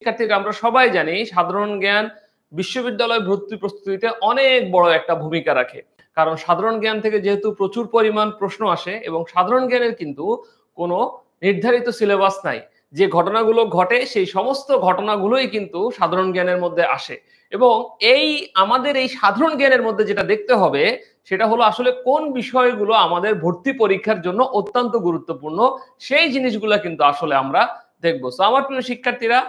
শিক্ষার্থীরা আমরা সবাই জানি সাধারণ জ্ঞান বিশ্ববিদ্যালয় ভর্তি প্রস্তুতিতে অনেক বড় একটা ভূমিকা রাখে। কারণ সাধারণ জ্ঞান থেকে যেহেতু প্রচুর পরিমাণ প্রশ্ন আসে এবং সাধারণ জ্ঞানের কিন্তু কোনো নির্ধারিত সিলেবাস নাই। যে ঘটনাগুলো ঘটে সেই সমস্ত ঘটনাগুলোই কিন্তু সাধারণ জ্ঞানের মধ্যে আসে। এবং আমাদের এই সাধারণ জ্ঞানের মধ্যে যেটা দেখতে হবে সেটা হলো আসলে কোন বিষয়গুলো আমাদের ভর্তি পরীক্ষার জন্য অত্যন্ত গুরুত্বপূর্ণ, সেই জিনিসগুলো কিন্তু আসলে আমরা দেখবো। সো আমার প্রিয় শিক্ষার্থীরা,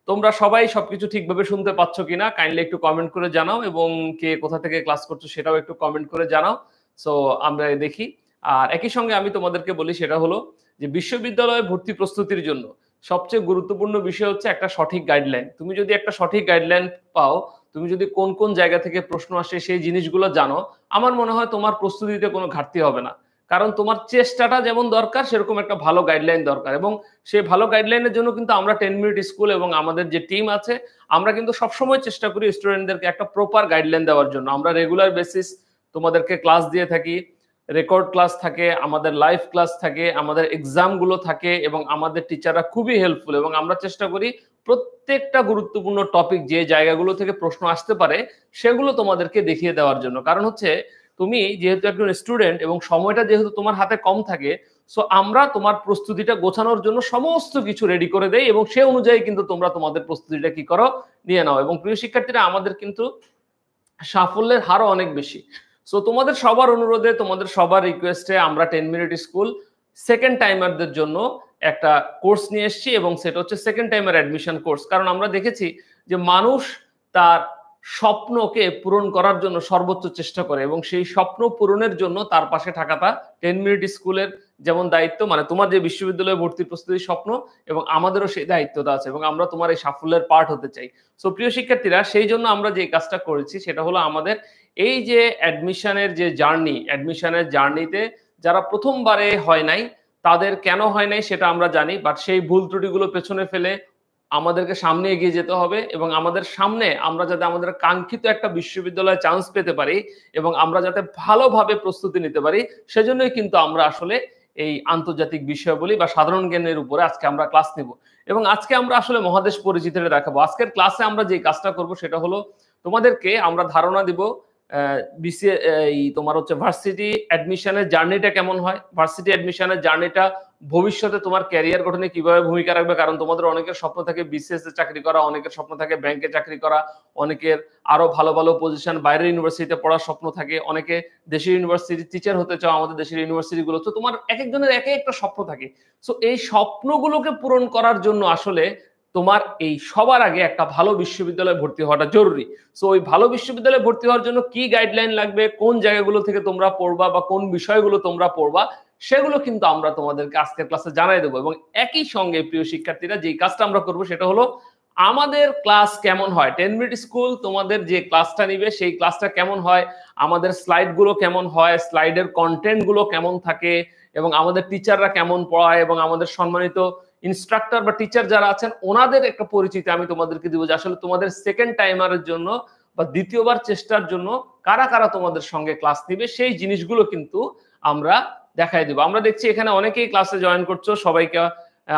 তোমরা সবাই সবকিছু ঠিকভাবে শুনতে পাচ্ছ কিনা কাইন্ডলি একটু কমেন্ট করে জানাও, এবং কে কোথা থেকে ক্লাস করছো সেটাও একটু কমেন্ট করে জানাও। সো আমরা দেখি। আর একই সঙ্গে আমি তোমাদেরকে বলি সেটা হলো যে বিশ্ববিদ্যালয়ে ভর্তি প্রস্তুতির জন্য সবচেয়ে গুরুত্বপূর্ণ বিষয় হচ্ছে একটা সঠিক গাইডলাইন। তুমি যদি একটা সঠিক গাইডলাইন পাও, তুমি যদি কোন কোন জায়গা থেকে প্রশ্ন আসে সেই জিনিসগুলো জানো, আমার মনে হয় তোমার প্রস্তুতিতে কোনো ঘাটতি হবে না। কারণ তোমার চেষ্টাটা যেমন দরকার সেরকম একটা ভালো গাইডলাইন দরকার, এবং সেই ভালো গাইডলাইনের জন্য কিন্তু আমরা 10 মিনিট স্কুল এবং আমাদের যে টিম আছে আমরা কিন্তু সবসময় চেষ্টা করি স্টুডেন্টদেরকে একটা প্রপার গাইডলাইন দেওয়ার জন্য। আমরা রেগুলার বেসিস তোমাদেরকে ক্লাস দিয়ে থাকি, রেকর্ড ক্লাস থাকে, আমাদের লাইভ ক্লাস থাকে, আমাদের এক্সামগুলো থাকে, এবং আমাদের টিচাররা খুবই হেল্পফুল, এবং আমরা চেষ্টা করি প্রত্যেকটা গুরুত্বপূর্ণ টপিক যে জায়গাগুলো থেকে প্রশ্ন আসতে পারে সেগুলো তোমাদেরকে দেখিয়ে দেওয়ার জন্য। কারণ হচ্ছে তুমি যেহেতু একজন স্টুডেন্ট এবং সময়টা যেহেতু তোমার হাতে কম থাকে, সো আমরা তোমার প্রস্তুতিটা গোছানোর জন্য সমস্ত কিছু রেডি করে দেই, এবং সে অনুযায়ী কিন্তু তোমরা তোমাদের প্রস্তুতিটা কি করো, নিয়ে নাও। এবং প্রিয় শিক্ষার্থীরা, আমাদের কিন্তু সাফল্যের হারও অনেক বেশি। সো তোমাদের সবার অনুরোধে, তোমাদের সবার রিকোয়েস্টে আমরা 10 মিনিট স্কুল সেকেন্ড টাইমারদের জন্য একটা কোর্স নিয়ে এসেছি, এবং সেটা হচ্ছে সেকেন্ড টাইমার অ্যাডমিশন কোর্স। কারণ আমরা দেখেছি যে মানুষ তার স্বপ্নকে পূরণ করার জন্য সর্বোচ্চ চেষ্টা করে, এবং সেই স্বপ্ন পূরণের জন্য তার পাশে থাকাটা 10 মিনিট স্কুলের যেমন দায়িত্ব, মানে তোমার যে বিশ্ববিদ্যালয়ে ভর্তি প্রস্তুতির স্বপ্ন, এবং আমাদেরও সেই দায়িত্বটা আছে, এবং আমরা তোমার এই সাফল্যের পার্ট হতে চাই। সো প্রিয় শিক্ষার্থীরা, সেই জন্য আমরা যে কাজটা করেছি সেটা হলো আমাদের এই যে অ্যাডমিশনের যে অ্যাডমিশনের জার্নিতে যারা প্রথমবারে হয় নাই, তাদের কেন হয় নাই সেটা আমরা জানি, বাট সেই ভুল ত্রুটিগুলো পেছনে ফেলে আমাদেরকে সামনে এগিয়ে যেতে হবে, এবং আমাদের সামনে আমরা যাতে আমাদের কাঙ্ক্ষিত একটা বিশ্ববিদ্যালয়ে চান্স পেতে পারি এবং আমরা যাতে ভালোভাবে প্রস্তুতি নিতে পারি, সেজন্যই কিন্তু আমরা আসলে এই আন্তর্জাতিক বিষয়াবলী বা সাধারণ জ্ঞানের উপরে আজকে আমরা ক্লাস নিব। এবং আজকে আমরা আসলে মহাদেশ পরিচিতিটা দেখাবো। আজকের ক্লাসে আমরা যে কাজটা করব সেটা হলো তোমাদেরকে আমরা ধারণা দিব বিসিএ তোমার হচ্ছে ভার্সিটি অ্যাডমিশনের জার্নিটা কেমন হয়, ভার্সিটি অ্যাডমিশনের জার্নিটা ভবিষ্যতে তোমার ক্যারিয়ার গঠনে কিভাবে ভূমিকা রাখবে। কারণ তোমাদের অনেকের স্বপ্ন থাকে বিসিএস এ চাকরি করা, অনেকের স্বপ্ন থাকে ব্যাংকে চাকরি করা, অনেকের আরো ভালো ভালো পজিশন বাইরের ইউনিভার্সিটিতে পড়ার স্বপ্ন থাকে, অনেকে দেশের ইউনিভার্সিটি টিচার হতে চাও আমাদের দেশের ইউনিভার্সিটিগুলো। তো তোমার এক একজনের এক একটা স্বপ্ন থাকে। সো এই স্বপ্নগুলোকে পূরণ করার জন্য আসলে তোমার এই সবার আগে একটা ভালো বিশ্ববিদ্যালয়ে ভর্তি হওয়াটা জরুরি। সো ওই ভালো বিশ্ববিদ্যালয়ে ভর্তি হওয়ার জন্য কি গাইডলাইন লাগবে, কোন জায়গাগুলো থেকে তোমরা পড়বা বা কোন বিষয়গুলো তোমরা পড়বা, সেগুলো কিন্তু আমরা তোমাদেরকে আজকের ক্লাসে জানাই দেবো। এবং একই সঙ্গে প্রিয় শিক্ষার্থীরা, যে কাজটা আমরা করবো সেটা হলো আমাদের ক্লাস কেমন হয়, 10 মিনিট স্কুল তোমাদের যে ক্লাসটা নিবে সেই ক্লাসটা কেমন হয়, আমাদের স্লাইড গুলো কেমন হয়, স্লাইডের কন্টেন্ট গুলো কেমন থাকে, এবং আমাদের টিচাররা কেমন পড়ায়, এবং আমাদের সম্মানিত ইনস্ট্রাক্টর বা টিচার যারা আছেন ওনাদের একটা পরিচিতি আমি তোমাদেরকে দিব, যে আসলে তোমাদের সেকেন্ড টাইমারের জন্য বা দ্বিতীয়বার চেষ্টার জন্য কারা কারা তোমাদের সঙ্গে ক্লাস নিবে সেই জিনিসগুলো কিন্তু আমরা দেখাই দিব। আমরা দেখছি এখানে অনেকেই ক্লাসে জয়েন করছো, সবাইকে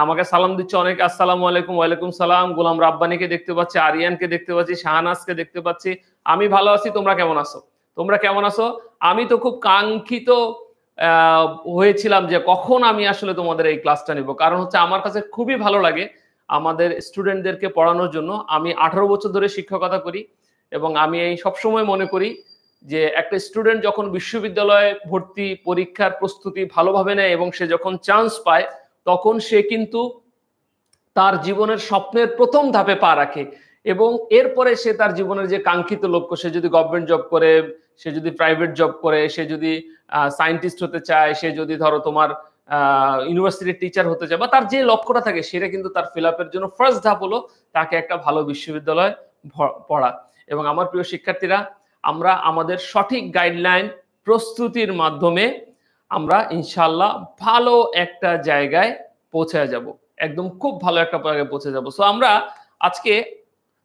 আমাকে সালাম দিচ্ছে অনেকে, আসসালামু আলাইকুম। ওয়ালাইকুম সালাম। গোলাম রাব্বানিকে দেখতে পাচ্ছি, আরিয়ানকে দেখতে পাচ্ছি, শাহনাজকে দেখতে পাচ্ছি। আমি ভালো আছি, তোমরা কেমন আছো? তোমরা কেমন আছো? আমি তো খুব কাঙ্ক্ষিত হয়েছিলাম যে কখন আমি আসলে তোমাদের এই ক্লাসটা নিব, কারণ হচ্ছে আমার কাছে খুবই ভালো লাগে আমাদের স্টুডেন্টদেরকে পড়ানোর জন্য। আমি 18 বছর ধরে শিক্ষকতা করি, এবং আমি এই সবসময় মনে করি যে একটা স্টুডেন্ট যখন বিশ্ববিদ্যালয়ে ভর্তি পরীক্ষার প্রস্তুতি ভালোভাবে নেয় এবং সে যখন চান্স পায়, তখন সে কিন্তু তার জীবনের স্বপ্নের প্রথম ধাপে পা রাখে, এবং এরপরে সে তার জীবনের যে কাঙ্ক্ষিত লক্ষ্য, সে যদি গভর্নমেন্ট জব করে, সে যদি প্রাইভেট জব করে, সে যদি সায়েন্টিস্ট হতে চায়, সে যদি ধরো তোমার ইউনিভার্সিটির টিচার হতে চায়, বা তার যে লক্ষ্যটা থাকে সেটা কিন্তু তার ফিল আপের জন্য ফার্স্ট ধাপ হলো তাকে একটা ভালো বিশ্ববিদ্যালয় পড়া। এবং আমার প্রিয় শিক্ষার্থীরা, আমরা আমাদের সঠিক গাইডলাইন প্রস্তুতির মাধ্যমে আমরা ইনশাল্লাহ ভালো একটা জায়গায় পৌঁছে যাব, একদম খুব ভালো একটা জায়গায় পৌঁছে যাব। সো আমরা আজকে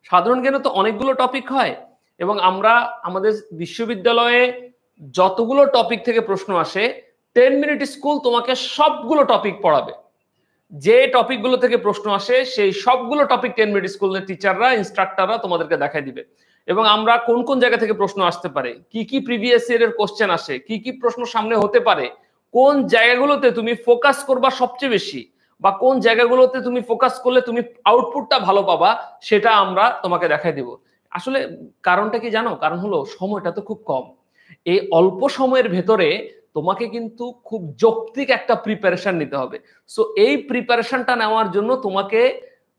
সাধারণ জ্ঞানে তো অনেকগুলো টপিক হয়, এবং আমরা আমাদের বিশ্ববিদ্যালয়ে যতগুলো টপিক থেকে প্রশ্ন আসে 10 মিনিট স্কুল তোমাকে সবগুলো টপিক পড়াবে। যে টপিকগুলো থেকে প্রশ্ন আসে সেই সবগুলো টপিক 10 মিনিট স্কুলের টিচাররা ইনস্ট্রাক্টররা তোমাদেরকে দেখাই দিবে। এবং আমরা কোন কোন জায়গা থেকে প্রশ্ন আসতে পারে, কি কি প্রিভিয়াস ইয়ারের কোশ্চেন আসে, কি কি প্রশ্ন সামনে হতে পারে, কোন জায়গাগুলোতে তুমি ফোকাস করবা সবচেয়ে বেশি, বা কোন জায়গাগুলোতে তুমি ফোকাস করলে তুমি আউটপুটটা ভালো পাবা, সেটা আমরা তোমাকে দেখাই দিব। আসলে কারণটা কি জানো? কারণ হলো সময়টা তো খুব কম। এই অল্প সময়ের ভেতরে তোমাকে কিন্তু খুব যৌক্তিক একটা প্রিপারেশন নিতে হবে। সো এই প্রিপারেশনটা নেওয়ার জন্য তোমাকে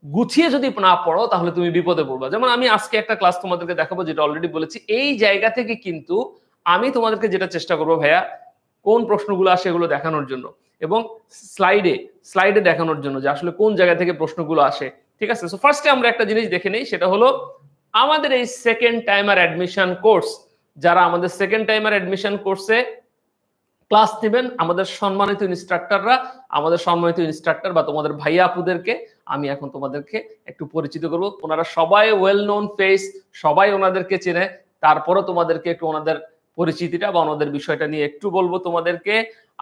গুছিয়ে যদি না পড়ো তাহলে তুমি বিপদে পড়বা। যেমন আমি আজকে একটা ক্লাস তোমাদেরকে দেখাবো, যেটা অলরেডি বলেছি। এই জায়গা থেকে কিন্তু আমি তোমাদেরকে যেটা চেষ্টা করবো ভাইয়া, কোন প্রশ্নগুলো আসে এগুলো দেখানোর জন্য, এবং স্লাইডে দেখানোর জন্য যে আসলে কোন জায়গা থেকে প্রশ্নগুলো আসে। ঠিক আছে? সো ফার্স্টে আমরা একটা জিনিস দেখে নেই, সেটা হলো আমাদের এই সেকেন্ড টাইমার অ্যাডমিশন কোর্স, যারা আমাদের সেকেন্ড টাইমার অ্যাডমিশন কোর্সে ক্লাস নেবেন, আমাদের সম্মানিত ইনস্ট্রাক্টররা, আমাদের সম্মানিত ইনস্ট্রাক্টর বা তোমাদের ভাইয়া আপুদেরকে আমি এখন তোমাদেরকে একটু পরিচিত করব। ওনারা সবাই ওয়েল নোন ফেস, সবাই ওনাদেরকে চেনে। তারপরও তোমাদেরকে একটু ওনাদের পরিচিতিটা বা ওনাদের বিষয়টা নিয়ে একটু বলবো তোমাদেরকে।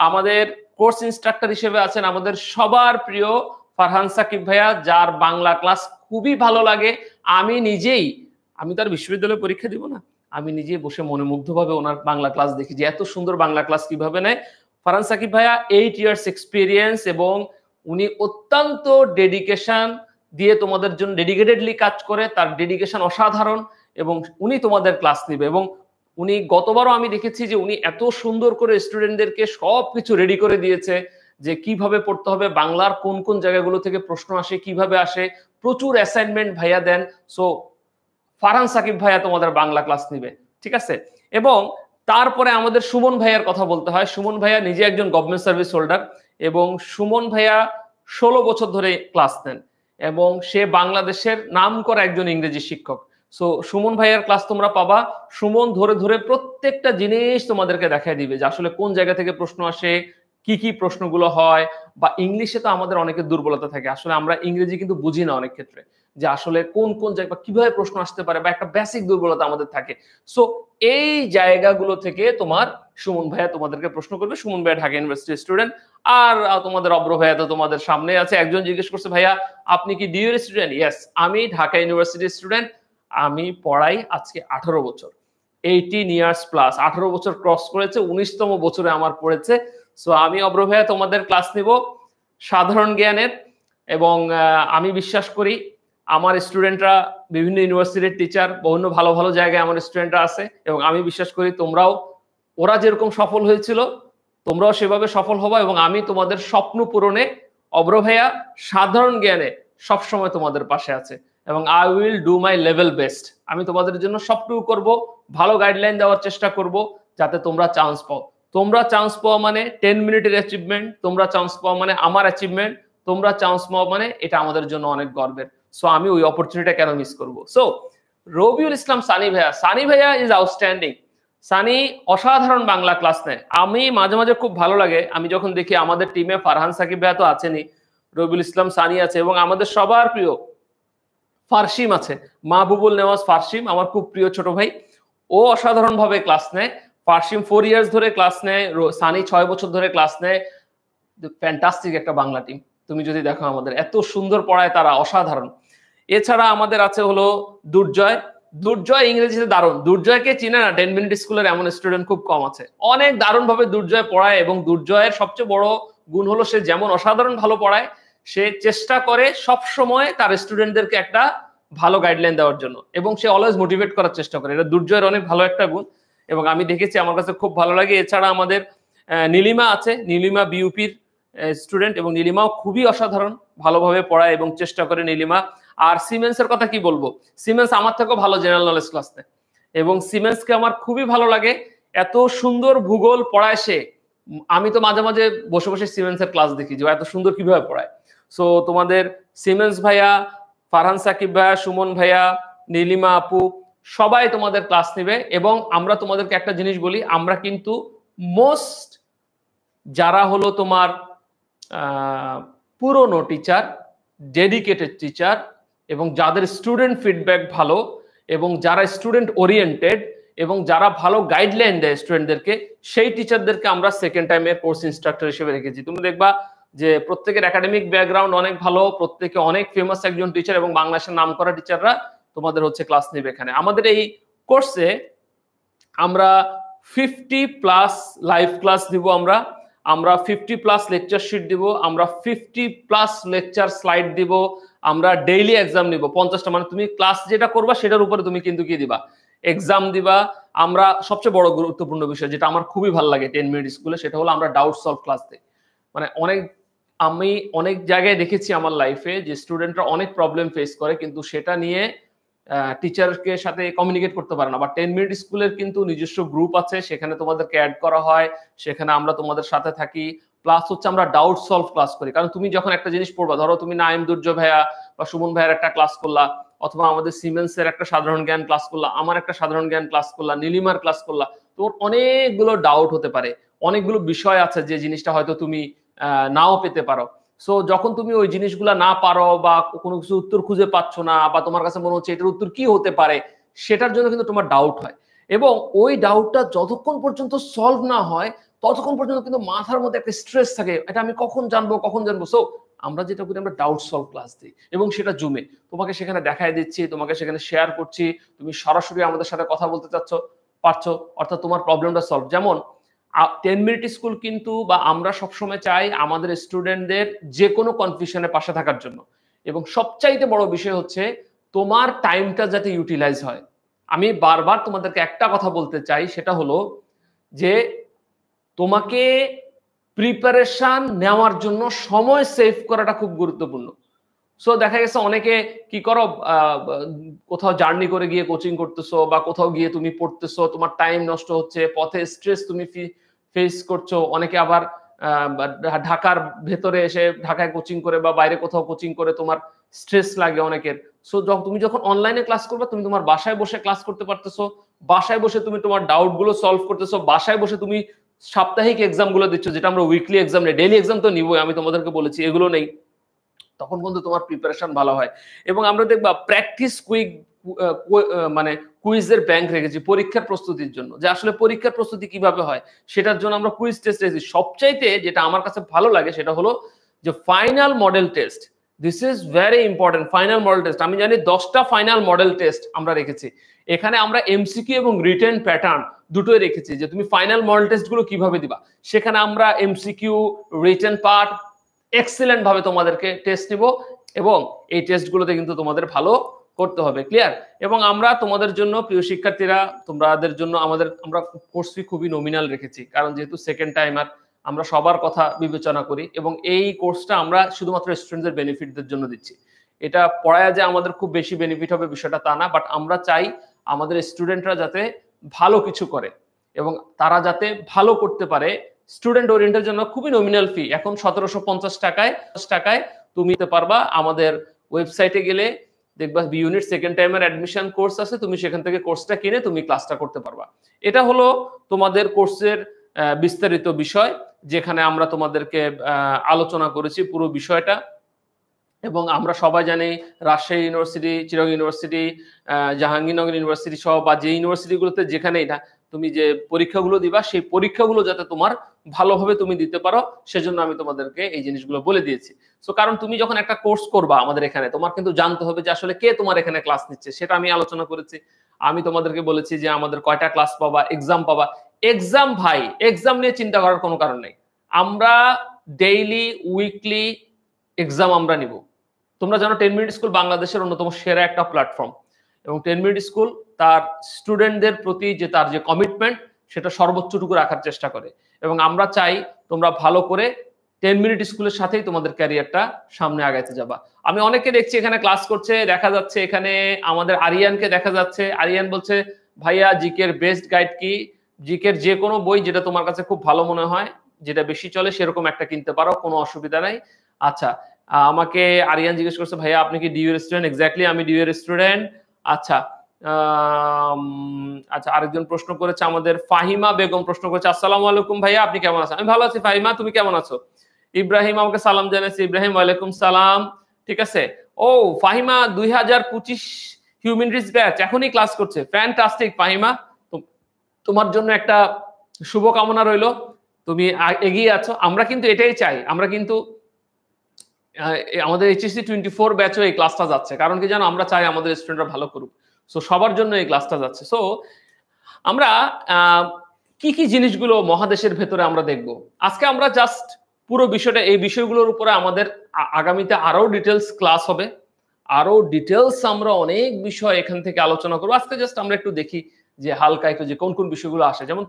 আমাদের কোর্স ইনস্ট্রাক্টর হিসেবে আছেন আমাদের সবার প্রিয় ফারহান সাকিব ভাইয়া, যার বাংলা ক্লাস খুবই ভালো লাগে। আমি তার বিশ্ববিদ্যালয়ে পরীক্ষা দিব না, আমি নিজে বসে মনোমুগ্ধভাবে ওনার বাংলা ক্লাস দেখি যে এত সুন্দর বাংলা ক্লাস কিভাবে নেয়। ফারহান সাকিব ভাইয়া 8 ইয়ার্স এক্সপিরিয়েন্স, এবং উনি অত্যন্ত ডেডিকেশন দিয়ে তোমাদের জন্য ডেডিকেটেডলি কাজ করে। তার ডেডিকেশন অসাধারণ, এবং উনি তোমাদের ক্লাস নেবে। এবং উনি গতবারও আমি দেখেছি যে উনি এত সুন্দর করে স্টুডেন্টদেরকে সবকিছু রেডি করে দিয়েছে, যে কিভাবে পড়তে হবে, বাংলার কোন কোন জায়গাগুলো থেকে প্রশ্ন আসে, কিভাবে আসে, প্রচুর অ্যাসাইনমেন্ট ভাইয়া দেন। সো ফারহান সাকিব ভাইয়া তোমাদের বাংলা ক্লাস নিবে। ঠিক আছে? এবং তারপরে আমাদের সুমন ভাইয়ার কথা বলতে হয়। সুমন ভাইয়া নিজে একজন গভর্নমেন্ট সার্ভিস হোল্ডার, এবং সুমন ভাইয়া 16 বছর ধরে ক্লাস নেন, এবং সে বাংলাদেশের নামকরা একজন ইংরেজি শিক্ষক। সো সুমন ভাইয়ার ক্লাস তোমরা পাবা। সুমন ধরে ধরে প্রত্যেকটা জিনিস তোমাদেরকে দেখাই দিবে যে আসলে কোন জায়গা থেকে প্রশ্ন আসে, কি কি প্রশ্নগুলো হয়। বা ইংলিশে তো আমাদের অনেকের দুর্বলতা থাকে, আসলে আমরা ইংরেজি কিন্তু বুঝি না অনেক ক্ষেত্রে, যে আসলে কোন কোন জায়গা কিভাবে প্রশ্ন আসতে পারে, বা একটা বেসিক দুর্বলতা আমাদের থাকে। সো এই জায়গাগুলো থেকে তোমার সুমন ভাইয়া তোমাদেরকে প্রশ্ন করবে। সুমন ভাইয়া ঢাকা ইউনিভার্সিটির স্টুডেন্ট। আর তোমাদের অব্র ভাইয়া তো তোমাদের সামনে আছে। একজন জিজ্ঞেস করছে, ভাইয়া আপনি কি ডিউর স্টুডেন্ট? ইয়েস, আমি ঢাকা ইউনিভার্সিটির স্টুডেন্ট। আমি পড়াই আজকে 18 বছর, 18 ইয়ার্স প্লাস, 18 বছর ক্রস করেছে, 19তম বছরে আমার পড়েছে। সো আমি অব্র ভাইয়া তোমাদের ক্লাস নিব সাধারণ জ্ঞানের, এবং আমি বিশ্বাস করি আমার স্টুডেন্টরা বিভিন্ন ইউনিভার্সিটির টিচার, বিভিন্ন ভালো ভালো জায়গায় আমার স্টুডেন্টরা আছে, এবং আমি বিশ্বাস করি তোমরাও, ওরা যেরকম সফল হয়েছিল তোমরাও সেভাবে সফল হবা। এবং আমি তোমাদের স্বপ্ন পূরণে অব্র ভাইয়া সাধারণ জ্ঞানে সবসময় তোমাদের পাশে আছে, এবং I will do my level best. আমি তোমাদের জন্য সবটুকু করব, ভালো গাইডলাইন দেওয়ার চেষ্টা করব, যাতে তোমরা চান্স পাও। তোমরা চান্স পাওয়া মানে 10 মিনিটের অ্যাচিভমেন্ট, তোমরা চান্স পাওয়া মানে আমার অ্যাচিভমেন্ট, তোমরা চান্স পাওয়া মানে এটা আমাদের জন্য অনেক গর্বের। সো আমি ওই অপরচুনিটিটা কেন মিস করব? সো রবিউল ইসলাম সানি ভাইয়া ইজ আউটস্ট্যান্ডিং। সানি অসাধারণ বাংলা ক্লাস নেয়। আমি মাঝে মাঝে খুব ভালো লাগে, আমি যখন দেখি আমাদের টিমে ফারহান সাকিব ভাইয়া তো আছেনই, রবিউল ইসলাম সানি আছে, এবং আমাদের সবার প্রিয় ফারসিম আছে, মাহবুবুল নেওয়াজ ফারসিম, আমার খুব প্রিয় ছোট ভাই। ও অসাধারণ ভাবে ক্লাস নেয়। ফারসিম 4 ইয়ার্স ধরে ক্লাস নেয়, সানি 6 বছর ধরে ক্লাস নেয়। ফ্যান্টাস্টিক একটা বাংলা টিম। তুমি যদি দেখো আমাদের এত সুন্দর পড়ায় তারা, অসাধারণ। এছাড়া আমাদের আছে হলো দুর্জয় ইংরেজিতে দারুণ। দুর্জয়কে চিনে না 10 মিনিট স্কুলের এমন স্টুডেন্ট খুব কম আছে। অনেক দারুণ ভাবে দুর্জয় পড়ায়, এবং দুর্জয়ের সবচেয়ে বড় গুণ হলো সে যেমন অসাধারণ ভালো পড়ায়, সে চেষ্টা করে সব সময় তার স্টুডেন্টদেরকে একটা ভালো গাইডলাইন দেওয়ার জন্য, এবং সে অলওয়েজ মোটিভেট করার চেষ্টা করে। এটা দুর্জয়ের অনেক ভালো একটা গুণ, এবং আমি দেখেছি, আমার কাছে খুব ভালো লাগে। এছাড়া আমাদের নীলিমা আছে, নীলিমা বিউপির স্টুডেন্ট, এবং নীলিমাও খুবই অসাধারণ ভালোভাবে পড়ায় এবং চেষ্টা করে নীলিমা। আর সিমেন্সের কথা কি বলবো, সিমেন্স আমার থেকেও ভালো জেনারেল নলেজ ক্লাস নেয়, এবং সিমেন্সকে আমার খুবই ভালো লাগে। এত সুন্দর ভূগোল পড়ায় সে। আমি তো মাঝে মাঝে বসে বসে সিমেন্সের ক্লাস দেখি যে এত সুন্দর কিভাবে পড়ায়। সো তোমাদের সিমেন্স ভাইয়া, ফারহান সাকিব ভাইয়া, সুমন ভাইয়া, নীলিমা আপু সবাই তোমাদের ক্লাস নেবে। এবং আমরা তোমাদেরকে একটা জিনিস বলি, আমরা কিন্তু মোস্ট যারা হলো তোমার পুরনো টিচার, ডেডিকেটেড টিচার, এবং যাদের স্টুডেন্ট ফিডব্যাক ভালো, এবং যারা স্টুডেন্ট ওরিয়েন্টেড, এবং যারা ভালো গাইডলাইন দেয় স্টুডেন্টদেরকে, সেই টিচারদেরকে আমরা সেকেন্ড টাইমের কোর্স ইনস্ট্রাক্টর হিসেবে রেখেছি। তুমি দেখবা যে প্রত্যেকের একাডেমিক ব্যাকগ্রাউন্ড অনেক ভালো, প্রত্যেকে অনেক ফেমাস একজন টিচার এবং বাংলাদেশের নামকরা টিচাররা তোমাদের হচ্ছে ক্লাস নেবে এখানে। আমাদের এই কোর্সে আমরা 50+ লাইভ ক্লাস দিব, আমরা 50+ লেকচার শিট দিব, আমরা 50+ লেকচার স্লাইড দিব, আমরা ডেইলি এক্সাম নিব 50টা, মানে তুমি ক্লাস যেটা করবা সেটার উপরে তুমি কিন্তু কি দিবা, এক্সাম দিবা। আমরা সবচেয়ে বড় গুরুত্বপূর্ণ বিষয় যেটা আমার খুবই ভালো লাগে 10 মিনিট স্কুলে, সেটা হলো আমরা ডাউট সলভ ক্লাস দিই। মানে আমি অনেক জায়গায় দেখেছি আমার লাইফে যে স্টুডেন্টরা অনেক প্রবলেম ফেস করে কিন্তু সেটা নিয়ে টিচারকে সাথে কমিউনিকেট করতে পারে না। বা 10 মিনিট স্কুলের কিন্তু নিজস্ব গ্রুপ আছে, সেখানে তোমাদেরকে অ্যাড করা হয়, সেখানে আমরা তোমাদের সাথে থাকি। প্লাস হচ্ছে আমরা ডাউট সলভ ক্লাস করি, কারণ তুমি যখন একটা জিনিস পড়বা, ধরো তুমি নাইম দুর্য ভাইয়া বা সুমন ভাইয়ের একটা ক্লাস করলা, অথবা আমাদের সিমেন্সের একটা সাধারণ জ্ঞান ক্লাস করলা, আমার একটা সাধারণ জ্ঞান ক্লাস করলা, নীলিমার ক্লাস করলা, তোর অনেকগুলো ডাউট হতে পারে, অনেকগুলো বিষয় আছে যে জিনিসটা হয়তো তুমি নাও পেতে পারো। সো যখন তুমি ওই জিনিসগুলা না পারো বা কোনো কিছু উত্তর খুঁজে পাচ্ছ না, বা তোমার কাছে মনে হচ্ছে এটার উত্তর কি হতে পারে, সেটার জন্য কিন্তু তোমার ডাউট হয়, এবং ওই ডাউটটা যতক্ষণ পর্যন্ত সলভ না হয় ততক্ষণ পর্যন্ত কিন্তু মাথার মধ্যে একটা স্ট্রেস থাকে, এটা আমি কখন জানবো। সো আমরা যেটা করি, আমরা ডাউট সলভ ক্লাস দিই, এবং সেটা জুমে তোমাকে সেখানে দেখায় দিচ্ছি, তোমাকে সেখানে শেয়ার করছি, তুমি সরাসরি আমাদের সাথে কথা বলতে পারছো, অর্থাৎ তোমার প্রবলেমটা সলভ। যেমন 10 মিনিট স্কুল কিন্তু, বা আমরা সবসময় চাই আমাদের স্টুডেন্টদের যে কোনো কনফিউশনের পাশে থাকার জন্য, এবং সবচাইতে বড় বিষয় হচ্ছে তোমার টাইমটা যাতে ইউটিলাইজ হয়। আমি বারবার তোমাদেরকে একটা কথা বলতে চাই, সেটা হলো যে তোমাকে প্রিপারেশন নেওয়ার জন্য সময় সেভ করাটা খুব গুরুত্বপূর্ণ। সো দেখা গেছে অনেকে কি করো, কোথাও জার্নি করে গিয়ে কোচিং করতেছো, বা কোথাও গিয়ে তুমি পড়তেছো, তোমার টাইম নষ্ট হচ্ছে, পথে স্ট্রেস তুমি ফেস করছো। অনেকে আবার ঢাকার ভেতরে এসে ঢাকায় কোচিং করে বা বাইরে কোথাও কোচিং করে তোমার স্ট্রেস লাগে অনেকের। সো তুমি যখন অনলাইনে ক্লাস করবে, তুমি তোমার বাসায় বসে ক্লাস করতে পারতেছো, বাসায় বসে তুমি তোমার ডাউট গুলো সলভ করতেছো, বাসায় বসে তুমি সাপ্তাহিক এক্সাম গুলো দিচ্ছ, যেটা আমরা উইকলি এক্সাম নেই, ডেইলি এক্সাম তো নিবই, আমি তোমাদেরকে বলেছি, এগুলো নেই, তখন কিন্তু তোমার প্রিপারেশন ভালো হয়। এবং আমরা দেখবা প্র্যাকটিস মানে কুইজের ব্যাংক রেখেছি পরীক্ষার প্রস্তুতির জন্য, যে আসলে পরীক্ষার প্রস্তুতি কিভাবে হয় সেটার জন্য আমরা কুইজ টেস্ট রেখেছি। সবচাইতে যেটা আমার কাছে ভালো লাগে সেটা হলো যে final model test, this is very important. Final model test, আমি জানি 10টা ফাইনাল মডেল টেস্ট আমরা রেখেছি এখানে। আমরা এমসিকিউ এবং রিটেন প্যাটার্ন দুটোই রেখেছি, যে তুমি ফাইনাল মডেল টেস্ট গুলো কিভাবে দিবা। সেখানে আমরা এমসিকিউ, রিটেন পার্ট এক্সিলেন্ট ভাবে তোমাদেরকে টেস্ট নিব, এবং এই টেস্টগুলোতে কিন্তু তোমাদের ভালো করতে হবে, ক্লিয়ার। এবং আমরা তোমাদের জন্য, প্রিয় শিক্ষার্থীরা, তোমাদের জন্য আমরা কোর্স ফি খুবই নমিনাল রেখেছি, কারণ যেহেতু সেকেন্ড টাইমার আমরা সবার কথা বিবেচনা করি, এবং এই কোর্সটা আমরা শুধুমাত্র স্টুডেন্টদের বেনিফিটদের জন্য দিচ্ছি। এটা পড়ায় যে আমাদের খুব বেশি বেনিফিট হবে বিষয়টা তা না, বাট আমরা চাই আমাদের স্টুডেন্টরা যাতে ভালো কিছু করে এবং তারা যাতে ভালো করতে পারে। স্টুডেন্ট ওরিয়েন্টের জন্য খুবই নমিনাল ফি, এখন 1750 টাকায় তুমি দিতে পারবা। আমাদের ওয়েবসাইটে গেলে দেখবা বি ইউনিট সেকেন্ড টাইমের অ্যাডমিশন কোর্স আছে, তুমি সেখান থেকে কোর্সটা কিনে তুমি ক্লাসটা করতে পারবা। এটা হলো তোমাদের কোর্সের বিস্তারিত বিষয়, যেখানে আমরা তোমাদেরকে আলোচনা করেছি পুরো বিষয়টা। এবং আমরা সবাই জানি Rajshahi university, Chirang university, Jahangirnagar university সহ, বা যে ইউনিভার্সিটিগুলোতে যেখানে এটা তুমি যে পরীক্ষাগুলো দিবা, সেই পরীক্ষাগুলো যাতে তোমার ভালোভাবে তুমি দিতে পারো, সেজন্য আমি তোমাদেরকে এই জিনিসগুলো বলে দিয়েছি। সো কারণ তুমি যখন একটা কোর্স করবা আমাদের এখানে, তোমার কিন্তু জানতে হবে যে আসলে কে তোমার এখানে ক্লাস নিচ্ছে, সেটা আমি আলোচনা করেছি। আমি তোমাদেরকে বলেছি যে আমাদের কয়টা ক্লাস পাবা, এক্সাম পাবা। এক্সাম ভাই, এক্সাম নিয়ে চিন্তা করার কোনো কারণ নেই, আমরা ডেইলি উইকলি এক্সাম আমরা নিব। তোমরা জানো 10 মিনিট স্কুল বাংলাদেশের অন্যতম সেরা একটা প্ল্যাটফর্ম, এবং 10 মিনিট স্কুল তার স্টুডেন্টদের প্রতি যে তার যে কমিটমেন্ট, সেটা সর্বোচ্চটুকু রাখার চেষ্টা করে। এবং আমরা চাই তোমরা ভালো করে 10 মিনিট স্কুলের সাথেই তোমাদের ক্যারিয়ারটা সামনে আগাইতে যাবা। আমি অনেকে দেখছি এখানে ক্লাস করছে, দেখা যাচ্ছে এখানে আমাদের আরিয়ানকে দেখা যাচ্ছে। আরিয়ান বলছে ভাইয়া জিকের বেস্ট গাইড কি? জিকের যে কোনো বই যেটা তোমার কাছে খুব ভালো মনে হয়, যেটা বেশি চলে, সেরকম একটা কিনতে পারো, কোনো অসুবিধা নাই। আচ্ছা, আমাকে আরিয়ান জিজ্ঞেস করছে ভাইয়া আপনি কি ডিউ এর স্টুডেন্ট? এক্স্যাক্টলি, আমি ডিউ এর স্টুডেন্ট। আচ্ছা, আচ্ছা, আরেকজন প্রশ্ন করেছে, আমাদের ফাহিমা বেগম প্রশ্ন করেছে, আসসালামু আলাইকুম ভাইয়া, আপনি কেমন আছেন? আমি ভালো আছি ফাহিমা, তুমি কেমন আছো? ইব্রাহিম আমাকে সালাম জানাচ্ছে। ইব্রাহিম, ওয়ালাইকুম সালাম। ঠিক আছে। ও ফাহিমা 2025 হিউম্যানিটিজ ব্যাচ এখনই ক্লাস করছে, ফ্যান্টাস্টিক ফাহিমা, তোমার জন্য একটা শুভকামনা রইলো, তুমি এগিয়ে আছো। আমরা কিন্তু এটাই চাই, আমরা কিন্তু আমাদের এইচএসসি 24 ব্যাচও এই ক্লাসটা যাচ্ছে, কারণ কি জানো, আমরা চাই আমাদের স্টুডেন্টরা ভালো করুক। সো সবার জন্য এই ক্লাসটা যাচ্ছে। সো আমরা কি কি জিনিসগুলো মহাদেশের ভেতরে আমরা দেখব আজকে। আমরা জাস্ট পুরো বিষয়টা, এই বিষয়গুলোর উপরে আমাদের আগামীতে আরো ডিটেলস ক্লাস হবে, আরো ডিটেলস আমরা অনেক বিষয় এখান থেকে আলোচনা করবো। আজকে জাস্ট আমরা একটু দেখি যে হালকা একটু যে কোন কোন বিষয়গুলো আসে। যেমন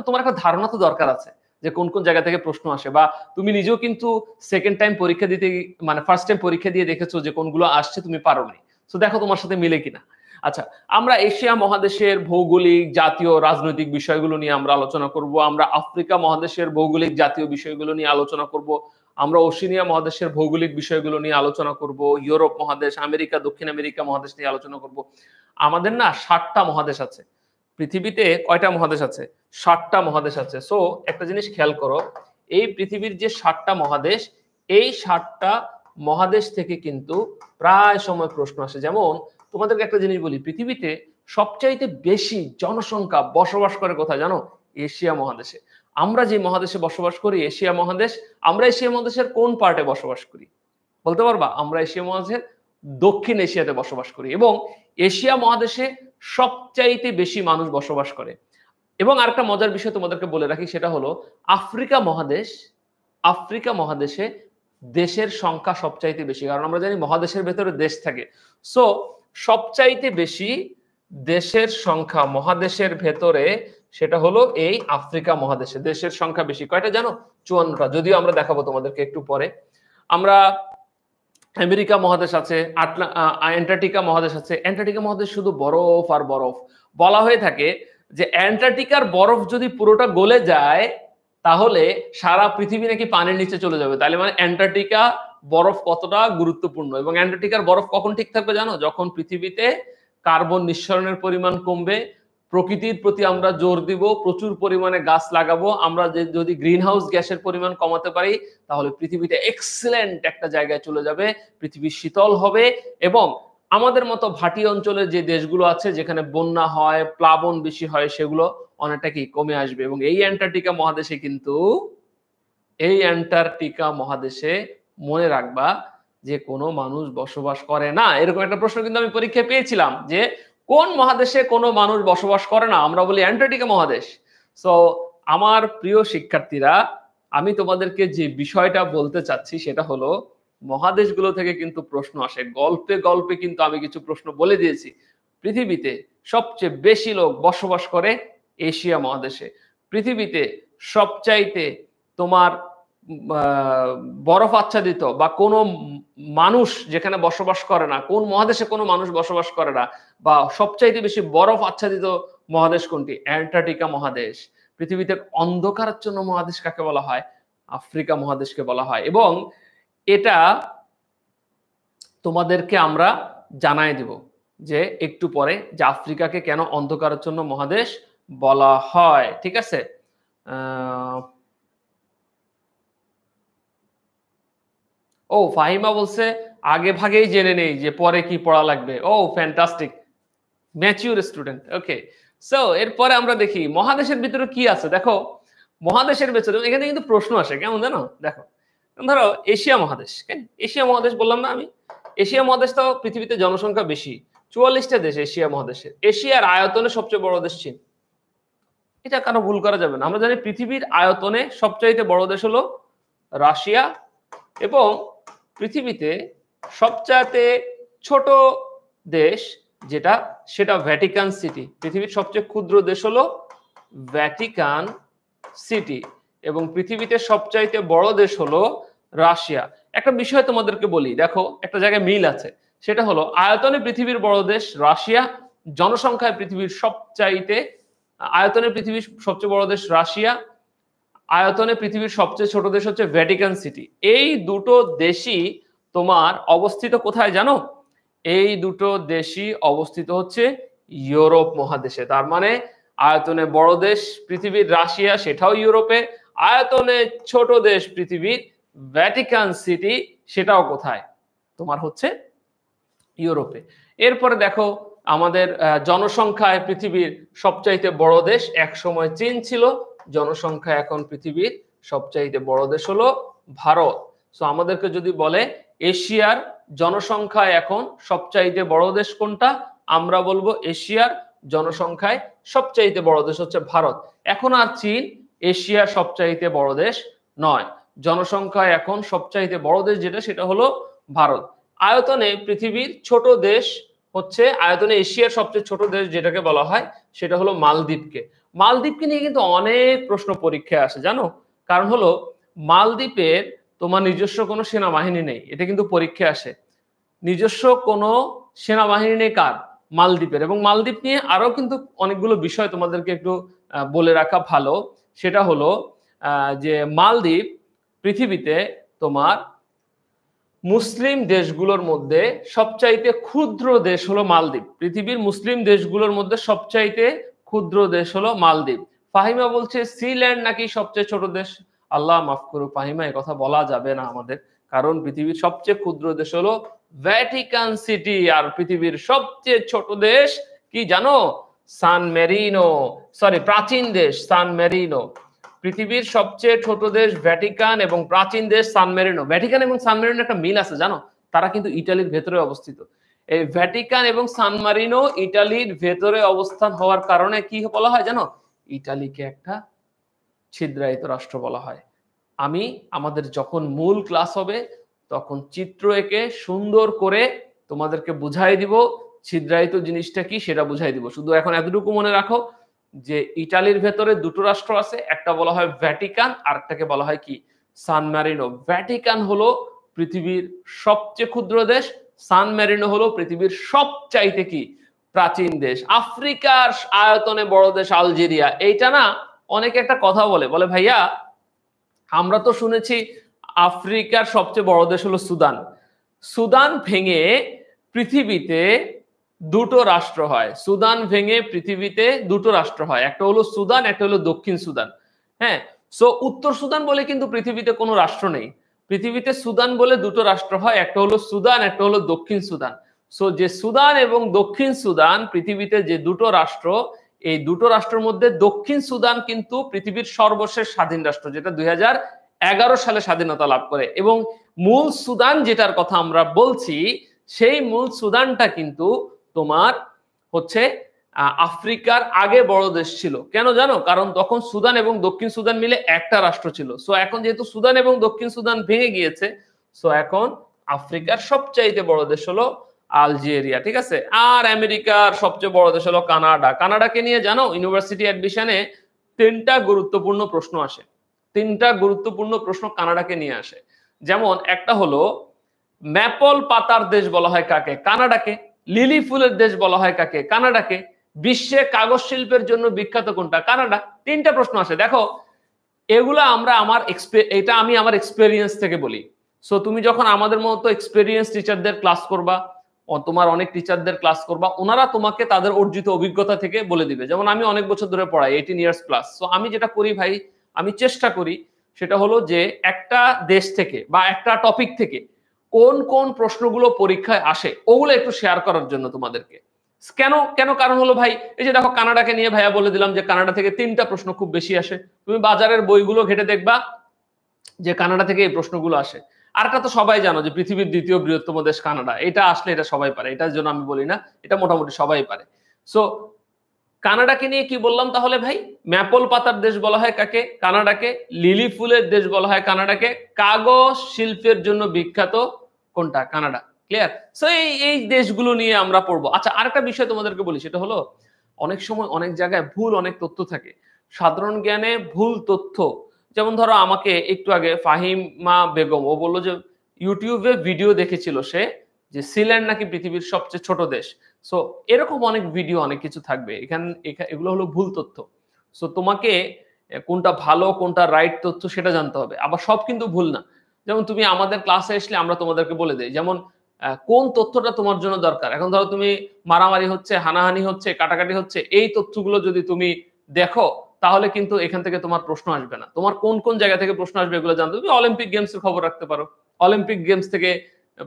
তোমার একটা ধারণা তো দরকার আছে যে কোন কোন জায়গা থেকে প্রশ্ন আসে, বা তুমি নিজেও কিন্তু সেকেন্ড টাইম পরীক্ষা দিতে, মানে ফার্স্ট টাইম পরীক্ষা দিয়ে দেখেছো যে কোনগুলো আসছে তুমি পারো নি। তো দেখো তোমার সাথে মিলে কিনা। আচ্ছা, আমরা এশিয়া মহাদেশের ভৌগোলিক জাতীয় রাজনৈতিক বিষয়গুলো নিয়ে আমরা আলোচনা করব। আমরা আফ্রিকা মহাদেশের ভৌগোলিক জাতীয় বিষয়গুলো নিয়ে আলোচনা করব। আমরা ওশেনিয়া মহাদেশের ভৌগোলিক বিষয়গুলো নিয়ে আলোচনা করব। ইউরোপ মহাদেশ, আমেরিকা, দক্ষিণ আমেরিকা মহাদেশ নিয়ে আলোচনা করব। আমাদের না 60টা মহাদেশ আছে পৃথিবীতে। কয়টা মহাদেশ আছে? 60টা মহাদেশ আছে। সো একটা জিনিস খেয়াল করো, এই পৃথিবীর যে 60টা মহাদেশ, এই 60টা মহাদেশ থেকে কিন্তু প্রায় সময় প্রশ্ন আসে। যেমন তোমাদেরকে একটা জিনিস বলি, পৃথিবীতে সবচাইতে বেশি জনসংখ্যা বসবাস করে কোথায় জানো? এশিয়া মহাদেশে। আমরা যে মহাদেশে বসবাস করি এশিয়া মহাদেশ, আমরা এশিয়া মহাদেশের কোন পার্টে বসবাস করি বলতে পারবা? আমরা এশিয়া মহাদেশের দক্ষিণ এশিয়াতে বসবাস করি, এবং এশিয়া মহাদেশে সবচাইতে বেশি মানুষ বসবাস করে। এবং আরেকটা মজার বিষয় তোমাদেরকে বলে রাখি, সেটা হলো আফ্রিকা মহাদেশে দেশের সংখ্যা সবচাইতে বেশি, কারণ আমরা জানি মহাদেশের ভেতরে দেশ থাকে। সো সবচাইতে বেশি দেশের সংখ্যা মহাদেশের ভেতরে, সেটা হলো এই আফ্রিকা মহাদেশে দেশের সংখ্যা বেশি। কয়টা জানো? 54টা। যদিও আমরা দেখাবো তোমাদেরকে একটু পরে। আমরা আমেরিকা মহাদেশ আছে, অ্যান্টার্কটিকা মহাদেশ আছে। অ্যান্টার্কটিকা মহাদেশ শুধু বরফ আর বরফ। বলা হয়ে থাকে যে অ্যান্টার্কটিকার বরফ যদি পুরোটা গলে যায় তাহলে সারা পৃথিবী নাকি পানির নিচে চলে যাবে। তাহলে মানে অ্যান্টার্কটিকা বরফ কতটা গুরুত্বপূর্ণ। এবং অ্যান্টার্কটিকার বরফ কখন ঠিক থাকবে জানো? যখন পৃথিবীতে কার্বন নিঃসরণের পরিমাণ কমবে, প্রকৃতির প্রতি আমরা জোর দিব, প্রচুর পরিমাণে গাছ লাগাবো। আমরা যদি গ্রিন হাউস গ্যাসের পরিমাণ কমাতে পারি তাহলে পৃথিবীতে এক্সেলেন্ট একটা জায়গায় চলে যাবে, পৃথিবী শীতল হবে, এবং আমাদের মতো ভাটি অঞ্চলের যে দেশগুলো আছে যেখানে বন্যা হয়, প্লাবন বেশি হয়, সেগুলো অনেকটা কি কমে আসবে। এবং এই অ্যান্টার্কটিকা মহাদেশে মনে রাখবা যে কোনো মানুষ বসবাস করে না। এরকম একটা প্রশ্ন কিন্তু আমি পরীক্ষায় পেয়েছিলাম যে কোন মহাদেশে কোনো মানুষ বসবাস করে না? আমরা বলি অ্যান্টার্কটিকা মহাদেশ। সো আমার প্রিয় শিক্ষার্থীরা, আমি তোমাদেরকে যে বিষয়টা বলতে চাচ্ছি সেটা হলো মহাদেশগুলো থেকে কিন্তু প্রশ্ন আসে। গল্পে গল্পে কিন্তু আমি কিছু প্রশ্ন বলে দিয়েছি। পৃথিবীতে সবচেয়ে বেশি লোক বসবাস করে এশিয়া মহাদেশে। পৃথিবীতে সবচাইতে তোমার বরফ আচ্ছাদিত বা কোনো মানুষ যেখানে বসবাস করে না, কোন মহাদেশে কোনো মানুষ বসবাস করে না, বা সবচাইতে বেশি বরফ আচ্ছাদিত মহাদেশ কোনটি? অ্যান্টার্কটিকা মহাদেশ। পৃথিবীতে অন্ধকারাচ্ছন্ন মহাদেশ কাকে বলা হয়? আফ্রিকা মহাদেশকে বলা হয়। এবং এটা তোমাদেরকে আমরা জানাই দিব যে একটু পরে যে আফ্রিকাকে কেন অন্ধকারাচ্ছন্ন মহাদেশ বলা হয়। ঠিক আছে? ও ফাহিমা বলছে আগে ভাগেই জেনে নেই যে পরে কি পড়া লাগবে। ও ফ্যান্টাস্টিক, ম্যাচিউর স্টুডেন্ট। ওকে, সো এরপরে আমরা দেখি মহাদেশের ভিতরে কি আছে। দেখো মহাদেশের ভেতরে এখানে কিন্তু প্রশ্ন আসে কেমন জানো? দেখো ধরো এশিয়া মহাদেশ, এশিয়া মহাদেশ বললাম না আমি? এশিয়া মহাদেশ তো পৃথিবীতে জনসংখ্যা বেশি, 44টা দেশ এশিয়া মহাদেশে। এশিয়ার আয়তনে সবচেয়ে বড় দেশ চীন, এটা কারো ভুল করা যাবে না। আমরা জানি পৃথিবীর আয়তনে সবচাইতে বড় দেশ হলো রাশিয়া, এবং পৃথিবীতে সবচাইতে ছোট দেশ যেটা, সেটা ভ্যাটিকান সিটি। পৃথিবীর সবচেয়ে ক্ষুদ্র দেশ হলো ভ্যাটিকান সিটি, এবং পৃথিবীতে সবচাইতে বড় দেশ হলো রাশিয়া। একটা বিষয় তোমাদেরকে বলি, দেখো একটা জায়গায় মিল আছে, সেটা হলো আয়তনে পৃথিবীর বড় দেশ রাশিয়া, জনসংখ্যায় পৃথিবীর সবচেয়ে বড় দেশ রাশিয়া, আয়তনে পৃথিবীর সবচেয়ে ছোট দেশ হচ্ছে ভ্যাটিকান সিটি। এই দুটো দেশই তোমার অবস্থিত কোথায় জানো? এই দুটো দেশই অবস্থিত হচ্ছে ইউরোপ মহাদেশে। তার মানে আয়তনে বড় দেশ পৃথিবীর রাশিয়া, সেটাও ইউরোপে। আয়তনে ছোট দেশ পৃথিবীর ভ্যাটিকান সিটি, সেটাও কোথায়? তোমার হচ্ছে ইউরোপে। এরপরে দেখো আমাদের জনসংখ্যায় পৃথিবীর সবচাইতে বড় দেশ এক সময় চীন ছিল, জনসংখ্যা এখন পৃথিবীর সবচাইতে বড় দেশ হলো ভারত। সো আমাদেরকে যদি বলে এশিয়ার জনসংখ্যায় এখন সবচাইতে বড় দেশ কোনটা? আমরা বলবো এশিয়ার জনসংখ্যায় সবচাইতে বড় দেশ হচ্ছে ভারত। এখন আর চীন এশিয়ার সবচাইতে বড় দেশ নয়, জনসংখ্যায় এখন সবচাইতে বড় দেশ যেটা সেটা হলো ভারত। আয়তনে পৃথিবীর ছোট দেশ হচ্ছে, আয়তনে এশিয়ার সবচেয়ে ছোট দেশ যেটাকে বলা হয় সেটা হলো মালদ্বীপকে। মালদ্বীপকে নিয়ে কিন্তু অনেক প্রশ্ন পরীক্ষায় আসে জানো, কারণ হলো মালদ্বীপের তোমার নিজস্ব কোনো সেনাবাহিনী নেই, এটা কিন্তু পরীক্ষায় আসে। নিজস্ব কোনো সেনাবাহিনী নেই কার? মালদ্বীপের। এবং মালদ্বীপ নিয়ে আরো কিন্তু অনেকগুলো বিষয় তোমাদেরকে একটু বলে রাখা ভালো, সেটা হলো যে মালদ্বীপ পৃথিবীতে তোমার মুসলিম দেশগুলোর মধ্যে সবচাইতে ক্ষুদ্র দেশ হলো মালদ্বীপ। পৃথিবীর মুসলিম দেশগুলোর মধ্যে সবচাইতে ক্ষুদ্র দেশ হলো মালদ্বীপ। ফাহিমা বলছে সিল্যান্ড নাকি সবচেয়ে ছোট দেশ। আল্লাহ মাফ করুক ফাহিমা, এই কথা বলা যাবে না আমাদের, কারণ পৃথিবীর সবচেয়ে ক্ষুদ্র দেশ হলো ভ্যাটিকান সিটি, আর পৃথিবীর সবচেয়ে ছোট দেশ কি জানো? সান মেরিনো, সরি প্রাচীন দেশ সান মেরিনো। পৃথিবীর সবচেয়ে ছোট দেশ ভ্যাটিকান এবং প্রাচীন দেশ সান মেরিনো। ভ্যাটিকান এবং সান মেরিনো একটা মিল আছে জানো, তারা কিন্তু ইটালির ভেতরে অবস্থিত। এই ভ্যাটিকান এবং সান মেরিনো ইটালির ভেতরে অবস্থান হওয়ার কারণে কি বলা হয় জানো? ইটালিকে একটা ছিদ্রায়িত রাষ্ট্র বলা হয়। আমি আমাদের যখন মূল ক্লাস হবে তখন চিত্র এঁকে সুন্দর করে তোমাদেরকে বুঝাই দিব ছিদ্রায়িত জিনিসটা কি সেটা বুঝাই দিব। শুধু এখন এতটুকু মনে রাখো যে ইটালির ভেতরে দুটো রাষ্ট্র আছে, একটা বলা হয় ভ্যাটিকান আর একটাকে বলা হয় কি সান মেরিনো। ভ্যাটিকান হলো পৃথিবীর সবচেয়ে ক্ষুদ্র দেশ, সান মেরিনো হলো পৃথিবীর সবচাইতে কি প্রাচীন দেশ। আফ্রিকার আয়তনে বড় দেশ আলজেরিয়া। এইটা না অনেকে একটা কথা বলে, বলে ভাইয়া আমরা তো শুনেছি আফ্রিকার সবচেয়ে বড় দেশ হলো সুদান। সুদান ভেঙে পৃথিবীতে দুটো রাষ্ট্র হয়, সুদান ভেঙে পৃথিবীতে দুটো রাষ্ট্র হয়, একটা হলো সুদান একটা হলো দক্ষিণ সুদান। হ্যাঁ, সো উত্তর সুদান বলে কিন্তু পৃথিবীতে কোনো রাষ্ট্র নেই, পৃথিবীতে সুদান বলে দুটো রাষ্ট্র হয়, একটা হলো সুদান একটা হলো দক্ষিণ সুদান। সো যে সুদান এবং দক্ষিণ সুদান পৃথিবীতে যে দুটো রাষ্ট্র, এই দুটো রাষ্ট্রের মধ্যে দক্ষিণ সুদান কিন্তু পৃথিবীর সর্বশেষ স্বাধীন রাষ্ট্র, যেটা 2011 সালে স্বাধীনতা লাভ করে। এবং মূল সুদান যেটার কথা আমরা বলছি সেই মূল সুদানটা কিন্তু তোমার হচ্ছে আফ্রিকার আগে বড় দেশ ছিল। কেন জানো? কারণ তখন সুদান এবং দক্ষিণ সুদান মিলে একটা রাষ্ট্র ছিল। সো এখন যেহেতু সুদান এবং দক্ষিণ সুদান ভেঙে গিয়েছে, সো এখন আফ্রিকার সবচাইতে বড় দেশ হলো আলজেরিয়া, ঠিক আছে। আর আমেরিকার সবচেয়ে বড় দেশ হলো কানাডা। কানাডাকে নিয়ে জানো ইউনিভার্সিটি অ্যাডমিশনে 3টা গুরুত্বপূর্ণ প্রশ্ন আসে, 3টা গুরুত্বপূর্ণ প্রশ্ন কানাডাকে নিয়ে আসে। যেমন একটা হলো ম্যাপল পাতার দেশ বলা হয় কাকে? কানাডাকে। লিলি ফুলের দেশ বলা হয় কাকে? কানাডাকে। বিশ্বে কাগজ শিল্পের জন্য বিখ্যাত কোনটা? কানাডা। 3টা প্রশ্ন আসে। দেখো এগুলা এটা আমি আমার এক্সপেরিয়েন্স থেকে বলি। সো তুমি যখন আমাদের মতো এক্সপেরিয়েন্স টিচারদের ক্লাস করবা, তোমার অনেক টিচারদের ক্লাস করবা, ওনারা তোমাকে তাদের অর্জিত অভিজ্ঞতা থেকে বলে দিবে। যেমন আমি অনেক বছর ধরে পড়াই, 18 ইয়ার্স প্লাস। সো আমি যেটা করি ভাই, আমি চেষ্টা করি সেটা হলো যে একটা দেশ থেকে বা একটা টপিক থেকে কোন কোন প্রশ্নগুলো পরীক্ষায় আসে ওগুলো একটু শেয়ার করার জন্য তোমাদেরকে। কেন কেন কারণ হলো ভাই, এই যে দেখো কানাডাকে নিয়ে ভাইয়া বলে দিলাম যে কানাডা থেকে 3টা প্রশ্ন খুব বেশি আসে। তুমি বাজারের বইগুলো ঘেটে দেখবা যে কানাডা থেকে এই প্রশ্নগুলো আসে। আর একটা তো সবাই জানো যে পৃথিবীর 2য় বৃহত্তম দেশ কানাডা, এটা আসলে এটা সবাই পারে, এটার জন্য আমি বলি না, এটা মোটামুটি সবাই পারে। সো কানাডাকে নিয়ে কি বললাম তাহলে ভাই? ম্যাপল পাতার দেশ বলা হয় কাকে? কানাডাকে। লিলি ফুলের দেশ বলা হয় কানাডাকে। কাগজ শিল্পের জন্য বিখ্যাত কোনটা? কানাডা। ক্লিয়ার? সো এই দেশগুলো নিয়ে আমরা পড়বো। আচ্ছা আরেকটা বিষয় তোমাদেরকে বলি, সেটা হলো অনেক সময় অনেক জায়গায় ভুল অনেক তথ্য থাকে, সাধারণ জ্ঞানে ভুল তথ্য। যেমন ধরো আমাকে একটু আগে ফাহিমা বেগম ও বললো যে ইউটিউবে ভিডিও দেখেছিল সে যে সিল্যান্ড নাকি পৃথিবীর সবচেয়ে ছোট দেশ। সো এরকম অনেক ভিডিও অনেক কিছু থাকবে এগুলো হলো ভুল তথ্য। সো তোমাকে কোনটা ভালো কোনটা রাইট তথ্য সেটা জানতে হবে। আবার সব কিন্তু ভুল না। যেমন তুমি আমাদের ক্লাসে আসলে আমরা তোমাদেরকে বলে দেই যেমন কোন তথ্যটা তোমার জন্য দরকার। এখন ধরো তুমি মারামারি হচ্ছে, হানাহানি হচ্ছে, কাটাকাটি হচ্ছে, এই তথ্যগুলো যদি তুমি দেখো তাহলে কিন্তু এখান থেকে তোমার প্রশ্ন আসবে না। তোমার কোন কোন জায়গা থেকে প্রশ্ন আসবে এগুলো জানতে। তুমি অলিম্পিক গেমস এর খবর রাখতে পারো, অলিম্পিক গেমস থেকে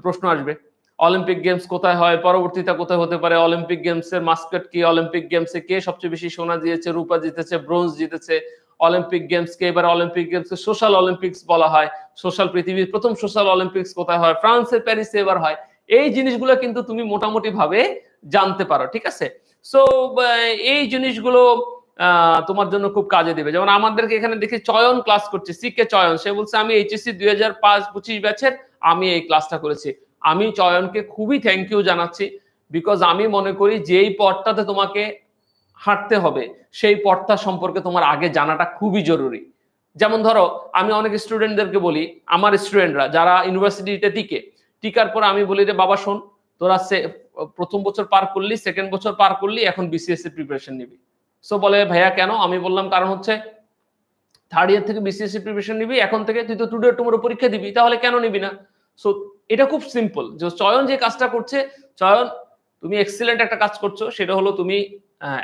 প্রশ্ন আসবে। অলিম্পিক গেমস কোথায় হয়, পরবর্তীতে কোথায় হতে পারে, অলিম্পিক গেমস এর মাস্কট কি, অলিম্পিক গেমসে কে সবচেয়ে বেশি সোনা জিতেছে, রূপা জিতেছে, ব্রোঞ্জ জিতেছে, অলিম্পিক গেমসকে, এবার অলিম্পিক গেমসকে সোশ্যাল অলিম্পিক্স বলা হয়। সোশ্যাল, পৃথিবীর প্রথম সোশ্যাল অলিম্পিক্স কোথায় হয়? ফ্রান্সের প্যারিসে এবার হয়। এই জিনিসগুলো কিন্তু তুমি মোটামুটি ভাবে জানতে পারো, ঠিক আছে? সো এই জিনিসগুলো তোমার জন্য খুব কাজে দিবে। যেমন আমাদেরকে এখানে দেখি চয়ন ক্লাস করছে, সিকে চয়ন, সে বলছে আমি এইচএসসি 2005-25 ব্যাচের, আমি এই ক্লাসটা করেছি। আমি চয়নকে খুবই থ্যাংক ইউ জানাচ্ছি, বিকজ আমি মনে করি যেই পথটাতে তোমাকে হাঁটতে হবে সেই পথটা সম্পর্কে তোমার আগে জানাটা খুবই জরুরি। যেমন ধরো আমি অনেক স্টুডেন্টদেরকে বলি, আমার স্টুডেন্টরা যারা ইউনিভার্সিটিতে টিকার পর আমি বলি যে বাবা শোন, তোরা প্রথম বছর পার করলি, সেকেন্ড বছর পার করলি, এখন বিসিএস এর প্রিপারেশন নিবি। সো বলে ভাইয়া কেন? আমি বললাম কারণ হচ্ছে থার্ড ইয়ার থেকে বিসিএস এর প্রিপারেশন নিবি, এখন থেকে তুই তো টুডে টুমোরো পরীক্ষা দিবি, তাহলে কেন নিবি না? সো এটা খুব সিম্পল। যে চয়ন যে কাজটা করছে, চয়ন তুমি এক্সিলেন্ট একটা কাজ করছো, সেটা হলো তুমি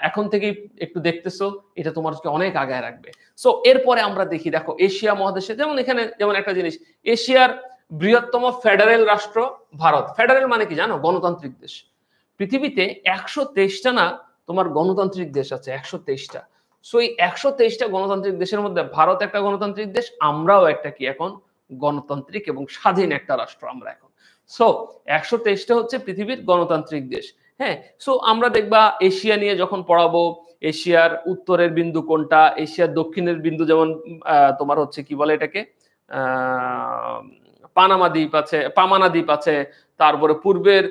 এখন থেকেই একটু দেখতেছো, এটা তোমাকে অনেক আগায় রাখবে। সো এরপরে আমরা দেখি, দেখো এশিয়া মহাদেশে যেমন এখানে যেমন একটা জিনিস, এশিয়ার বৃহত্তম ফেডারেল রাষ্ট্র ভারত। ফেডারেল মানে কি জানো? গণতান্ত্রিক দেশ। পৃথিবীতে 123টা না তোমার গণতান্ত্রিক দেশ আছে, 123টা। সো এই 123টা গণতান্ত্রিক দেশের মধ্যে ভারত একটা গণতান্ত্রিক দেশ, আমরাও একটা কি এখন গণতান্ত্রিক এবং স্বাধীন একটা রাষ্ট্র আমরা এখন। সো 123টা হচ্ছে পৃথিবীর গণতান্ত্রিক দেশ। হ্যাঁ, সো আমরা দেখবা এশিয়া নিয়ে যখন পড়াবো, এশিয়ার উত্তরের বিন্দু কোনটা, এশিয়ার দক্ষিণের বিন্দু যেমন তোমার হচ্ছে কি বলে এটাকে, পানামা দ্বীপ আছে, পামানা দ্বীপ আছে, তারপরে পূর্বের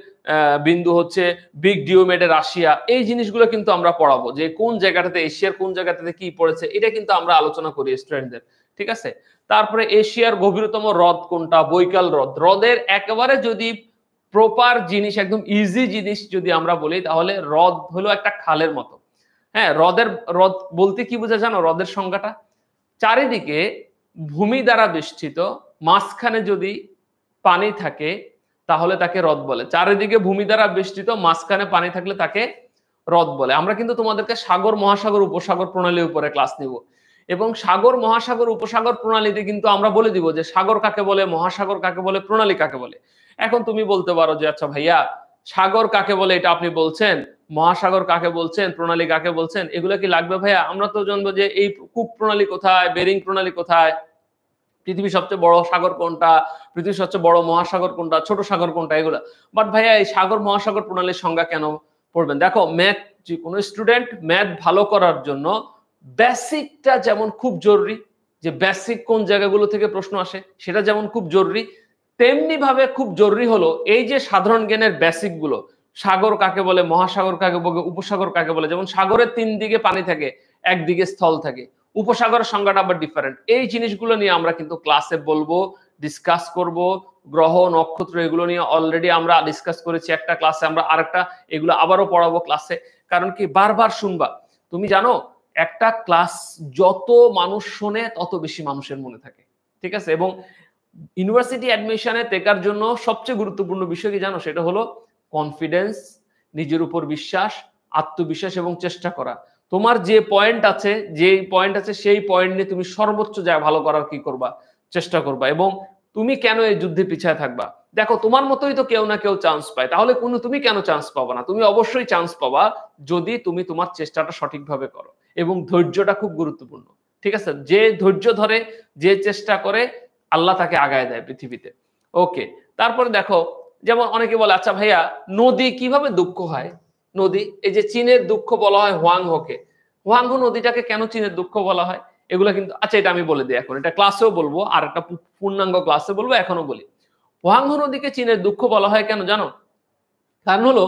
বিন্দু হচ্ছে বিগ ডিওমেডে রাশিয়া। এই জিনিসগুলো কিন্তু আমরা পড়াবো, যে কোন জায়গাটাতে এশিয়ার কোন জায়গাটাতে কি পড়েছে, এটা কিন্তু আমরা আলোচনা করি স্টুডেন্টদের, ঠিক আছে? তারপরে এশিয়ার গভীরতম হ্রদ কোনটা? বৈকাল হ্রদ। হ্রদের একেবারে যদি প্রপার জিনিস, একদম ইজি জিনিস যদি আমরা বলি, তাহলে হ্রদ হলো একটা খালের মতো। হ্যাঁ, হ্রদ বলতে কি বোঝা জানো? হ্রদের সংজ্ঞাটা, চারিদিকে ভূমি দ্বারা বেষ্টিত, মাঝখানে যদি পানি থাকে তাহলে তাকে হ্রদ বলে। চারিদিকে ভূমি দ্বারা বেষ্টিত, মাঝখানে পানি থাকলে তাকে হ্রদ বলে। আমরা কিন্তু তোমাদেরকে সাগর, মহাসাগর, উপসাগর প্রণালীর উপরে ক্লাস নিব, এবং সাগর, মহাসাগর, উপসাগর প্রণালীতে কিন্তু আমরা বলে দিব যে সাগর কাকে বলে, মহাসাগর কাকে বলে, প্রণালী কাকে বলে। এখন তুমি বলতে পারো যে আচ্ছা ভাইয়া, সাগর কাকে বলে এটা আপনি বলছেন, মহাসাগর কাকে বলছেন, প্রণালী কাকে বলছেন, এগুলো কি লাগবে ভাইয়া? আমরা তো জানবো যে এই কুক প্রণালী কোথায়, বেরিং প্রণালী কোথায়, পৃথিবীর সবচেয়ে বড় সাগর কোনটা, পৃথিবীর সবচেয়ে বড় মহাসাগর কোনটা, ছোট সাগর কোনটা, এগুলা। বাট ভাইয়া এই সাগর মহাসাগর প্রণালীর সংজ্ঞা কেন পড়বেন? দেখো ম্যাথ, যে কোনো স্টুডেন্ট ম্যাথ ভালো করার জন্য বেসিকটা যেমন খুব জরুরি, যে বেসিক কোন জায়গাগুলো থেকে প্রশ্ন আসে সেটা যেমন খুব জরুরি, তেমনি ভাবে খুব জরুরি হলো এই যে সাধারণ জ্ঞানের বেসিক গুলো। সাগর কাকে বলে, মহাসাগর কাকে বলে, উপসাগর কাকে বলে। যেমন সাগরের 3 দিকে পানি থাকে, একদিকে স্থল থাকে। উপসাগরের সংজ্ঞাটা আবার ডিফারেন্ট। এই জিনিসগুলো নিয়ে আমরা কিন্তু ক্লাসে বলবো, ডিসকাস করব। গ্রহ, নক্ষত্র, এগুলো নিয়ে অলরেডি আমরা ডিসকাস করেছি একটা ক্লাসে, আমরা আরেকটা এগুলো আবারও পড়াবো ক্লাসে। কারণ কি, বারবার শুনবা। তুমি জানো একটা ক্লাস যত মানুষ শোনে তত বেশি মানুষের মনে থাকে, ঠিক আছে? এবং ইউনিভার্সিটি অ্যাডমিশনে টেকার জন্য সবচেয়ে গুরুত্বপূর্ণ বিষয় কি জানো? সেটা হলো কনফিডেন্স, নিজের উপর বিশ্বাস, আত্মবিশ্বাস এবং চেষ্টা করা। তোমার যে পয়েন্ট আছে, সেই পয়েন্ট নিয়ে তুমি সর্বোচ্চ যা ভালো করার কি করবা, চেষ্টা করবা। এবং তুমি কেন এই যুদ্ধে পিছায় থাকবা? দেখো তোমার মতোই তো কেউ না কেউ চান্স পায়, তাহলে তুমি কেন চান্স পাবা না? তুমি অবশ্যই চান্স পাবা যদি তুমি তোমার চেষ্টাটা সঠিকভাবে করো। এবং ধৈর্যটা খুব গুরুত্বপূর্ণ, ঠিক আছে? যে ধৈর্য ধরে, যে চেষ্টা করে, আল্লাহ তাকে আগায় দেয় পৃথিবীতে। ওকে, তারপরে দেখো, যেমন অনেকে বলে আচ্ছা ভাইয়া নদী কিভাবে দুঃখ হয়? নদী, এই যে চীনের দুঃখ বলা হয় হোয়াংহোকে, হোয়াংহো নদীটাকে কেন চীনের দুঃখ বলা হয়? এগুলো কিন্তু, আচ্ছা এটা আমি বলে দিই, এখন এটা ক্লাসেও বলবো, আর একটা পূর্ণাঙ্গ ক্লাসে বলবো, এখনো বলি। হোয়াংহো নদীকে চীনের দুঃখ বলা হয় কেন জানো? কারণ হলো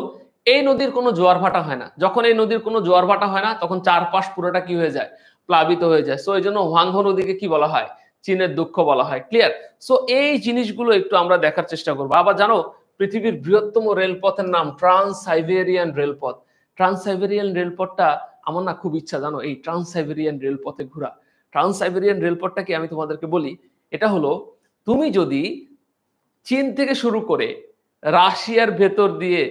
এই নদীর কোনো জোয়ার ভাটা হয় না। যখন এই নদীর কোনো জোয়ার ভাটা হয় না, তখন চারপাশ পুরোটা কি হয়ে যায়, প্লাবিত হয়ে যায়। সো এই জন্য হোয়াংহো নদীকে কি বলা হয়, চীনের দুঃখ বলা হয়। ক্লিয়ার? সো এই জিনিসগুলো একটু আমরা দেখার চেষ্টা করবো। আবার জানো পৃথিবীর বৃহত্তম রেলপথের নাম ট্রান্স সাইবেরিয়ান রেলপথ। ট্রান্স সাইবেরিয়ান রেলপথটা আমার না খুব ইচ্ছা জানো এই ট্রান্স সাইবেরিয়ান রেলপথে ঘোরা। ট্রান্স সাইবেরিয়ান রেলপথটা কি আমি তোমাদেরকে বলি। এটা হলো, তুমি যদি চীন থেকে শুরু করে রাশিয়ার ভেতর দিয়ে,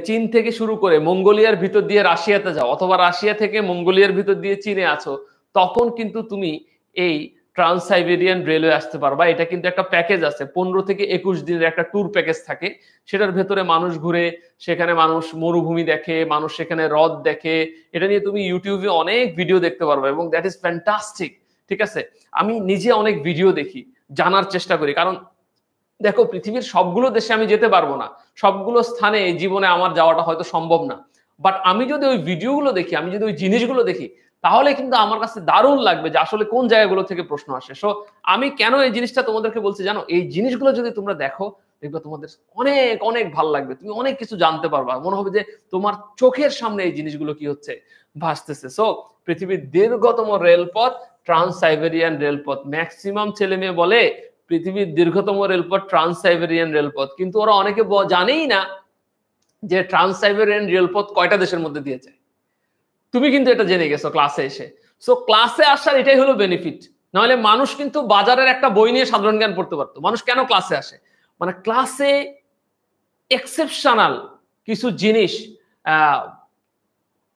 চীন থেকে শুরু করে মঙ্গোলিয়ার ভিতর দিয়ে রাশিয়াতে যাও, অথবা রাশিয়া থেকে মঙ্গোলিয়ার ভিতর দিয়ে চীনে আছো, তখন কিন্তু তুমি এই ট্রান্স সাইবেরিয়ান রেলওয়ে আসতে পারবা। এটা কিন্তু একটা প্যাকেজ আছে, 15 থেকে 21 দিনের একটা ট্যুর প্যাকেজ থাকে। সেটার ভেতরে মানুষ ঘুরে, সেখানে মানুষ মরুভূমি দেখে, মানুষ সেখানে হ্রদ দেখে। এটা নিয়ে তুমি ইউটিউবে অনেক ভিডিও দেখতে পারবে এবং দ্যাট ইজ ফ্যান্টাস্টিক। ঠিক আছে, আমি নিজে অনেক ভিডিও দেখি, জানার চেষ্টা করি, কারণ দেখো পৃথিবীর সবগুলো দেশে আমি যেতে পারবো না, সবগুলো স্থানে এই জীবনে আমার যাওয়াটা হয়তো সম্ভব না, বাট আমি যদি ওই ভিডিওগুলো দেখি, আমি যদি ওই জিনিসগুলো দেখি, তাহলে কিন্তু আমার কাছে দারুণ লাগবে যে আসলে কোন জায়গাগুলো থেকে প্রশ্ন আসে। সো আমি কেন এই জিনিসটা তোমাদেরকে বলছি জানো, এই জিনিসগুলো যদি তোমরা দেখো, দেখবে তোমাদের অনেক অনেক ভালো লাগবে, তুমি অনেক কিছু জানতে পারবা, মনে হবে যে তোমার চোখের সামনে এই জিনিসগুলো কি হচ্ছে, ভাসতেছে। সো পৃথিবীর দীর্ঘতম রেলপথ ট্রান্স সাইবেরিয়ান রেলপথ। ম্যাক্সিমাম ছেলে মেয়ে বলে পৃথিবীর দীর্ঘতম রেলপথ ট্রান্স সাইবেরিয়ান রেলপথ, কিন্তু ওরা অনেকে জানেই না যে ট্রান্স সাইবেরিয়ান রেলপথ কয়টা দেশের মধ্যে দিয়েছে। তুমি কিন্তু এটা জেনে গেছো ক্লাসে এসে। সো ক্লাসে আসার এটাই হলো বেনিফিট, নাহলে মানুষ কিন্তু বাজারের একটা বই নিয়ে সাধারণ জ্ঞান পড়তে পারতো। মানুষ কেন ক্লাসে আসে, মানে ক্লাসে এক্সেপশনাল কিছু জিনিস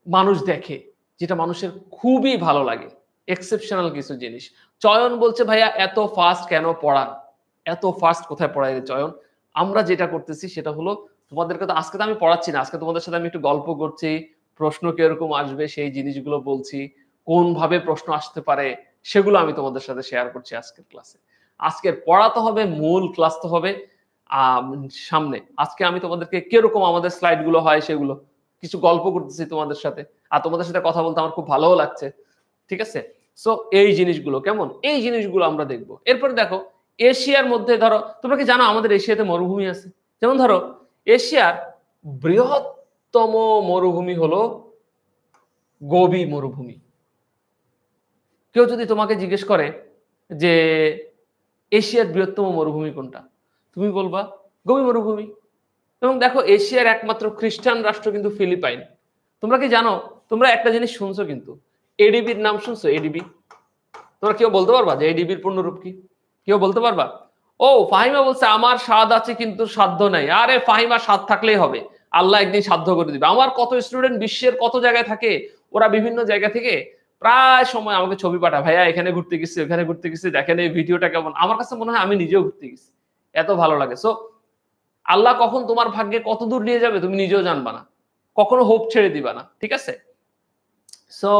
মানুষ দেখে, যেটা মানুষের খুবই ভালো লাগে, এক্সেপশনাল কিছু জিনিস। চয়ন বলছে ভাইয়া এত ফাস্ট কেন পড়ান, এত ফাস্ট কোথায় পড়ায় রে চয়ন? আমরা যেটা করতেছি সেটা হলো, তোমাদেরকে তো আজকে তো আমি পড়াচ্ছি না, আজকে তোমাদের সাথে আমি একটু গল্প করছি, প্রশ্ন কিরকম আসবে সেই জিনিসগুলো বলছি, কোন ভাবে প্রশ্ন আসতে পারে সেগুলো আমি তোমাদের সাথে শেয়ার করছি আজকের ক্লাসে। আজকের পড়া তো হবে, মূল ক্লাস তো হবে সামনে। আজকে আমি তোমাদেরকে কিরকম আমাদের স্লাইড গুলো হয় সেগুলো কিছু গল্প করতেছি তোমাদের সাথে, আর তোমাদের সাথে কথা বলতে আমার খুব ভালোও লাগছে। ঠিক আছে, সো এই জিনিসগুলো কেমন, এই জিনিসগুলো আমরা দেখবো। এরপরে দেখো এশিয়ার মধ্যে ধরো, তোমরা কি জানো আমাদের এশিয়াতে মরুভূমি আছে? যেমন ধরো এশিয়ার বৃহত্তম মরুভূমি হলো গোবি মরুভূমি। কেউ যদি তোমাকে জিজ্ঞেস করে যে এশিয়ার বৃহত্তম মরুভূমি কোনটা, তুমি বলবা গোবি মরুভূমি। এবং দেখো এশিয়ার একমাত্র খ্রিস্টান রাষ্ট্র কিন্তু ফিলিপাইন। তোমরা কি জানো, তোমরা একটা জিনিস শুনছো কিন্তু, এডিবির নাম শুনছো? এডিবি, তোমরা কেউ বলতে পারবা যে এডিবির পূর্ণরূপ কি? কেউ বলতে পারবা? ও ফাহিমা বলছে আমার স্বাদ আছে কিন্তু সাধ্য নাই। আরে ফাহিমা, স্বাদ থাকলেই হবে, আল্লাহ একদিন সাধ্য করে দিবে। আমার কত স্টুডেন্ট বিশ্বের কত জায়গায় থাকে, ওরা বিভিন্ন জায়গা থেকে প্রায় সময় আমাকে ছবি পাঠায়, ভাইয়া এখানে ঘুরতে গেছি, ওখানে ঘুরতে গেছি, দেখেন এই ভিডিওটা কেমন। আমার কাছে মনে হয় আমি নিজেও ঘুরতে গেছি, এত ভালো লাগে। সো আল্লাহ কখন তোমার ভাগ্যে কত দূর নিয়ে যাবে তুমি নিজেও জানবা না, কখনো হোপ ছেড়ে দিবা না। ঠিক আছে, সো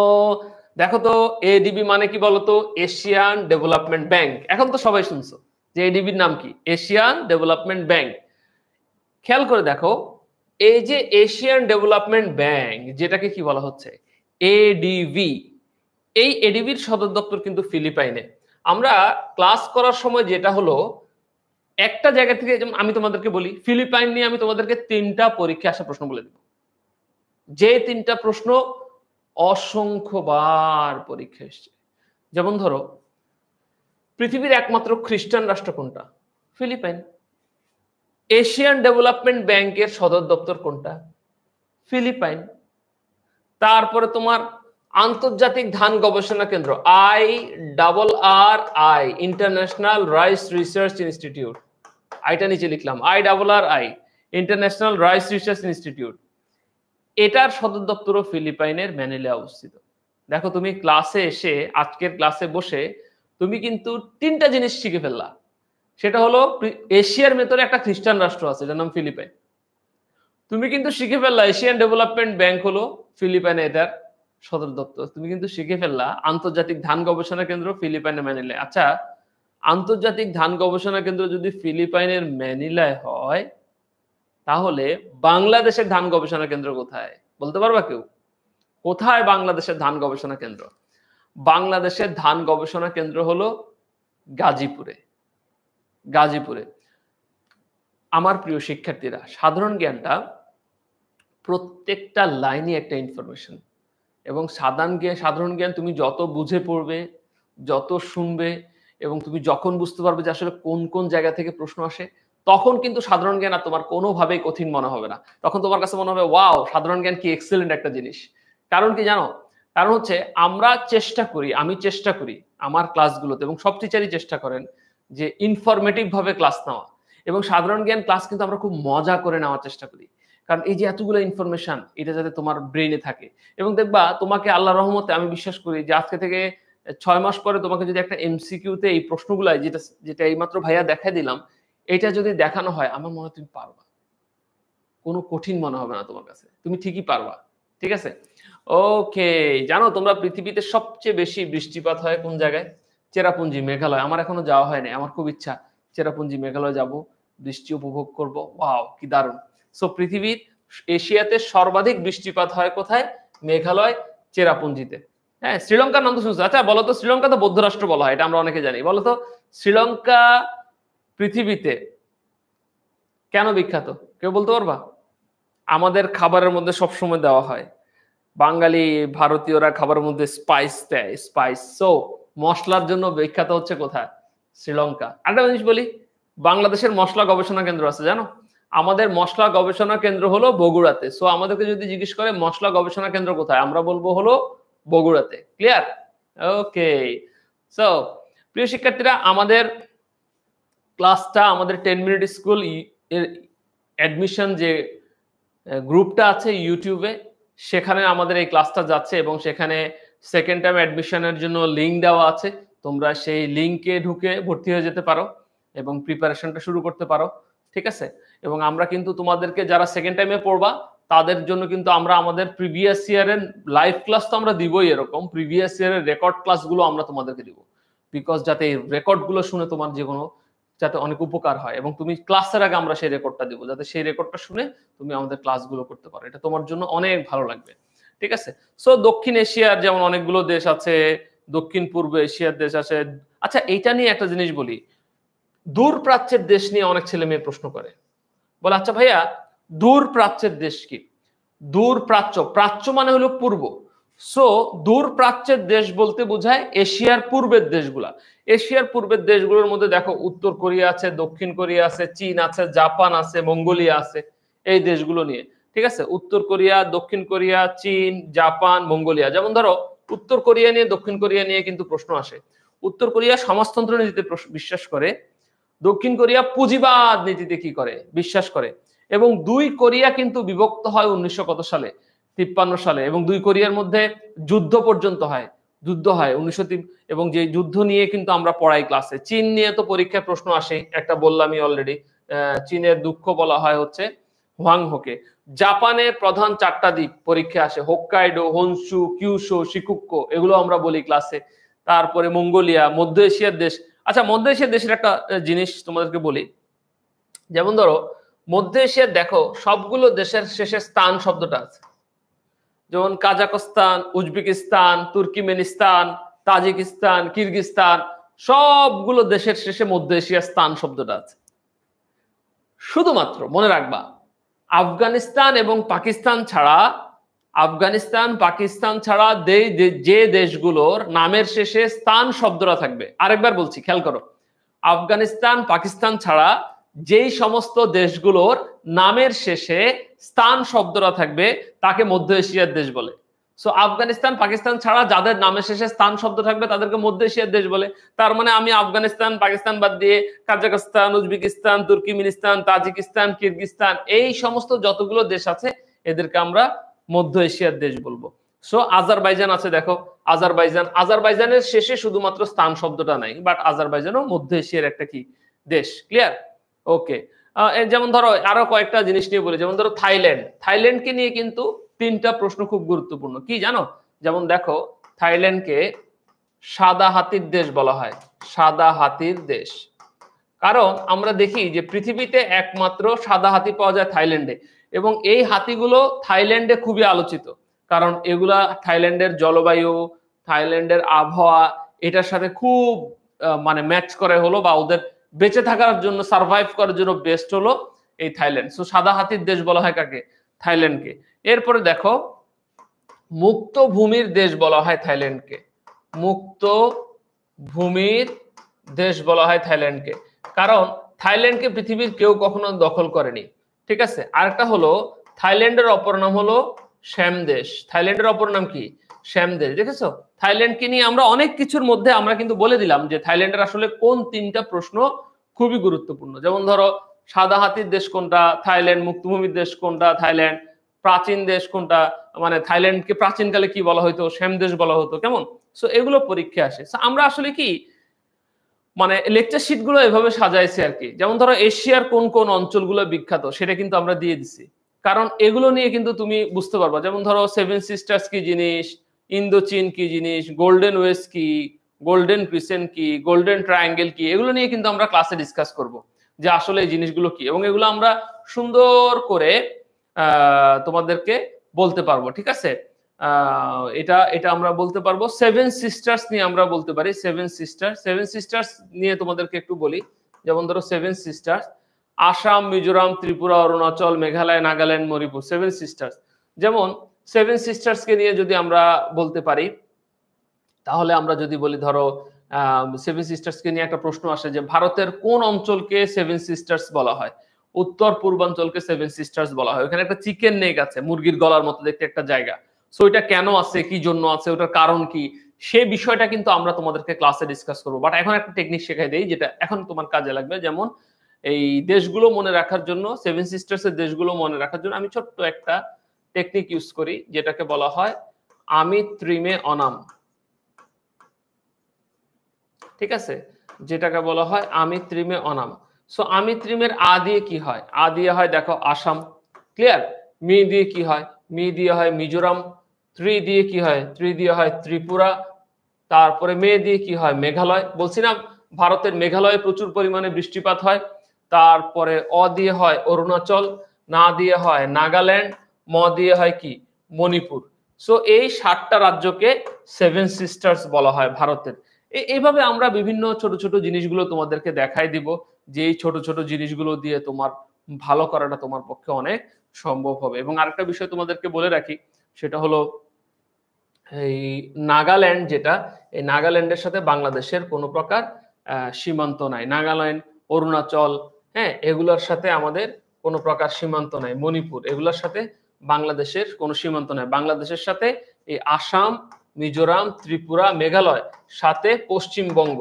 দেখো তো এডিবি মানে কি বলতো? Asian development bank. এখন তো সবাই শুনছো যে এডিবির নাম কি, এশিয়ান ডেভেলপমেন্ট ব্যাংক। খেয়াল করে দেখো, এই যে এশিয়ান ডেভেলপমেন্ট ব্যাংক, যেটাকে কি বলা হচ্ছে এডিবি, এই এডিবির সদর দপ্তর কিন্তু ফিলিপাইনে। আমরা ক্লাস করার সময় যেটা হলো, একটা জায়গা থেকে, যেমন আমি তোমাদেরকে বলি ফিলিপাইন নিয়ে আমি তোমাদেরকে 3টা পরীক্ষা আসা প্রশ্ন বলে দেব, যে 3টা প্রশ্ন অসংখ্যবার পরীক্ষা এসছে। যেমন ধরো পৃথিবীর একমাত্র খ্রিস্টান রাষ্ট্র কোনটা? ফিলিপাইন। এশিয়ান ডেভেলপমেন্ট ব্যাংকের সদর দপ্তর কোনটা? ফিলিপাইন। তারপরে তোমার আন্তর্জাতিক ধান গবেষণা কেন্দ্র IRRI, international rice research institute, আইটা নিচে লিখলাম IRRI, international rice research institute, এটার সদর দপ্তরও ফিলিপাইনের ম্যানিলা অবস্থিত। দেখো তুমি ক্লাসে এসে, আজকের ক্লাসে বসে তুমি কিন্তু 3টা জিনিস শিখে ফেললা। সেটা হলো এশিয়ার ভেতরে একটা খ্রিস্টান রাষ্ট্র আছে যার নাম ফিলিপাইন। তুমি কিন্তু শিখে ফেললা এশিয়ান ডেভেলপমেন্ট ব্যাংক হলো ফিলিপাইনে এটার সদর দপ্তর। তুমি কিন্তু শিখে ফেললা আন্তর্জাতিক ধান গবেষণা কেন্দ্র ফিলিপাইনের ম্যানিলায়। আচ্ছা, আন্তর্জাতিক ধান গবেষণা কেন্দ্র যদি ফিলিপাইনের ম্যানিলায় হয়, তাহলে বাংলাদেশের ধান গবেষণা কেন্দ্র কোথায় বলতে পারবা কেউ? কোথায় বাংলাদেশের ধান গবেষণা কেন্দ্র? বাংলাদেশের ধান গবেষণা কেন্দ্র হলো গাজীপুরে। গাজীপুরে। আমার প্রিয় শিক্ষার্থীরা, সাধারণ জ্ঞানটা প্রত্যেকটা লাইনে একটা ইনফরমেশন, এবং সাধারণ জ্ঞান তুমি যত বুঝে পড়বে, যত শুনবে, এবং তুমি যখন বুঝতে পারবে যে আসলে কোন কোন জায়গা থেকে প্রশ্ন আসে, তখন কিন্তু সাধারণ জ্ঞান আর তোমার কোনোভাবেই কঠিন মনে হবে না। তখন তোমার কাছে মনে হবে ওয়াও, সাধারণ জ্ঞান কি এক্সেলেন্ট একটা জিনিস। কারণ কি জানো? কারণ হচ্ছে আমরা চেষ্টা করি, আমি চেষ্টা করি আমার ক্লাসগুলোতে, এবং সব টিচারই চেষ্টা করেন যে ইনফরমেটিভ ভাবে ক্লাস নেওয়া, এবং সাধারণ জ্ঞান ক্লাস কিন্তু আমরা খুব মজা করে নেওয়ার চেষ্টা করি। কারণ এই যে এতগুলো ইনফরমেশন, এটা যাতে তোমার ব্রেইনে থাকে। এবং দেখবা তোমাকে আল্লাহর রহমতে আমি বিশ্বাস করি যে আজকে থেকে 6 মাস পরে তোমাকে যদি একটা এমসিকিউতে এই প্রশ্নগুলাই যেটা এইমাত্র ভাইয়া দেখাই দিলাম, এটা যদি দেখানো হয় আমার মনে হয় তুমি পারবা। কোনো কঠিন মনে হবে না তোমার কাছে। তুমি ঠিকই পারবা। ঠিক আছে? ওকে, জানো তোমরা পৃথিবীতে সবচেয়ে বেশি বৃষ্টিপাত হয় কোন জায়গায়? চেরাপুঞ্জি, মেঘালয়। আমার এখনো যাওয়া হয় নাই। আমার খুব ইচ্ছা চেরাপুঞ্জি, মেঘালয় যাবো, বৃষ্টি উপভোগ করব। ওয়াও! কি দারুণ। সো পৃথিবীর এশিয়াতে সর্বাধিক বৃষ্টিপাত হয় কোথায়? মেঘালয়, চেরাপুঞ্জিতে। হ্যাঁ, শ্রীলঙ্কার নাম তো শুনছো। আচ্ছা বলো তো, শ্রীলঙ্কা তো বৌদ্ধ রাষ্ট্র বলা হয়, এটা আমরা অনেকে জানি। বলো তো শ্রীলঙ্কা পৃথিবীতে কেন বিখ্যাত? কেউ বলতে পারবা? আমাদের খাবারের মধ্যে সবসময় দেওয়া হয়, বাঙালি ভারতীয়রা খাবারের মধ্যে স্পাইস দেয়, স্পাইস। সো মশলার জন্য বিখ্যাত হচ্ছে কোথায়? শ্রীলঙ্কা। আরেকটা জিনিস বলি, বাংলাদেশের মশলা গবেষণা কেন্দ্র আছে জানো? আমাদের মশলা গবেষণা কেন্দ্র হলো বগুড়াতে। সো আমাদেরকে যদি জিজ্ঞেস করে মশলা গবেষণা কেন্দ্র কোথায়, আমরা বলবো হলো বগুড়াতে। ক্লিয়ার? ওকে। সো প্রিয় শিক্ষার্থীরা, আমাদের ক্লাসটা, আমাদের 10 মিনিট স্কুল এর অ্যাডমিশন যে গ্রুপটা আছে ইউটিউবে, সেখানে আমাদের এই ক্লাসটা যাচ্ছে এবং সেখানে সেকেন্ড টাইম অ্যাডমিশনের জন্য লিঙ্ক দেওয়া আছে। তোমরা সেই লিঙ্কে ঢুকে ভর্তি হয়ে যেতে পারো এবং প্রিপারেশনটা শুরু করতে পারো। ঠিক আছে? এবং আমরা কিন্তু তোমাদেরকে, যারা সেকেন্ড টাইমে পড়বা তাদের জন্য কিন্তু আমরা আমাদের প্রিভিয়াস ইয়ারের লাইভ ক্লাস তো আমরা দিবই, এরকম প্রিভিয়াস ইয়ারের রেকর্ড ক্লাসগুলো আমরা তোমাদেরকে দিব। বিকজ যাতে এই রেকর্ডগুলো শুনে তোমার যে কোনো যাতে অনেক উপকার হয়, এবং তুমি ক্লাসের আগে আমরা সেই রেকর্ডটা দিব, যাতে সেই রেকর্ডটা শুনে তুমি আমাদের ক্লাসগুলো করতে পারো। এটা তোমার জন্য অনেক ভালো লাগবে। ঠিক আছে? সো দক্ষিণ এশিয়ার যেমন অনেকগুলো দেশ আছে, দক্ষিণ পূর্ব এশিয়ার দেশ আছে। আচ্ছা এইটা নিয়ে একটা জিনিস বলি, দূর প্রাচ্যের দেশ নিয়ে অনেক ছেলে মেয়ে প্রশ্ন করে, বলে আচ্ছা ভাইয়া দূর প্রাচ্যের দেশ কি? দূর প্রাচ্য, প্রাচ্য মানে হলো পূর্ব। সো দূর প্রাচ্যের দেশ বলতে বোঝায় এশিয়ার পূর্বের দেশগুলা। এশিয়ার পূর্বের দেশগুলোর মধ্যে দেখো উত্তর কোরিয়া আছে, দক্ষিণ কোরিয়া আছে, চীন আছে, জাপান আছে, মঙ্গোলিয়া আছে, এই দেশগুলো নিয়ে। ঠিক আছে? উত্তর কোরিয়া, দক্ষিণ কোরিয়া, চীন, জাপান, মঙ্গোলিয়া। যেমন ধরো উত্তর কোরিয়া নিয়ে, দক্ষিণ কোরিয়া নিয়ে কিন্তু প্রশ্ন আসে। উত্তর কোরিয়া সমাজতন্ত্র নীতিতে বিশ্বাস করে, দক্ষিণ কোরিয়া পুঁজিবাদ নীতিতে কি করে? বিশ্বাস করে। এবং দুই কোরিয়া কিন্তু বিভক্ত হয় 1900 কত সালে? 53 সালে। এবং দুই কোরিয়ার মধ্যে যুদ্ধ পর্যন্ত হয়, যুদ্ধ হয় 1903। এবং যে যুদ্ধ নিয়ে কিন্তু আমরা পড়াই ক্লাসে। চীন নিয়ে তো পরীক্ষায় প্রশ্ন আসে, একটা বললামই অলরেডি। চীনের দুঃখ বলা হয় হচ্ছে হোয়াংহোকে। জাপানের প্রধান 4টা দ্বীপ পরীক্ষা আসে, হোক্কাইডো, হনশু, কিউশু, শিকুক্কো, এগুলো আমরা বলি ক্লাসে। তারপরে মঙ্গোলিয়া, মধ্য এশিয়ার দেশ। আচ্ছা মধ্য এশিয়ার দেশের একটা জিনিস তোমাদেরকে বলি, যেমন ধরো মধ্য এশিয়ার দেখো সবগুলো দেশের শেষে স্থান শব্দটা আছে। যেমন Kazakhstan, Uzbekistan, Turkmenistan, Tajikistan, Kyrgyzstan, সবগুলো দেশের শেষে মধ্য এশিয়ার স্থান শব্দটা আছে। শুধুমাত্র মনে রাখবা, আফগানিস্তান এবং পাকিস্তান ছাড়া, আফগানিস্তান পাকিস্তান ছাড়া যে দেশগুলোর নামের শেষে স্থান শব্দটা থাকবে, আরেকবার বলছি খেয়াল করো, আফগানিস্তান পাকিস্তান ছাড়া যেই সমস্ত দেশগুলোর নামের শেষে স্থান শব্দটা থাকবে তাকে মধ্য এশিয়ার দেশ বলে। সো আফগানিস্তান পাকিস্তান ছাড়া যাদের নামের শেষে স্থান শব্দ থাকবে তাদেরকে মধ্য এশিয়ার দেশ বলে। তার মানে আমি আফগানিস্তান পাকিস্তান বাদ দিয়ে Kazakhstan, Uzbekistan, Turkmenistan, Tajikistan, Kyrgyzstan, এই সমস্ত যতগুলো দেশ আছে এদেরকে আমরা মধ্য এশিয়ার দেশ বলবো। সো আজারবাইজান আছে, দেখো আজারবাইজানের শেষে শুধুমাত্র স্থান শব্দটা নাই, বাট আজারবাইজানও মধ্য এশিয়ার একটা কি দেশ। ক্লিয়ার? ওকে। যেমন ধরো আরো কয়েকটা জিনিস নিয়ে বলি, যেমন ধরো থাইল্যান্ডকে নিয়ে কিন্তু 3টা প্রশ্ন খুব গুরুত্বপূর্ণ। কি জানো? যেমন দেখো থাইল্যান্ডকে সাদা হাতির দেশ বলা হয়, সাদা হাতির দেশ। কারণ আমরা দেখি যে পৃথিবীতে একমাত্র সাদা হাতি পাওয়া যায় থাইল্যান্ডে, এবং এই হাতিগুলো থাইল্যান্ডে খুবই আলোচিত। কারণ এগুলা থাইল্যান্ডের জলবায়ু, থাইল্যান্ডের আবহাওয়া, এটার সাথে খুব মানে ম্যাচ করে হলো, বা ওদের বেঁচে থাকার জন্য, সার্ভাইভ করার জন্য বেস্ট হলো এই থাইল্যান্ড। সো সাদা হাতির দেশ বলা হয় কাকে? থাইল্যান্ডকে। এরপরে দেখো মুক্ত ভূমির দেশ বলা হয় থাইল্যান্ডকে, মুক্ত ভূমির দেশ বলা হয় থাইল্যান্ডকে। কারণ থাইল্যান্ডকে পৃথিবীর কেউ কখনো দখল করেনি। ঠিক আছে? আরেকটা হলো থাইল্যান্ডের অপর নাম হলো শ্যাম দেশ। থাইল্যান্ডের অপর নাম কি? শ্যাম দেশ। দেখেছো? থাইল্যান্ডকে নিয়ে আমরা অনেক কিছুর মধ্যে আমরা কিন্তু বলে দিলাম যে থাইল্যান্ডের আসলে কোন 3টা প্রশ্ন খুবই গুরুত্বপূর্ণ। যেমন ধরো সাদা হাতির দেশ কোনটা? থাইল্যান্ড। মুক্তভূমির দেশ কোনটা? থাইল্যান্ড। প্রাচীন দেশ কোনটা, মানে থাইল্যান্ডকে প্রাচীনকালে কি বলা হতো, শ্যাম দেশ বলা হতো, কেমন। সো এগুলো পরীক্ষা আসে। আমরা আসলে কি মানে লেকচার শিট গুলো এভাবে সাজাইছি আর কি। যেমন ধরো এশিয়ার কোন কোন অঞ্চলগুলো বিখ্যাত সেটা কিন্তু আমরা দিয়ে দিচ্ছি, কারণ এগুলো নিয়ে কিন্তু তুমি বুঝতে পারবা। যেমন ধরো সেভেন সিস্টার্স কি জিনিস, ইন্দোচীন কি জিনিস, গোল্ডেন ওয়েস্ট কি, গোল্ডেন ক্রিসেন্ট কি, গোল্ডেন ট্রায়াঙ্গেল কি, এগুলো নিয়ে কিন্তু আমরা ক্লাসে ডিসকাস করব যে আসলে এই জিনিসগুলো কি, এবং এগুলো আমরা সুন্দর করে তোমাদেরকে বলতে পারবো, ঠিক আছে। এটা এটা আমরা বলতে পারবো। সেভেন সিস্টার্স নিয়ে আমরা বলতে পারি। সেভেন সিস্টার্স নিয়ে তোমাদেরকে একটু বলি। যেমন ধরো seven sisters, Assam, Mizoram, Tripura, Arunachal, Meghalaya, Nagaland, Manipur, seven sisters. যেমন সেভেন সিস্টার্সকে নিয়ে যদি আমরা বলতে পারি, তাহলে আমরা যদি বলি ধরো সেভেন সিস্টার্সকে নিয়ে একটা প্রশ্ন আসে যে ভারতের কোন অঞ্চলকে সেভেন সিস্টার্স বলা হয়। উত্তর পূর্বাঞ্চলকে সেভেন সিস্টার্স বলা হয়। ওখানে একটা চিকেন নেক আছে, মুরগির গলার মতো দেখতে একটা জায়গা। সো এটা কেন আছে, কি জন্য আছে, ওটার কারণ কি, সে বিষয়টা কিন্তু আমরা তোমাদেরকে ক্লাসে ডিসকাস করবো। বাট এখন একটা টেকনিক শেখাই দেই যেটা এখন তোমার কাজে লাগবে। যেমন এই দেশগুলো মনে রাখার জন্য, সেভেন সিস্টার্স এর দেশগুলো মনে রাখার জন্য আমি ছোট্ট একটা টেকনিক ইউজ করি যেটাকে বলা হয় আমিত ত্রিমে অনাম, ঠিক আছে, যেটাকে বলা হয় আমিত ত্রিমে অনাম। সো আমিত ত্রিমের আ দিয়ে কি হয়, আ দিয়ে হয় দেখো আসাম, ক্লিয়ার। মি দিয়ে কি হয়, মি দিয়ে হয় মিজোরাম। ত্রি দিয়ে কি হয়, ত্রি দিয়ে হয় ত্রিপুরা। তারপরে মে দিয়ে কি হয়, মেঘালয়। বলছি না ভারতের মেঘালয়ে প্রচুর পরিমাণে বৃষ্টিপাত হয়। তারপরে অ দিয়ে হয় অরুণাচল, না দিয়ে হয় নাগাল্যান্ড, ম দিয়ে হয় কি, মণিপুর। সো এই 7টা রাজ্যকে সেভেন সিস্টার্স বলা হয় ভারতের। এইভাবে আমরা বিভিন্ন ছোট ছোট জিনিসগুলো তোমাদেরকে দেখাই দিব, যে এই ছোট ছোট জিনিসগুলো দিয়ে তোমার ভালো করাটা তোমার পক্ষে অনেক সম্ভব হবে। এবং আরেকটা বিষয় তোমাদেরকে বলে রাখি, সেটা হলো এই নাগাল্যান্ড যেটা, এই নাগাল্যান্ডের সাথে বাংলাদেশের কোনো প্রকার সীমান্ত নাই। নাগাল্যান্ড, অরুণাচল, হ্যাঁ, এগুলোর সাথে আমাদের কোনো প্রকার সীমান্ত নাই। মণিপুর, এগুলোর সাথে বাংলাদেশের কোনো সীমান্ত নাই। বাংলাদেশের সাথে এই আসাম, মিজোরাম, ত্রিপুরা, মেঘালয়, সাথে পশ্চিমবঙ্গ,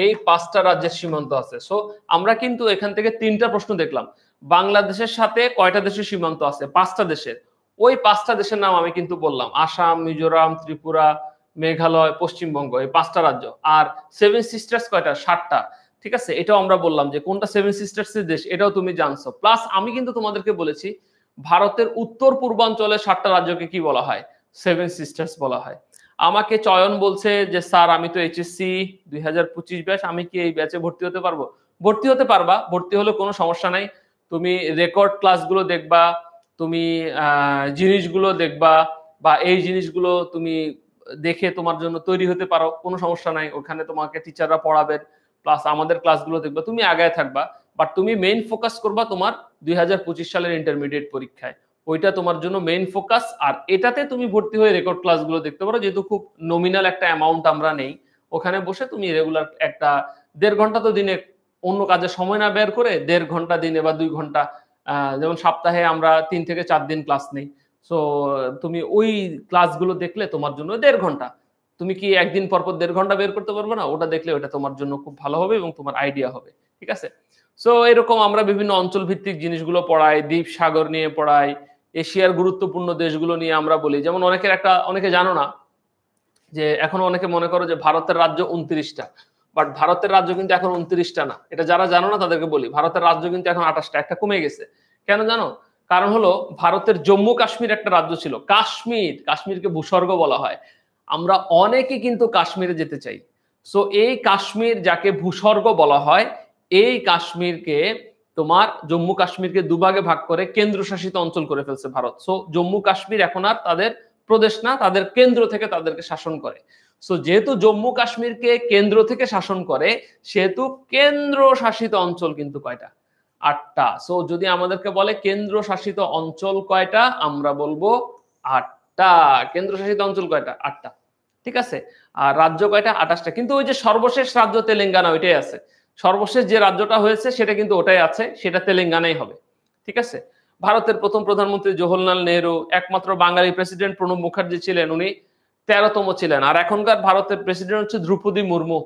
এই 5টা রাজ্যের সীমান্ত আছে। সো আমরা কিন্তু এখান থেকে 3টা প্রশ্ন দেখলাম। বাংলাদেশের সাথে কয়টা দেশের সীমান্ত আছে, 5টা দেশের। ওই 5টা দেশের নাম আমি কিন্তু বললাম, আসাম, মিজোরাম, ত্রিপুরা, মেঘালয়, পশ্চিমবঙ্গ, এই 5টা রাজ্য। আর সেভেন সিস্টার্স কয়টা, 7টা, ঠিক আছে। এটাও আমরা বললাম যে কোনটা সেভেন সিস্টার্স এর দেশ, এটাও তুমি জানছো। প্লাস আমি কিন্তু তোমাদেরকে বলেছি ভারতের উত্তর পূর্বাঞ্চলে 7টা রাজ্যকে কি বলা হয়, সেভেন সিস্টার্স বলা হয়। আমাকে চয়ন বলছে যে স্যার আমি তো এইচএসসি 2025 ব্যাচ, আমি কি এই ব্যাচে ভর্তি হতে পারবো? ভর্তি হতে পারবা, ভর্তি হলে কোনো সমস্যা নাই। তুমি রেকর্ড ক্লাসগুলো দেখবা, তুমি জিনিসগুলো দেখবা, বা এই জিনিসগুলো তুমি দেখে তোমার জন্য তৈরি হতে পারো, কোনো সমস্যা নাই। ওখানে তোমাকে টিচাররা পড়াবেন, প্লাস আমাদের ক্লাসগুলো দেখবা, তুমি আগায় থাকবা। বাট তুমি মেইন ফোকাস করবা তোমার 2025 সালের ইন্টারমিডিয়েট পরীক্ষায়, ওইটা তোমার জন্য মেইন ফোকাস। আর এটাতে তুমি ভর্তি হয়ে রেকর্ড ক্লাসগুলো দেখতে পারো, যেহেতু খুব নমিনাল একটা অ্যামাউন্ট আমরা নেই। ওখানে বসে তুমি রেগুলার একটা 1.5 ঘন্টা তো দিনে অন্য কাজে সময় না বের করে 1.5 ঘন্টা দিনে বা 2 ঘন্টা, যেমন সপ্তাহে আমরা 3 থেকে 4 দিন ক্লাস নেই। সো তুমি ওই ক্লাসগুলো দেখলে তোমার জন্য 1.5 ঘন্টা, তুমি কি একদিন পর পর 1.5 ঘন্টা বের করতে পারবে না? ওটা দেখলে ওটা তোমার জন্য খুব ভালো হবে এবং তোমার আইডিয়া হবে, ঠিক আছে। সো এরকম আমরা বিভিন্ন অঞ্চল ভিত্তিক জিনিসগুলো পড়াই, দ্বীপ সাগর নিয়ে পড়াই, এশিয়ার গুরুত্বপূর্ণ দেশগুলো নিয়ে আমরা বলি। যেমন অনেকে জানো না যে এখনো অনেকে মনে করো যে ভারতের রাজ্য 29টা, বাট ভারতের রাজ্য কিন্তু এখন 29টা না। এটা যারা জানো না তাদেরকে বলি, ভারতের রাজ্য কিন্তু এখন 28টা, একটা কমে গেছে। কেন জানো? কারণ হলো ভারতের জম্মু কাশ্মীর একটা রাজ্য ছিল, কাশ্মীরকে ভূস্বর্গ বলা হয়। আমরা অনেকে কিন্তু কাশ্মীরে যেতে চাই। সো এই কাশ্মীর যাকে ভূস্বর্গ বলা হয়, এই কাশ্মীরকে তোমার জম্মু কাশ্মীরকে দুভাগে ভাগ করে কেন্দ্রশাসিত অঞ্চল করে ফেলছে ভারত। সো জম্মু কাশ্মীর এখন আর তাদের প্রদেশ না, তাদের কেন্দ্র থেকে তাদেরকে শাসন করে। সো যেহেতু জম্মু কাশ্মীরকে কেন্দ্র থেকে শাসন করে, সেহেতু কেন্দ্র শাসিত অঞ্চল কিন্তু কয়টা, 8টা। সো যদি আমাদেরকে বলে কেন্দ্র শাসিত অঞ্চল কয়টা, আমরা বলবো 8টা। কেন্দ্র শাসিত অঞ্চল কয়টা, 8টা, ঠিক আছে। আর রাজ্য কয়টা, 28টা। কিন্তু ওই যে সর্বশেষ রাজ্য তেলেঙ্গানা, ওইটাই আছে। সর্বশেষ যে রাজ্যটা হয়েছে সেটা কিন্তু ওটাই আছে, সেটা তেলেঙ্গানাই হবে, ঠিক আছে। ভারতের প্রথম প্রধানমন্ত্রী জওহরলাল নেহরু, একমাত্র বাঙালি প্রেসিডেন্ট প্রণব মুখার্জি ছিলেন, উনি 13তম ছিলেন। আর এখনকার ভারতের প্রেসিডেন্ট হচ্ছে দ্রৌপদী মুর্মু।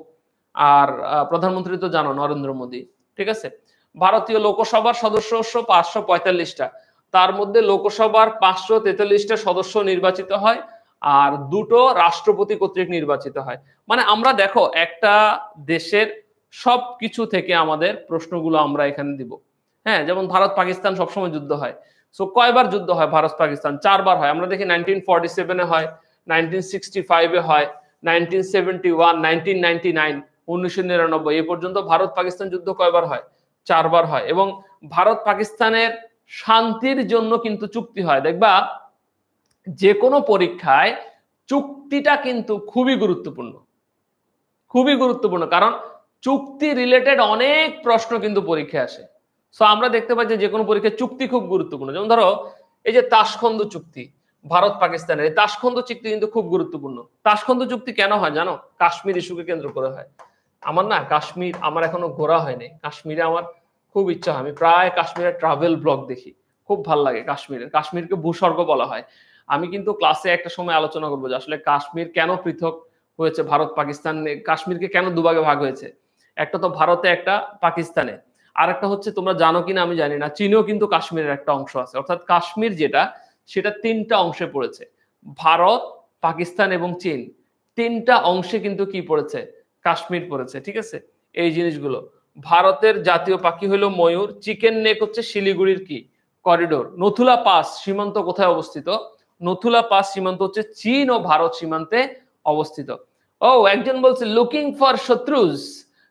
আর প্রধানমন্ত্রী তো জানো নরেন্দ্র মোদী, ঠিক আছে। ভারতীয় লোকসভার সদস্য 545টা। তার মধ্যে লোকসভার 543টা সদস্য নির্বাচিত হয় আর 2টো রাষ্ট্রপতি কর্তৃক নির্বাচিত হয়। মানে আমরা দেখো একটা দেশের সবকিছু থেকে আমাদের প্রশ্নগুলো আমরা এখানে দিব। হ্যাঁ, যেমন ভারত পাকিস্তান সবসময় যুদ্ধ হয়। সো কয়বার যুদ্ধ হয় ভারত পাকিস্তান? 4বার হয়। আমরা দেখি 1947-এ হয়, 1965-এ হয়, 1971, 1999, 1999 এ পর্যন্ত ভারত পাকিস্তান যুদ্ধ কয়বার হয়? 4বার হয়। এবং ভারত পাকিস্তানের শান্তির জন্য কিন্তু চুক্তি হয়। দেখবা যে কোনো পরীক্ষায় চুক্তিটা কিন্তু খুবই গুরুত্বপূর্ণ, খুবই গুরুত্বপূর্ণ, কারণ চুক্তি রিলেটেড অনেক প্রশ্ন কিন্তু পরীক্ষায় আসে। সো আমরা দেখতে পাই যে কোনো পরীক্ষায় চুক্তি খুব গুরুত্বপূর্ণ। যেমন ধরো এই যে তাশখন্দ চুক্তি ভারত পাকিস্তানের, এই তাশখন্দ চুক্তি কিন্তু খুব গুরুত্বপূর্ণ। তাশখন্দ চুক্তি কেন হয় জানো? কাশ্মীর ইস্যুকে কেন্দ্র করে হয়। আমার না কাশ্মীর আমার এখনো ঘোরা হয়নি, কাশ্মীরে আমার খুব ইচ্ছা হয়। আমি প্রায় কাশ্মীরের ট্রাভেল ব্লগ দেখি, খুব ভালো লাগে কাশ্মীরের। কাশ্মীরকে ভূস্বর্গ বলা হয়। আমি কিন্তু ক্লাসে একটা সময় আলোচনা করবো যে আসলে কাশ্মীর কেন পৃথক হয়েছে, ভারত পাকিস্তান, কাশ্মীরকে কেন দুভাগে ভাগ হয়েছে। একটা তো ভারতে, একটা পাকিস্তানে, আর একটা হচ্ছে তোমরা জানো কিনা আমি জানি না, চীনেও কিন্তু কাশ্মীরের একটা অংশ আছে। অর্থাৎ কাশ্মীর যেটা সেটা 3টা অংশে পড়েছে। ভারত, পাকিস্তান এবং চীন, 3টা অংশে কিন্তু কি পড়েছে? কাশ্মীর পড়েছে। ঠিক আছে, এই জিনিসগুলো। ভারতের জাতীয় পাখি হলো ময়ূর। চিকেন নেক হচ্ছে শিলিগুড়ির কি করিডোর। নথুলা পাস সীমান্ত কোথায় অবস্থিত? নথুলা পাস সীমান্ত হচ্ছে চীন ও ভারত সীমান্তে অবস্থিত। ও একজন বলছে লুকিং ফর শত্রুস।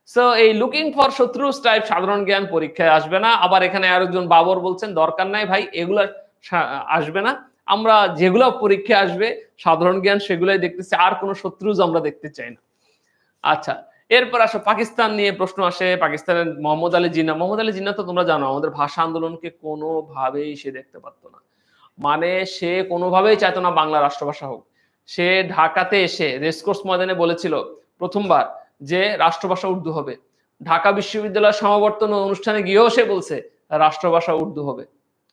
সো এই লুকিং ফর শত্রুস টাইপ সাধারণ জ্ঞান পরীক্ষায় আসবে না। আবার এখানে আরেকজন বাবর বলছেন দরকার নাই ভাই, এগুলো আসবে না, আমরা যেগুলো পরীক্ষায় আসবে সাধারণ জ্ঞান সেগুলাই দেখতেছি, আর কোনো শত্রুজ আমরা দেখতে চাই না। আচ্ছা, এরপর আসো পাকিস্তান নিয়ে প্রশ্ন আসে। পাকিস্তানের মোহাম্মদ আলী জিন্নাহ। মোহাম্মদ আলী জিন্নাহ তো তোমরা জানো আমাদের ভাষা আন্দোলনকে কোনোভাবেই সে দেখতে পারতো না। মানে সে কোনোভাবেই চাইতো না বাংলা রাষ্ট্রভাষা হোক। সে ঢাকাতে এসে রেসকোর্স ময়দানে বলেছিল প্রথমবার যে রাষ্ট্রভাষা উর্দু হবে। ঢাকা বিশ্ববিদ্যালয়ের সমাবর্তন অনুষ্ঠানে গিয়েও সে বলছে রাষ্ট্রভাষা উর্দু হবে,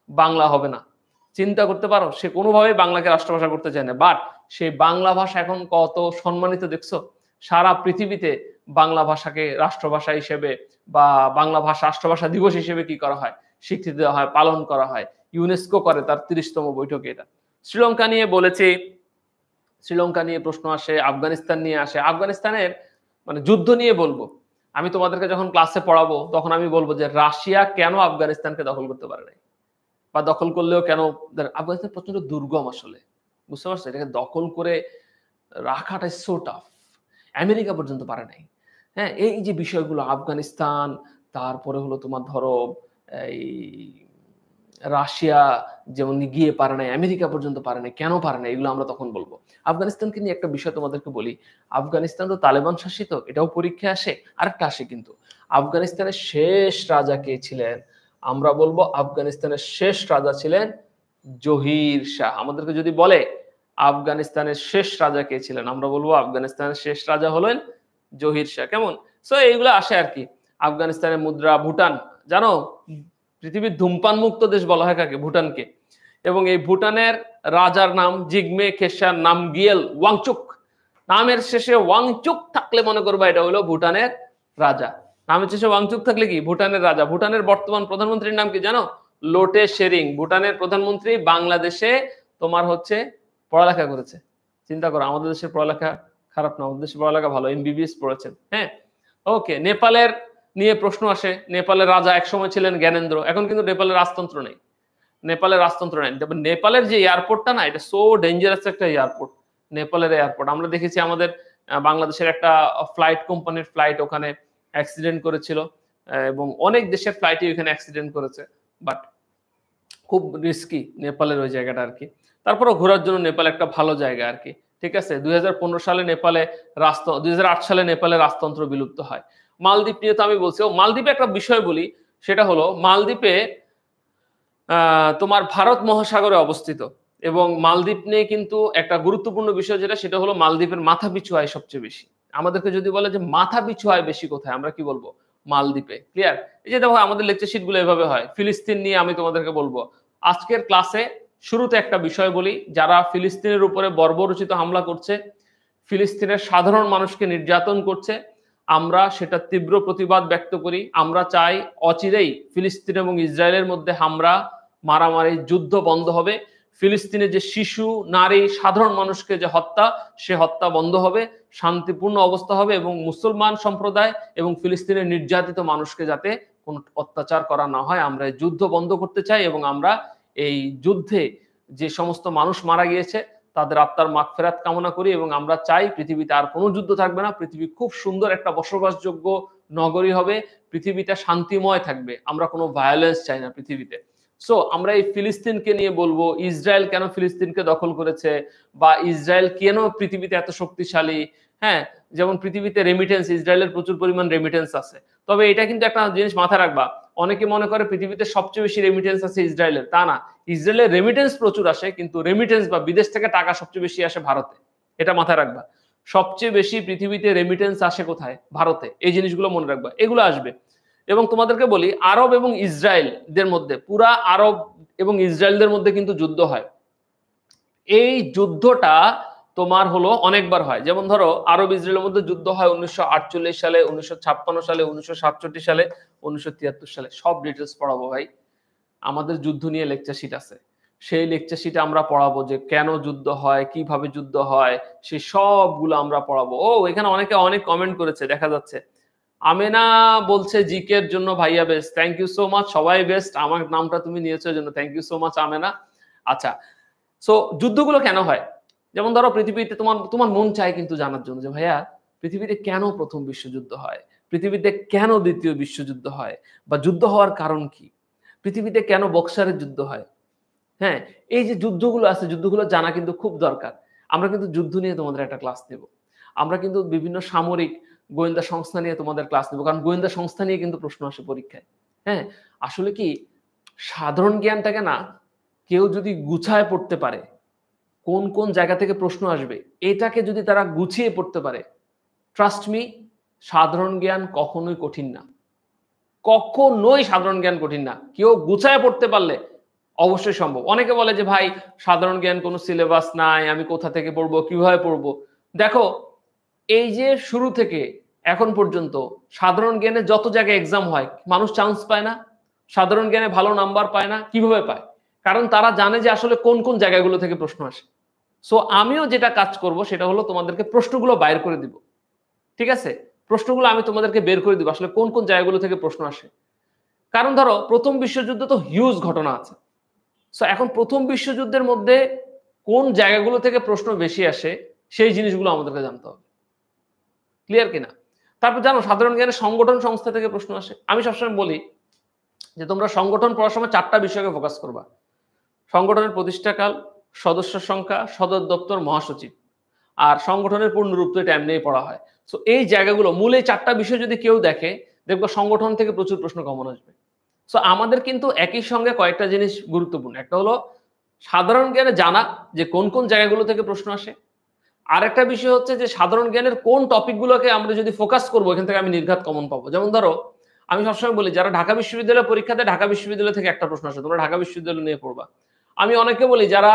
বাংলা হবে না। চিন্তা করতে পারো, সে কোনোভাবেই বাংলাকে রাষ্ট্রভাষা করতে চায় না। বাট সেই বাংলা ভাষা এখন কত সম্মানিত দেখছো। সারা পৃথিবীতে বাংলা ভাষাকে রাষ্ট্রভাষা হিসেবে বা বাংলা ভাষা রাষ্ট্রভাষা দিবস হিসেবে কি করা হয়? স্বীকৃতি দেওয়া হয়, পালন করা হয়। ইউনেস্কো করে তার 30তম বৈঠকে এটা। শ্রীলঙ্কা নিয়ে বলেছি, শ্রীলঙ্কা নিয়ে প্রশ্ন আসে, আফগানিস্তান নিয়ে আসে। আফগানিস্তানের মানে যুদ্ধ নিয়ে বলবো আমি তোমাদেরকে, যখন ক্লাসে পড়াবো তখন আমি বলবো যে রাশিয়া কেন আফগানিস্তানকে দখল করতে পারে নাই, বা দখল করলেও কেন। আফগানিস্তান প্রচন্ড দুর্গম আসলে, বুঝতে পারছো? এটাকে দখল করে রাখাটা সো টাফ। আমেরিকা পর্যন্ত পারে নাই। হ্যাঁ, এই যে বিষয়গুলো আফগানিস্তান, তারপরে হলো তোমার ধরো এই রাশিয়া যেমন গিয়ে পারে নাই, আমেরিকা পর্যন্ত পারে নাই, কেন পারে নাই, এগুলো আমরা তখন বলবো। আফগানিস্তানকে নিয়ে একটা বিষয় তোমাদেরকে বলি, আফগানিস্তান তো তালেবান শাসিত, এটাও পরীক্ষায় আসে। আরেকটা আসে কিন্তু, আফগানিস্তানের শেষ রাজা কে ছিলেন? আমরা বলবো আফগানিস্তানের শেষ রাজা ছিলেন জহির শাহ। আমাদেরকে যদি বলে আফগানিস্তানের শেষ রাজা কে ছিলেন, আমরা বলবো আফগানিস্তানের শেষ রাজা হলেন জহির শাহ। কেমন? সো এইগুলো আসে আর কি। আফগানিস্তানের মুদ্রা। ভুটান জানো পৃথিবীর ধূমপান মুক্ত দেশ বলা হয় কাকে? ভুটানকে। এবং এই ভুটানের রাজার নাম জিগমে খেসার নামগিয়েল ওয়াংচুক। নামের শেষে ওয়াংচুক থাকলে মনে করবা এটা হলো ভুটানের রাজা। নামের শেষে ওয়াংচুক থাকলে কি? ভুটানের রাজা। ভুটানের বর্তমান প্রধানমন্ত্রীর নাম কি জানো? লোটে শেরিং। ভুটানের প্রধানমন্ত্রী বাংলাদেশে তোমার হচ্ছে পড়ালেখা করেছে। চিন্তা করো, আমাদের দেশের পড়ালেখা খারাপ না, আমাদের দেশের পড়ালেখা ভালো, এমবিবিএস পড়েছেন। হ্যাঁ, ওকে। নেপালের নিয়ে প্রশ্ন আসে। নেপালের রাজা একসময় ছিলেন জ্ঞানেন্দ্র, এখন কিন্তু নেপালের রাজতন্ত্র নেই। নেপালের রাজতন্ত্র নেই। নেপালের যে এয়ারপোর্টটা না, এটা সো ডেঞ্জারাস একটা এয়ারপোর্ট, নেপালের এয়ারপোর্ট। আমরা দেখেছি আমাদের বাংলাদেশের একটা ফ্লাইট কোম্পানির ফ্লাইট ওখানে অ্যাক্সিডেন্ট করেছিল, এবং অনেক দেশের ফ্লাইটই ওখানে অ্যাক্সিডেন্ট করেছে। বাট খুব রিস্কি নেপালের ওই জায়গাটা আর কি। তারপরে ঘোরার জন্য নেপাল একটা ভালো জায়গা আর কি। ঠিক আছে, 2015 সালে নেপালে 2008 সালে নেপালে রাজতন্ত্র বিলুপ্ত হয়। মালদ্বীপ নিয়ে তো আমি বলছি। মালদ্বীপে একটা বিষয় বলি, সেটা হলো মালদ্বীপে তোমার ভারত মহাসাগরে অবস্থিত। এবং মালদ্বীপ নিয়ে কিন্তু একটা গুরুত্বপূর্ণ বিষয় যেটা, সেটা হলো মালদ্বীপের মাথা পিছু আয় সবচেয়ে বেশি। আমাদেরকে যদি বলে যে মাথা পিছু আয় বেশি কোথায়, আমরা কি বলবো? মালদ্বীপে। ক্লিয়ার? এই যে দেখো আমাদের লেকচার শিট গুলো এভাবে হয়। ফিলিস্তিন নিয়ে আমি তোমাদেরকে বলবো আজকের ক্লাসে। শুরুতে একটা বিষয় বলি, যারা ফিলিস্তিনের উপরে বর্বরোচিত হামলা করছে, ফিলিস্তিনের সাধারণ মানুষকে নির্যাতন করছে, আমরা সেটা তীব্র প্রতিবাদ ব্যক্ত করি। আমরা চাই অচিরেই ফিলিস্তিন এবং ইসরায়েলের মধ্যে মারামারি যুদ্ধ বন্ধ হবে, ফিলিস্তিনে যে শিশু নারী সাধারণ মানুষকে যে হত্যা, সে হত্যা বন্ধ হবে, শান্তিপূর্ণ অবস্থা হবে এবং মুসলমান সম্প্রদায় এবং ফিলিস্তিনের নির্যাতিত মানুষকে যাতে কোনো অত্যাচার করা না হয়, আমরা এই যুদ্ধ বন্ধ করতে চাই এবং আমরা এই যুদ্ধে যে সমস্ত মানুষ মারা গিয়েছে তাদের আত্মার মাগফিরাত কামনা করি এবং আমরা চাই পৃথিবীতে আর কোনো যুদ্ধ থাকবে না, পৃথিবী খুব সুন্দর একটা বসবাসযোগ্য নগরী হবে, পৃথিবীটা শান্তিময় থাকবে, আমরা কোনো ভায়োলেন্স চাই না পৃথিবীতে। সো আমরা এই ফিলিস্তিনকে নিয়ে বলবো, ইসরায়েল কেন ফিলিস্তিনকে দখল করেছে বা ইসরায়েল কেন পৃথিবীতে এত শক্তিশালী। হ্যাঁ, যেমন পৃথিবীতে রেমিটেন্স, ইসরায়েলের প্রচুর পরিমাণ রেমিটেন্স আছে, তবে এটা কিন্তু একটা জিনিস মাথায় রাখবা, অনেকে মনে করে পৃথিবীতে সবচেয়ে বেশি রেমিটেন্স আছে ইসরায়েলের, তা না। ইসরায়েলের রেমিটেন্স প্রচুর আসে, কিন্তু রেমিটেন্স বা বিদেশ থেকে টাকা সবচেয়ে বেশি আসে ভারতে, এটা মাথায় রাখবা। সবচেয়ে বেশি পৃথিবীতে রেমিটেন্স আসে কোথায়? ভারতে। এই জিনিসগুলো মনে রাখবা, এগুলো আসবে। এবং তোমাদেরকে বলি, আরব এবং ইসরায়েলদের মধ্যে, পুরা আরব এবং ইসরায়েলদের মধ্যে কিন্তু যুদ্ধ হয়। এই যুদ্ধটা তোমার হলো অনেকবার হয়, যেমন ধরো আরব ইসরায়েলের মধ্যে যুদ্ধ হয় 1948 সালে, 1956 সালে, 1967 সালে, 1973 সালে। সব ডিটেলস পড়াবো ভাই, আমাদের যুদ্ধ নিয়ে লেকচার শিট আছে, সেই লেকচার শিটে আমরা পড়াবো যে কেন যুদ্ধ হয়, কিভাবে যুদ্ধ হয়, সেই সবগুলো আমরা পড়াবো। ও এখানে অনেকে অনেক কমেন্ট করেছে দেখা যাচ্ছে। আমেনা বলছে জিকের জন্য ভাইয়া best, thank you so much, সবাই বেস্ট, আমার নামটা তুমি নিয়েছো জন্য thank you so much Amena. আচ্ছা, সো যুদ্ধগুলো কেন হয়? যেমন ধরো পৃথিবীতে তোমার তোমার মন চায় কিন্তু জানার জন্য যে ভাইয়া পৃথিবীতে কেন প্রথম বিশ্বযুদ্ধ হয়, পৃথিবীতে কেন দ্বিতীয় বিশ্বযুদ্ধ হয়, বা যুদ্ধ হওয়ার কারণ কি, পৃথিবীতে কেন বক্সারের যুদ্ধ হয়। হ্যাঁ, এই যে যুদ্ধগুলো আছে, যুদ্ধগুলো জানা কিন্তু খুব দরকার। আমরা কিন্তু যুদ্ধ নিয়ে তোমাদের একটা ক্লাস নেব, আমরা কিন্তু বিভিন্ন সামরিক গোয়েন্দা সংস্থা নিয়ে তোমাদের ক্লাস নেব, কারণ গোয়েন্দা সংস্থা নিয়ে কিন্তু প্রশ্ন আসে পরীক্ষায়। হ্যাঁ, আসলে কি সাধারণ জ্ঞানটাকে না কেউ যদি গুছায় পড়তে পারে, কোন কোন জায়গা থেকে প্রশ্ন আসবে এটাকে যদি তারা গুছিয়ে পড়তে পারে, ট্রাস্ট মি, সাধারণ জ্ঞান কখনোই কঠিন না, কখনোই সাধারণ জ্ঞান কঠিন না। কেউ গুছায় পড়তে পারলে অবশ্যই সম্ভব। অনেকে বলে যে ভাই সাধারণ জ্ঞান কোনো সিলেবাস নাই, আমি কোথা থেকে পড়বো, কিভাবে পড়বো। দেখো, এই যে শুরু থেকে এখন পর্যন্ত সাধারণ জ্ঞানে যত জায়গায় এক্সাম হয়, মানুষ চান্স পায় না, সাধারণ জ্ঞানে ভালো নাম্বার পায় না, কিভাবে পায়? কারণ তারা জানে যে আসলে কোন কোন জায়গাগুলো থেকে প্রশ্ন আসে। সো আমিও যেটা কাজ করব সেটা হলো তোমাদেরকে প্রশ্নগুলো বাইর করে দিব, ঠিক আছে? প্রশ্নগুলো আমি তোমাদেরকে বের করে দিব আসলে কোন কোন জায়গাগুলো থেকে প্রশ্ন আসে। কারণ ধরো প্রথম বিশ্বযুদ্ধ তো হিউজ ঘটনা আছে। সো এখন প্রথম বিশ্বযুদ্ধের মধ্যে কোন জায়গাগুলো থেকে প্রশ্ন বেশি আসে সেই জিনিসগুলো আমাদেরকে জানতে হবে। ক্লিয়ার কিনা? তারপর জানো সাধারণ জ্ঞানে সংগঠন সংস্থা থেকে প্রশ্ন আসে। আমি সবসময় বলি যে তোমরা সংগঠন পড়ার সময় 4টা বিষয়কে ফোকাস করবা। সংগঠনের প্রতিষ্ঠাকাল, সদস্য সংখ্যা, সদর দপ্তর, মহাসচিব। আর সংগঠনের পূর্ণরূপ তো এটা এমনিই পড়া হয়। সো এই জায়গাগুলো মূল এই 4টা বিষয় যদি কেউ দেখে, দেখবো সংগঠন থেকে প্রচুর প্রশ্ন কমন আসবে। সো আমাদের কিন্তু একই সঙ্গে কয়েকটা জিনিস গুরুত্বপূর্ণ। একটা হলো সাধারণ জ্ঞানে জানা যে কোন কোন জায়গাগুলো থেকে প্রশ্ন আসে। আরেকটা বিষয় হচ্ছে যে সাধারণ জ্ঞানের কোন টপিকগুলোকে আমরা যদি ফোকাস করবো এখান থেকে আমি নির্ঘাত কমন পাবো। যেমন ধরো আমি সবসময় বলি যারা ঢাকা বিশ্ববিদ্যালয়ে পরীক্ষা দেয়, ঢাকা বিশ্ববিদ্যালয় থেকে একটা প্রশ্ন আসে, তোমরা ঢাকা বিশ্ববিদ্যালয় নিয়ে পড়বা। আমি অনেকে বলি যারা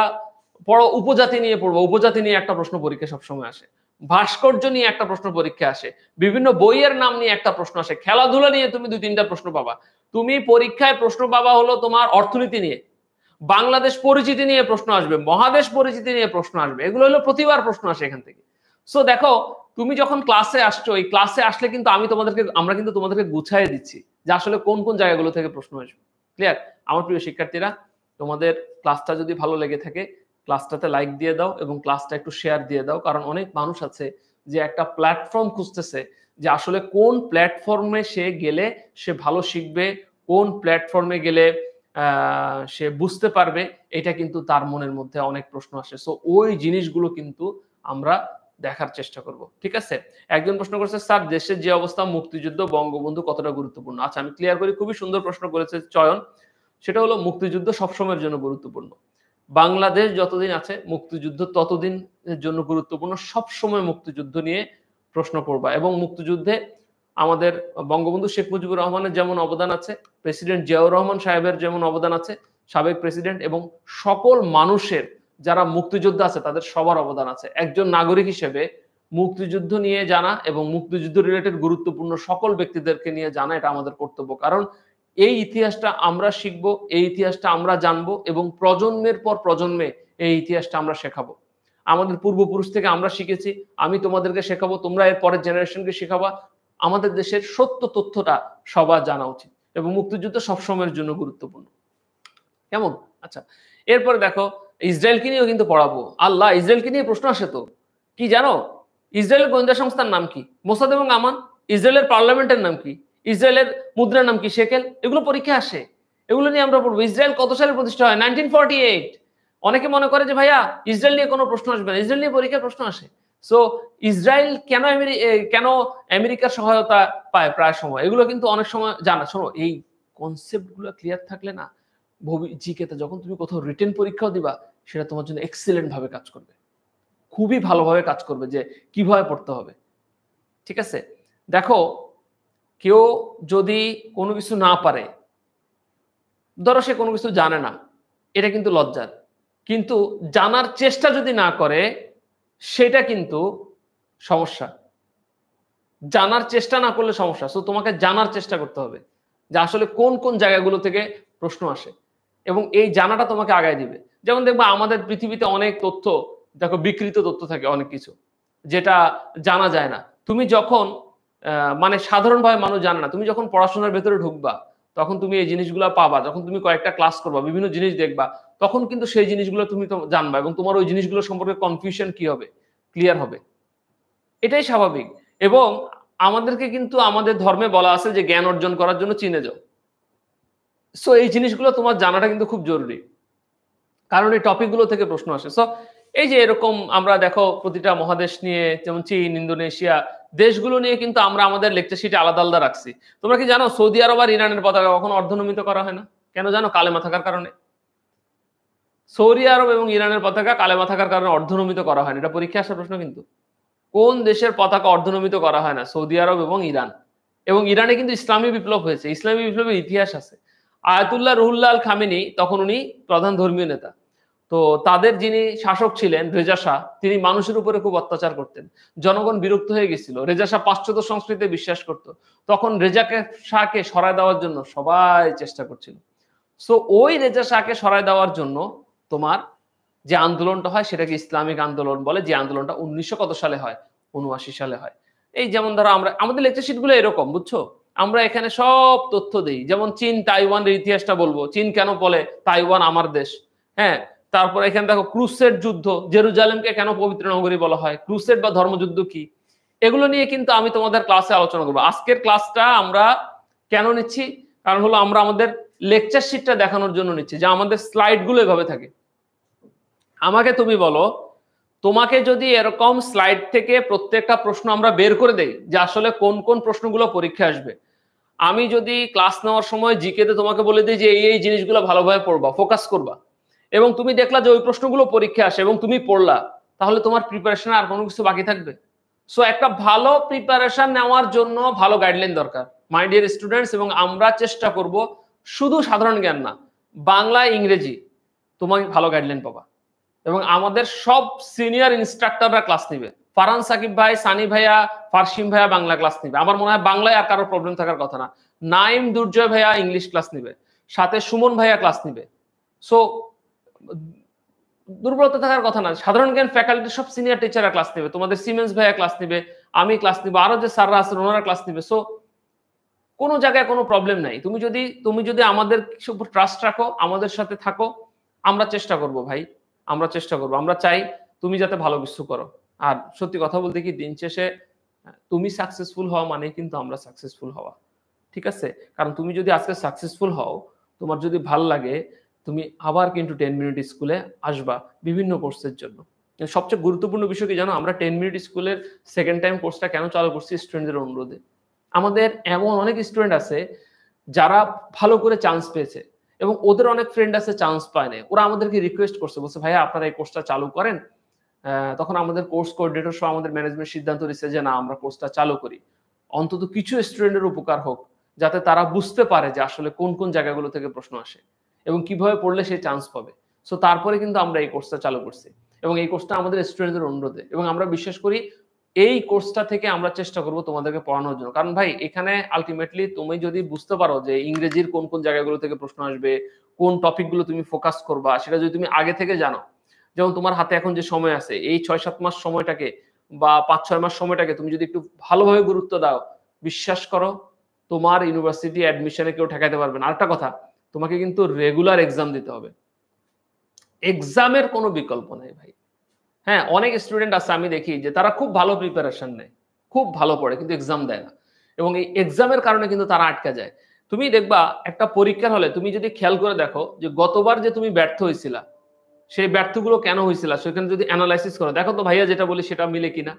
পড়ো উপজাতি নিয়ে পড়বো, উপজাতি নিয়ে একটা প্রশ্ন পরীক্ষা সবসময় আসে, ভাস্কর্য নিয়ে একটা প্রশ্ন পরীক্ষা আসে, বিভিন্ন বইয়ের নাম নিয়ে একটা প্রশ্ন আসে, খেলাধুলা নিয়ে তুমি 2-3টা প্রশ্ন পাবা। তুমি পরীক্ষায় প্রশ্ন পাবা হলো তোমার অর্থনীতি নিয়ে, বাংলাদেশ পরিচিতি নিয়ে প্রশ্ন আসবে, মহাদেশ পরিচিতি নিয়ে প্রশ্ন আসবে, এগুলো হলো প্রতিবার প্রশ্ন আসে এখান থেকে। সো দেখো তুমি যখন ক্লাসে আসছো, এই ক্লাসে আসলে কিন্তু আমরা কিন্তু তোমাদেরকে গুছাই দিচ্ছি যে আসলে কোন কোন জায়গাগুলো থেকে প্রশ্ন আসবে। ক্লিয়ার? আমার প্রিয় শিক্ষার্থীরা, তোমাদের ক্লাসটা যদি ভালো লেগে থাকে ক্লাসটাতে লাইক দিয়ে দাও এবং ক্লাসটা একটু শেয়ার দিয়ে দাও, কারণ অনেক মানুষ আছে যে একটা প্ল্যাটফর্ম খুঁজতেছে যে আসলে কোন প্ল্যাটফর্মে সে গেলে সে ভালো শিখবে, কোন প্ল্যাটফর্মে গেলে সে বুঝতে পারবে, এটা কিন্তু তার মনের মধ্যে অনেক প্রশ্ন আসে। সো ওই জিনিসগুলো কিন্তু আমরা দেখার চেষ্টা করব, ঠিক আছে? একজন প্রশ্ন করেছে স্যার দেশের যে অবস্থা, মুক্তিযুদ্ধ বঙ্গবন্ধু কতটা গুরুত্বপূর্ণ? আচ্ছা আমি ক্লিয়ার করি, খুবই সুন্দর প্রশ্ন করেছে চয়ন। সেটা হলো মুক্তিযুদ্ধ সবসময়ের জন্য গুরুত্বপূর্ণ। বাংলাদেশ যতদিন আছে মুক্তিযুদ্ধ ততদিনের জন্য গুরুত্বপূর্ণ। সবসময় মুক্তিযুদ্ধ নিয়ে প্রশ্ন করবা এবং মুক্তিযুদ্ধে আমাদের বঙ্গবন্ধু শেখ মুজিবুর রহমানের যেমন অবদান আছে, প্রেসিডেন্ট জিয়াউর রহমান সাহেবের যেমন অবদান আছে, সাবেক প্রেসিডেন্ট এবং সকল মানুষের যারা মুক্তিযোদ্ধা আছে তাদের সবার অবদান আছে। একজন নাগরিক হিসেবে মুক্তিযুদ্ধ নিয়ে জানা এবং মুক্তিযুদ্ধ রিলেটেড গুরুত্বপূর্ণ সকল ব্যক্তিদেরকে নিয়ে জানা এটা আমাদের কর্তব্য। কারণ এই ইতিহাসটা আমরা শিখবো, এই ইতিহাসটা আমরা জানবো এবং প্রজন্মের পর প্রজন্মে এই ইতিহাসটা আমরা শেখাবো। আমাদের পূর্বপুরুষ থেকে আমরা শিখেছি, আমি তোমাদেরকে শেখাবো, তোমরা এর পরের জেনারেশনকে শেখাবা। আমাদের দেশের সত্য তথ্যটা সবার জানা উচিত এবং মুক্তিযুদ্ধ সবসময়ের জন্য গুরুত্বপূর্ণ। কেমন? আচ্ছা, এরপরে দেখো ইসরায়েলকে নিয়েও কিন্তু পড়াবো। আল্লাহ, ইসরায়েলকে নিয়ে প্রশ্ন আসে তো। কি জানো? ইসরায়েলের গোয়েন্দা সংস্থার নাম কি? মোসাদ এবং আমান। ইসরায়েলের পার্লামেন্টের নাম কি? ইসরায়েলের মুদ্রার নাম কি? শেকেল। এগুলো পরীক্ষা আসে, এগুলো নিয়ে আমরা পড়বো। ইসরায়েল কত সালে প্রতিষ্ঠা হয়? 1948। অনেকে মনে করে যে ভাইয়া ইসরায়েল নিয়ে কোনো প্রশ্ন আসবে না, ইসরায়েল নিয়ে পরীক্ষায় প্রশ্ন আসে। সো ইসরায়েল কেন আমেরিকার সহায়তা পায় প্রায় সময়, এগুলো কিন্তু অনেক সময় জানা। শোনো, এই কনসেপ্ট গুলো ক্লিয়ার থাকলে না, জিকেতে যখন তুমি কোথাও রিটেন পরীক্ষাও দিবা, সেটা তোমার জন্য এক্সিলেন্ট ভাবে কাজ করবে, খুবই ভালোভাবে কাজ করবে যে কিভাবে পড়তে হবে। ঠিক আছে? দেখো, কেউ যদি কোনো কিছু না পারে, ধরো সে কোনো কিছু জানে না, এটা কিন্তু লজ্জার। কিন্তু জানার চেষ্টা যদি না করে, সেটা কিন্তু সমস্যা। জানার চেষ্টা না করলে সমস্যা। সো তোমাকে জানার চেষ্টা করতে হবে যে আসলে কোন কোন জায়গাগুলো থেকে প্রশ্ন আসে, এবং এই জানাটা তোমাকে আগায় দিবে। যেমন দেখবা আমাদের পৃথিবীতে অনেক তথ্য, দেখো বিকৃত তথ্য থাকে অনেক কিছু, যেটা জানা যায় না। তুমি যখন মানে সাধারণভাবে মানুষ জানে না, তুমি যখন পড়াশোনার ভেতরে ঢুকবা, তখন তুমি এই জিনিসগুলো পাবা। যখন তুমি কয়েকটা ক্লাস করবা, বিভিন্ন জিনিস দেখবা, তখন কিন্তু সেই জিনিসগুলো তুমি তো জানবা এবং তোমার ওই জিনিসগুলো সম্পর্কে কনফিউশন কি হবে, ক্লিয়ার হবে। এটাই স্বাভাবিক। এবং আমাদেরকে কিন্তু আমাদের ধর্মে বলা আছে যে জ্ঞান অর্জন করার জন্য চীনে যাও। সো এই জিনিসগুলো তোমার জানাটা কিন্তু খুব জরুরি, কারণ এই টপিকগুলো থেকে প্রশ্ন আসে। সো এই যে এরকম আমরা দেখো প্রতিটা মহাদেশ নিয়ে, যেমন চীন, ইন্দোনেশিয়া, দেশগুলো নিয়ে কিন্তু আমরা আমাদের লেকচার শিটে আলাদা আলাদা রাখছি। তোমরা কি জানো সৌদি আরব আর ইরানের পতাকা কখনো অর্ধনমিত করা হয় না? কেন জানো? কালেমা থাকার কারণে। সৌদি আরব এবং ইরানের পতাকা কালেমা থাকার কারণে অর্ধনমিত করা হয় না। এটা পরীক্ষা আসার প্রশ্ন কিন্তু। কোন দেশের পতাকা অর্ধনমিত করা হয় না? সৌদি আরব এবং ইরান। এবং ইরানে কিন্তু ইসলামী বিপ্লব হয়েছে, ইসলামী বিপ্লবের ইতিহাস আছে। আয়াতুল্লাহ রুহুল্লাহ আল খামেনি তখন উনি প্রধান ধর্মীয় নেতা। তো তাদের যিনি শাসক ছিলেন রেজা শাহ, তিনি মানুষের উপরে খুব অত্যাচার করতেন। জনগণ বিরক্ত হয়ে গেছিল। রেজা শাহ পাশ্চাত্য সংস্কৃতিতে বিশ্বাস করত। তখন রেজাকে শাহকে সরায় দেওয়ার জন্য সবাই চেষ্টা করছিল। সো ওই রেজা শাহকে সরায় দেওয়ার জন্য তোমার যে আন্দোলনটা হয় সেটাকে ইসলামিক আন্দোলন বলে, যে আন্দোলনটা 1900 কত সালে হয়? 79 সালে হয়। এই যেমন ধরো আমরা আমাদের লেকচার শিট গুলো এরকম, বুঝছো? আমরা এখানে সব তথ্য দেই। যেমন চীন তাইওয়ানের ইতিহাসটা বলবো, চীন কেন বলে তাইওয়ান আমার দেশ। হ্যাঁ, তারপর এখানে দেখো ক্রুসেড যুদ্ধ, জেরুজালেমকে কেন পবিত্র নগরী বলা হয়, ক্রুসেড বা ধর্মযুদ্ধ কি, এগুলো নিয়ে কিন্তু আমি তোমাদের ক্লাসে আলোচনা করবো। আজকের ক্লাসটা আমরা কেন নিচ্ছি? কারণ হলো আমরা আমাদের লেকচার শিটটা দেখানোর জন্য নিচ্ছি, যে আমাদের স্লাইড গুলো এভাবে থাকে। আমাকে তুমি বলো, তোমাকে যদি এরকম স্লাইড থেকে প্রত্যেকটা প্রশ্ন আমরা বের করে দেই যে আসলে কোন কোন প্রশ্নগুলো পরীক্ষা আসবে, আমি যদি ক্লাস নেওয়ার সময় জিকেতে তোমাকে বলে দিই যে এই জিনিসগুলো ভালোভাবে পড়বা, ফোকাস করবা, এবং তুমি দেখলা যে ওই প্রশ্নগুলো পরীক্ষা আসে এবং তুমি পড়লা, তাহলে তোমার প্রিপারেশনে আর কোনো কিছু বাকি থাকবে? সো একটা ভালো প্রিপারেশন নেওয়ার জন্য ভালো গাইডলাইন দরকার মাই ডিয়ার স্টুডেন্টস। এবং আমরা চেষ্টা করব শুধু সাধারণ জ্ঞান না, বাংলা, ইংরেজি তোমাকে ভালো গাইডলাইন পাবা। এবং আমাদের সব সিনিয়র ইনস্ট্রাক্টররা ক্লাস নিবে। ফারহান সাকিব ভাই, সানি ভাইয়া, ফারসিম ভাইয়া বাংলা ক্লাস নিবে। আমার মনে হয় বাংলায় আর কারো প্রবলেম থাকার কথা না। নাইম দুর্জয় ভাইয়া ইংলিশ ক্লাস নিবে, সাথে সুমন ভাইয়া ক্লাস নিবে। সো দুর্বলতা থাকার কথা না। সাধারণ জ্ঞান ফ্যাকাল্টির সব সিনিয়র টিচাররা ক্লাস নিবে, তোমাদের সিমেন্স ভাইয়া ক্লাস নিবে, আমি ক্লাস নিব, আরো যে স্যাররা আছেন ওনারা ক্লাস নিবে। সো কোনো জায়গায় কোনো প্রবলেম নাই। তুমি যদি আমাদের উপর ট্রাস্ট রাখো, আমাদের সাথে থাকো, আমরা চেষ্টা করব ভাই, আমরা চেষ্টা করব। আমরা চাই তুমি যাতে ভালো কিছু করো। আর সত্যি কথা বলতে কি, দিন শেষে তুমি সাকসেসফুল হওয়া মানে কিন্তু আমরা সাকসেসফুল হওয়া। ঠিক আছে? কারণ তুমি যদি আজকে সাকসেসফুল হও, তোমার যদি ভাল লাগে, তুমি আবার কিন্তু 10 মিনিট স্কুলে আসবা বিভিন্ন কোর্সের জন্য। সবচেয়ে গুরুত্বপূর্ণ বিষয় কি জানো? আমরা 10 মিনিট স্কুলের সেকেন্ড টাইম কোর্সটা কেন চালু করছি? স্টুডেন্টদের অনুরোধে। আমাদের এমন অনেক স্টুডেন্ট আছে যারা ভালো করে চান্স পেয়েছে এবং ওদের অনেক ফ্রেন্ড আছে চান্স পায় না। ওরা আমাদেরকে রিকোয়েস্ট করছে, বলছে ভাইয়া আপনারা এই কোর্সটা চালু করেন। তখন আমাদের কোর্স কোঅর্ডিনেটর সহ আমাদের ম্যানেজমেন্ট সিদ্ধান্ত নিচ্ছে যে না, আমরা কোর্সটা চালু করি, অন্তত কিছু স্টুডেন্টের উপকার হোক, যাতে তারা বুঝতে পারে যে আসলে কোন কোন জায়গাগুলো থেকে প্রশ্ন আসে এবং কিভাবে পড়লে সে চান্স পাবে। সো তারপরে কিন্তু আমরা এই কোর্সটা চালু করছি এবং এই কোর্সটা আমাদের স্টুডেন্টদের অনুরোধে। এবং আমরা বিশ্বাস করি এই কোর্সটা থেকে আমরা চেষ্টা করব তোমাদেরকে পড়ানোর জন্য। কারণ ভাই এখানে আলটিমেটলি তুমি যদি বুঝতে পারো যে ইংরেজির কোন কোন জায়গাগুলো থেকে প্রশ্ন আসবে, কোন টপিকগুলো তুমি ফোকাস করবা, সেটা যদি তুমি আগে থেকে জানো, যেমন তোমার হাতে এখন যে সময় আছে এই 6-7 মাস সময়টাকে বা 5-6 মাস সময়টাকে তুমি যদি একটু ভালোভাবে গুরুত্ব দাও, বিশ্বাস করো তোমার ইউনিভার্সিটি অ্যাডমিশনে কেউ ঠেকাতে পারবে না। আরেকটা কথা, তোমাকে কিন্তু রেগুলার এক্সাম দিতে হবে, এক্সামের কোনো বিকল্প নেই ভাই। হ্যাঁ, অনেক স্টুডেন্ট আছে আমি দেখি যে তারা খুব ভালো প্রিপারেশন নেয়, খুব ভালো পড়ে, কিন্তু এক্সাম দেয় না, এবং এই এক্সামের কারণে কিন্তু তারা আটকে যায়। তুমি দেখবা একটা পরীক্ষার হলে তুমি যদি খেয়াল করে দেখো যে গতবার যে তুমি ব্যর্থ হয়েছিলা, সেই ব্যর্থগুলো কেন হয়েছিল সেখানে যদি অ্যানালাইসিস করো, দেখো তো ভাইয়া যেটা বলি সেটা মিলে কিনা।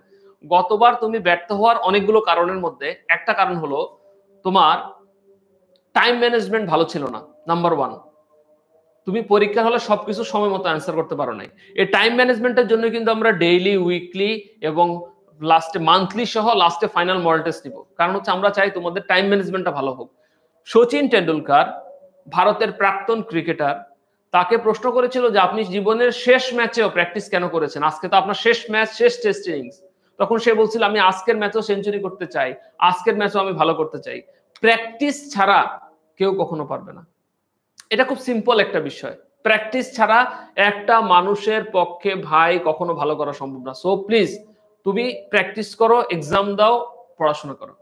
গতবার তুমি ব্যর্থ হওয়ার অনেকগুলো কারণের মধ্যে একটা কারণ হলো তোমার টাইম ম্যানেজমেন্ট ভালো ছিল না, নাম্বার 1। তুমি পরীক্ষার হলে সবকিছু সময় মতো অ্যান্সার করতে পারো নাই। এই টাইম ম্যানেজমেন্টের জন্য কিন্তু আমরা ডেইলি, উইকলি এবং লাস্টে মান্থলি সহ লাস্টে ফাইনাল মডেল টেস্ট নিব। কারণ হচ্ছে আমরা চাই তোমাদের টাইম ম্যানেজমেন্টটা ভালো হোক। সচিন টেন্ডুলকার, ভারতের প্রাক্তন ক্রিকেটার, তাকে প্রশ্ন করেছিল যে আপনি জীবনের শেষ ম্যাচেও প্র্যাকটিস কেন করেছেন, আজকে তো আপনার শেষ ম্যাচ, শেষ টেস্ট ইনিংস। তখন সে বলছিল আমি আজকের ম্যাচেও সেঞ্চুরি করতে চাই, আজকের ম্যাচেও আমি ভালো করতে চাই। প্র্যাকটিস ছাড়া কেউ কখনো পারবে না। এটা খুব সিম্পল একটা বিষয়, প্র্যাকটিস ছাড়া একটা মানুষের পক্ষে ভাই কখনো ভালো করা সম্ভব না। সো প্লিজ তুমি প্র্যাকটিস করো, এক্সাম দাও, পড়াশোনা করো।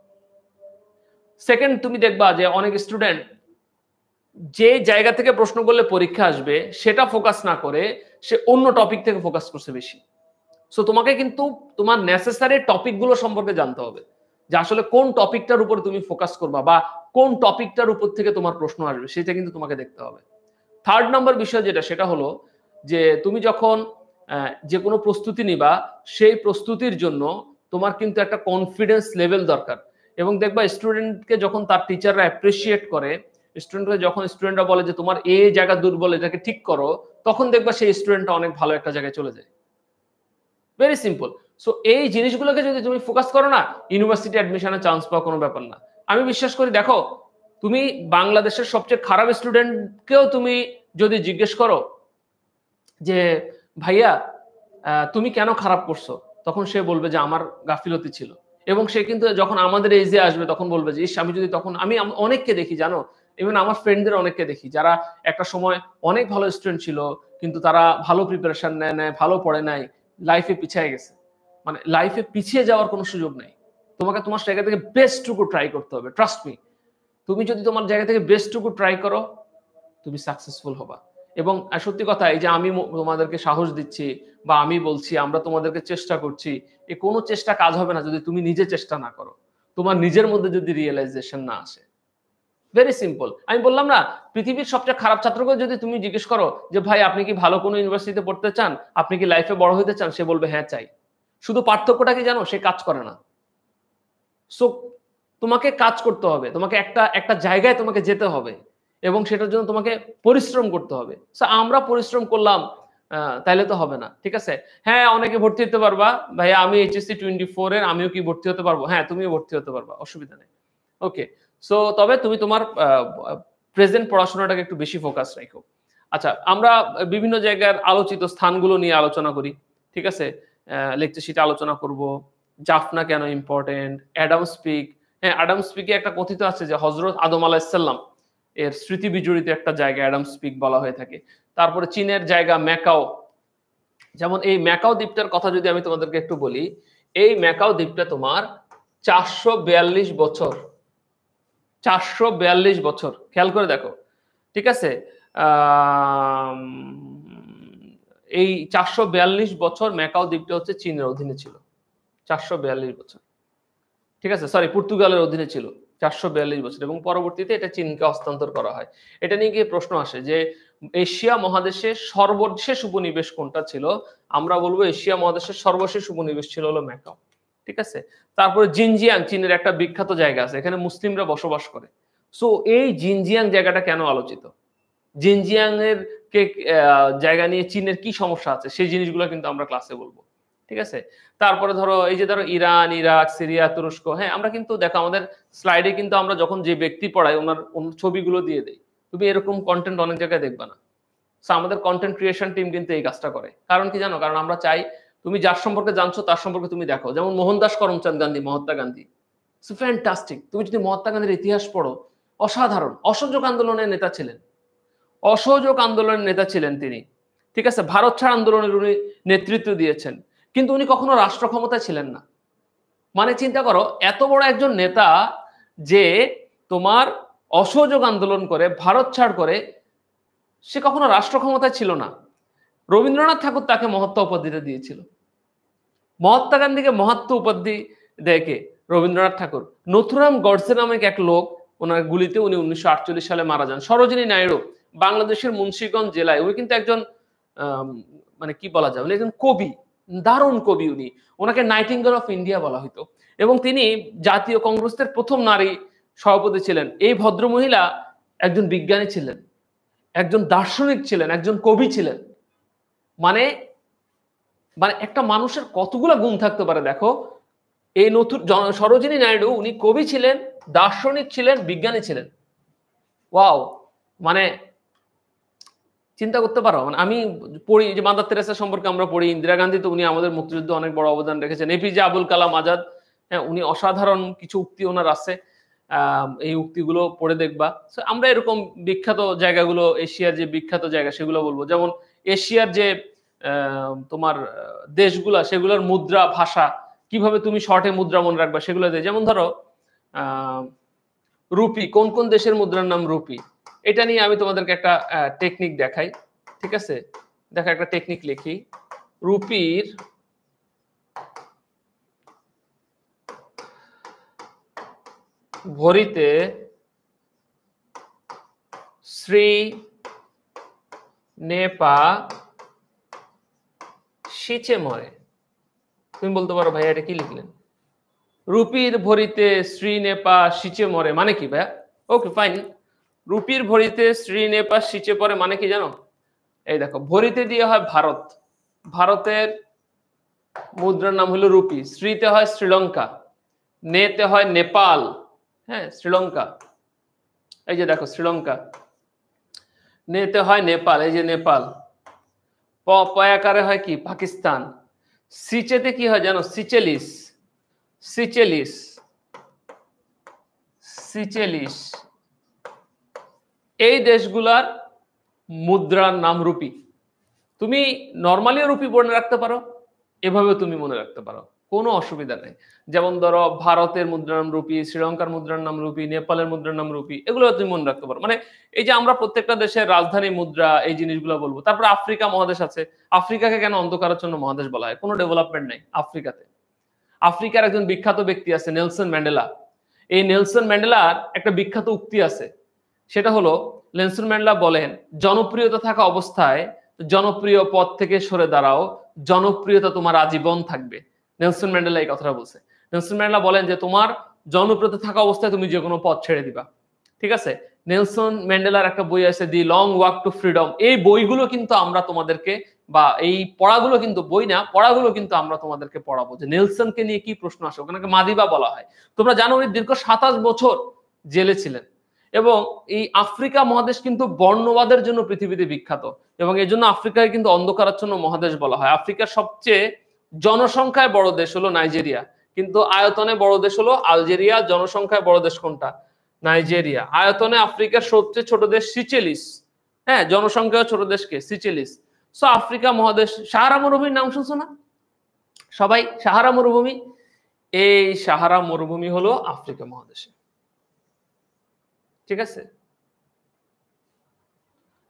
সেকেন্ড, তুমি দেখবা যে অনেক স্টুডেন্ট যে জায়গা থেকে প্রশ্ন করলে পরীক্ষা আসবে সেটা ফোকাস না করে সে অন্য টপিক থেকে ফোকাস করছে বেশি। সো তোমাকে কিন্তু তোমার নেসেসারি টপিকগুলো সম্পর্কে জানতে হবে, যে আসলে কোন টপিকটার উপর তুমি ফোকাস করবা বা কোন টপিকটার উপর থেকে তোমার প্রশ্ন আসবে সেটা কিন্তু তোমাকে দেখতে হবে। থার্ড নাম্বার বিষয় যেটা, সেটা হলো যে তুমি যখন যে কোনো প্রস্তুতি নিবা, সেই প্রস্তুতির জন্য তোমার কিন্তু একটা কনফিডেন্স লেভেল দরকার। এবং দেখবা স্টুডেন্টকে যখন তার টিচাররা অ্যাপ্রিসিয়েট করে, স্টুডেন্টরা যখন স্টুডেন্টরা বলে যে তোমার এই জায়গা দুর্বল, এটাকে ঠিক করো, তখন দেখবা সেই স্টুডেন্টটা অনেক ভালো একটা জায়গায় চলে যায়। Very simple. সো এই জিনিসগুলোকে যদি তুমি ফোকাস করো না, ইউনিভার্সিটি অ্যাডমিশনে চান্স পাওয়া কোনো ব্যাপার না। আমি বিশ্বাস করি, দেখো তুমি বাংলাদেশের সবচেয়ে খারাপ স্টুডেন্টকেও তুমি যদি জিজ্ঞেস করো যে ভাইয়া তুমি কেন খারাপ করছো, তখন সে বলবে যে আমার গাফিলতি ছিল। এবং সে কিন্তু যখন আমাদের এজে আসবে তখন বলবে যে ইস, আমি যদি তখন, আমি অনেককে দেখি জানো, ইভেন আমার ফ্রেন্ডদের অনেককে দেখি যারা একটা সময় অনেক ভালো স্টুডেন্ট ছিল, কিন্তু তারা ভালো প্রিপারেশন নেয় নাই, ভালো পড়ে নাই, লাইফে পিছিয়ে গেছে। মানে লাইফে পিছিয়ে যাওয়ার কোনো সুযোগ নেই। তোমাকে তোমার জায়গা থেকে বেস্টটুকু ট্রাই করতে হবে, ট্রাস্ট মি। তুমি যদি তোমার জায়গা থেকে বেস্টটুকু ট্রাই করো, তুমি সাকসেসফুল হবা। এবং সত্যি কথা, এই যে আমি তোমাদেরকে সাহস দিচ্ছি বা আমি বলছি আমরা তোমাদেরকে চেষ্টা করছি, এই কোনো চেষ্টা কাজ হবে না যদি তুমি নিজে চেষ্টা না করো, তোমার নিজের মধ্যে যদি রিয়েলাইজেশন না আসে। Very simple. আমি বললাম না, পৃথিবীর সবচেয়ে খারাপ ছাত্রকে যদি তুমি জিজ্ঞেস করো যে ভাই আপনি কি ভালো কোনো ইউনিভার্সিটিতে পড়তে চান, আপনি কি লাইফে বড় হতে চান, সে বলবে হ্যাঁ চাই। শুধু পার্থক্যটা কি জানো, সে কাজ করে না। সো তোমাকে কাজ করতে হবে, তোমাকে একটা একটা জায়গায় তোমাকে যেতে হবে এবং সেটার জন্য তোমাকে পরিশ্রম করতে হবে। সো আমরা পরিশ্রম করলাম তাইলে তো হবে না, ঠিক আছে? হ্যাঁ, অনেকে ভর্তি হতে পারবা, ভাইয়া আমি এইচএসসি 24 এর, আমিও কি ভর্তি হতে পারবো? হ্যাঁ, তুমিও ভর্তি হতে পারবা, অসুবিধা নেই। ওকে, সো তবে তুমি তোমার প্রেজেন্ট পড়াশোনাটাকে একটু বেশি ফোকাস রাখো। আচ্ছা, আমরা বিভিন্ন জায়গার আলোচিত স্থানগুলো নিয়ে আলোচনা করি, ঠিক আছে? লেকচার শিটে আলোচনা করব জাফনা কেন ইম্পর্টেন্ট, অ্যাডাম স্পিক। হ্যাঁ, অ্যাডাম স্পিকে একটা কথিত আছে যে হযরত আদম আলাইহিস সালাম এর স্মৃতি বিজড়িত একটা জায়গা অ্যাডাম স্পিক বলা হয়ে থাকে। তারপরে চীনের জায়গা ম্যাকাও। যেমন এই ম্যাকাও দ্বীপটার কথা যদি আমি তোমাদেরকে একটু বলি, এই ম্যাকাও দ্বীপটা তোমার 442 বছর, 442 বছর, খেয়াল করে দেখো, ঠিক আছে? এই 442 বছর ম্যাকাও দ্বীপটা হচ্ছে চীনের অধীনে ছিল। 442 বছর, ঠিক আছে? সরি, পর্তুগালের অধীনে ছিল 442 বছর, এবং পরবর্তীতে এটা চীনকে হস্তান্তর করা হয়। এটা নিয়ে গিয়ে প্রশ্ন আসে যে এশিয়া মহাদেশে সর্বশেষ উপনিবেশ কোনটা ছিল? আমরা বলবো এশিয়া মহাদেশের সর্বশেষ উপনিবেশ ছিল হলো ম্যাকাও, ঠিক আছে? তারপরে জিনজিয়াং, চীনের একটা বিখ্যাত জায়গা আছে, এখানে মুসলিমরা বসবাস করে। সো এই জিনজিয়াং জায়গাটা কেন আলোচিত, জিনজিয়াং এর জায়গা নিয়ে চীনের কি সমস্যা আছে, সেই জিনিসগুলো কিন্তু আমরা ক্লাসে বলবো, ঠিক আছে? তারপরে ধরো এই যে ধরো ইরান, ইরাক, সিরিয়া, তুরস্ক। হ্যাঁ, আমরা কিন্তু দেখো আমাদের স্লাইডে কিন্তু আমরা যখন যে ব্যক্তি পড়াই ওনার ছবিগুলো দিয়ে দেই। তুমি এরকম কন্টেন্ট অনেক জায়গায় দেখবা না। সো আমাদের কন্টেন্ট ক্রিয়েশন টিম কিন্তু এই কাজটা করে। কারণ কি জানো? কারণ আমরা চাই তুমি যার সম্পর্কে জানছো তার সম্পর্কে তুমি দেখো, যেমন মোহনদাস করমচাঁদ গান্ধী, মহাত্মা গান্ধী, ফ্যান্টাস্টিক। তুমি যদি মহাত্মা গান্ধীর ইতিহাস পড়ো, অসাধারণ। অসহযোগ আন্দোলনের নেতা ছিলেন, অসহযোগ আন্দোলনের নেতা ছিলেন তিনি, ঠিক আছে। ভারত ছাড় আন্দোলনের উনি নেতৃত্ব দিয়েছেন, কিন্তু উনি কখনো রাষ্ট্র ক্ষমতায় ছিলেন না। মানে চিন্তা করো, এত বড় একজন নেতা যে তোমার অসহযোগ আন্দোলন করে, ভারত ছাড় করে, সে কখনো রাষ্ট্র ক্ষমতায় ছিল না। রবীন্দ্রনাথ ঠাকুর তাকে মহাত্মা উপাধিটা দিয়েছিল। মহাত্মা গান্ধীকে মহাত্মা উপাধি দেখে রবীন্দ্রনাথ ঠাকুর। নথুরাম গডসে নামে এক লোক, ওনার গুলিতে উনি 1948 সালে মারা যান। সরোজিনী নাইডু বাংলাদেশের মুন্সিগঞ্জ জেলায়, উনি কিন্তু একজন মানে কি বলা যায়, উনি একজন কবি, দারুণ কবি উনি। ওনাকে নাইটিঙ্গেল অফ ইন্ডিয়া বলা হতো, এবং তিনি জাতীয় কংগ্রেসের প্রথম নারী সভাপতি ছিলেন। এই ভদ্রমহিলা একজন বিজ্ঞানী ছিলেন, একজন দার্শনিক ছিলেন, একজন কবি ছিলেন। মানে মানে একটা মানুষের কতগুলা গুণ থাকতে পারে দেখো। এই সরোজিনী নাইডু উনি কবি ছিলেন, দার্শনিক ছিলেন, বিজ্ঞানী ছিলেন। ওয়াও, মানে চিন্তা করতে পারো। মানে আমি পড়ি যে মাদার তেরেসা সম্পর্কে আমরা পড়ি, ইন্দিরা গান্ধী তো উনি আমাদের মুক্তিযুদ্ধে অনেক বড় অবদান রেখেছেন। এপিজে আবুল কালাম আজাদ, হ্যাঁ, উনি অসাধারণ কিছু উক্তি ওনার আছে, এই উক্তিগুলো পড়ে দেখবা। আমরা এরকম বিখ্যাত জায়গাগুলো, এশিয়ার যে বিখ্যাত জায়গা সেগুলো বলবো। যেমন এশিয়ার যে তোমার দেশগুলা, সেগুলোর মুদ্রা, ভাষা, কিভাবে তুমি শর্টে মুদ্রা মনে রাখবা সেগুলো দেয়। যেমন ধরো রুপি, কোন কোন দেশের মুদ্রার নাম রুপি, এটা নিয়ে আমি তোমাদেরকে একটা টেকনিক দেখাই, ঠিক আছে। দেখো একটা টেকনিক লিখি। রুপির ভরিতে শ্রী নেপা সিচে মরে। তুমি বলতে পারো ভাইয়া এটা কি লিখলেন? রুপির ভরিতে শ্রী নেপা সিচে মরে মানে কি ভাইয়া? ওকে ফাইন, রুপির ভরিতে শ্রী নেপা সিচে পড়ে মানে কি জানো? এই দেখো, ভরিতে দিয়ে হয় ভারত, ভারতের মুদ্রার নাম হলো রুপি। শ্রীতে হয় শ্রীলঙ্কা, নেতে হয় নেপাল, হ্যাঁ শ্রীলঙ্কা, এই যে দেখো শ্রীলঙ্কা। নেতে হয় নেপাল, এই যে নেপাল। পয়াকারে হয় কি? পাকিস্তান। সিচেতে কি হয় জানো? সিচেলিস, সিচেলিস, সিচেলিস। এই দেশগুলার মুদ্রার নাম রুপি। তুমি নর্মালিও রুপি মনে রাখতে পারো, এভাবেও তুমি মনে রাখতে পারো, কোনো অসুবিধা নেই। যেমন ধরো ভারতের মুদ্রার নাম রুপি, শ্রীলঙ্কার মুদ্রার নাম রুপি, নেপালের মুদ্রার নাম রুপি, এগুলো তুমি মনে রাখতে পারো। মানে এই যে আমরা প্রত্যেকটা দেশের রাজধানী মুদ্রা, এই জিনিসগুলো বলবো। তারপর আফ্রিকা মহাদেশ আছে। আফ্রিকাকে কেন অন্ধকারাচ্ছন্ন মহাদেশ বলা হয়? কোনো ডেভেলপমেন্ট নেই আফ্রিকাতে। আফ্রিকার একজন বিখ্যাত ব্যক্তি আছে নেলসন ম্যান্ডেলা। এই নেলসন ম্যান্ডেলার একটা বিখ্যাত উক্তি আছে, সেটা হলো নেলসন ম্যান্ডেলা বলেন, জনপ্রিয়তা থাকা অবস্থায় জনপ্রিয় পদ থেকে সরে দাঁড়াও, জনপ্রিয়তা তোমার আজীবন থাকবে। নেলসন ম্যান্ডেলা এই কথাটা বলছে। নেলসন ম্যান্ডেলা বলেন যে তোমার জনপ্রিয়তা থাকা অবস্থায় তুমি যে কোনো পদ ছেড়ে দিবা, ঠিক আছে। নেলসন ম্যান্ডেলার একটা বই আছে, দি লং ওয়াক টু ফ্রিডম। এই বইগুলো কিন্তু আমরা তোমাদেরকে, বা এই পড়াগুলো কিন্তু বই না, পড়াগুলো কিন্তু আমরা তোমাদেরকে পড়াবো যে নেলসনকে নিয়ে কি প্রশ্ন আসে। ওখানে মাদিবা বলা হয়। তোমরা জানো উনি দীর্ঘ 27 বছর জেলে ছিলেন। এবং এই আফ্রিকা মহাদেশ কিন্তু বর্ণবাদের জন্য পৃথিবীতে বিখ্যাত, এবং এই জন্য আফ্রিকাকে কিন্তু অন্ধকারাচ্ছন্ন মহাদেশ বলা হয়। আফ্রিকার সবচেয়ে জনসংখ্যায় বড় দেশ হলো নাইজেরিয়া, কিন্তু আয়তনে বড় দেশ হলো আলজেরিয়া। জনসংখ্যায় বড় দেশ কোনটা? নাইজেরিয়া। আয়তনে আফ্রিকার সবচেয়ে ছোট দেশ সিচেলিস, হ্যাঁ, জনসংখ্যা ছোট দেশকে সিচেলিস। সো আফ্রিকা মহাদেশ। সাহারা মরুভূমির নাম শুনছো না সবাই? সাহারা মরুভূমি, এই সাহারা মরুভূমি হলো আফ্রিকা মহাদেশে, ঠিক আছে।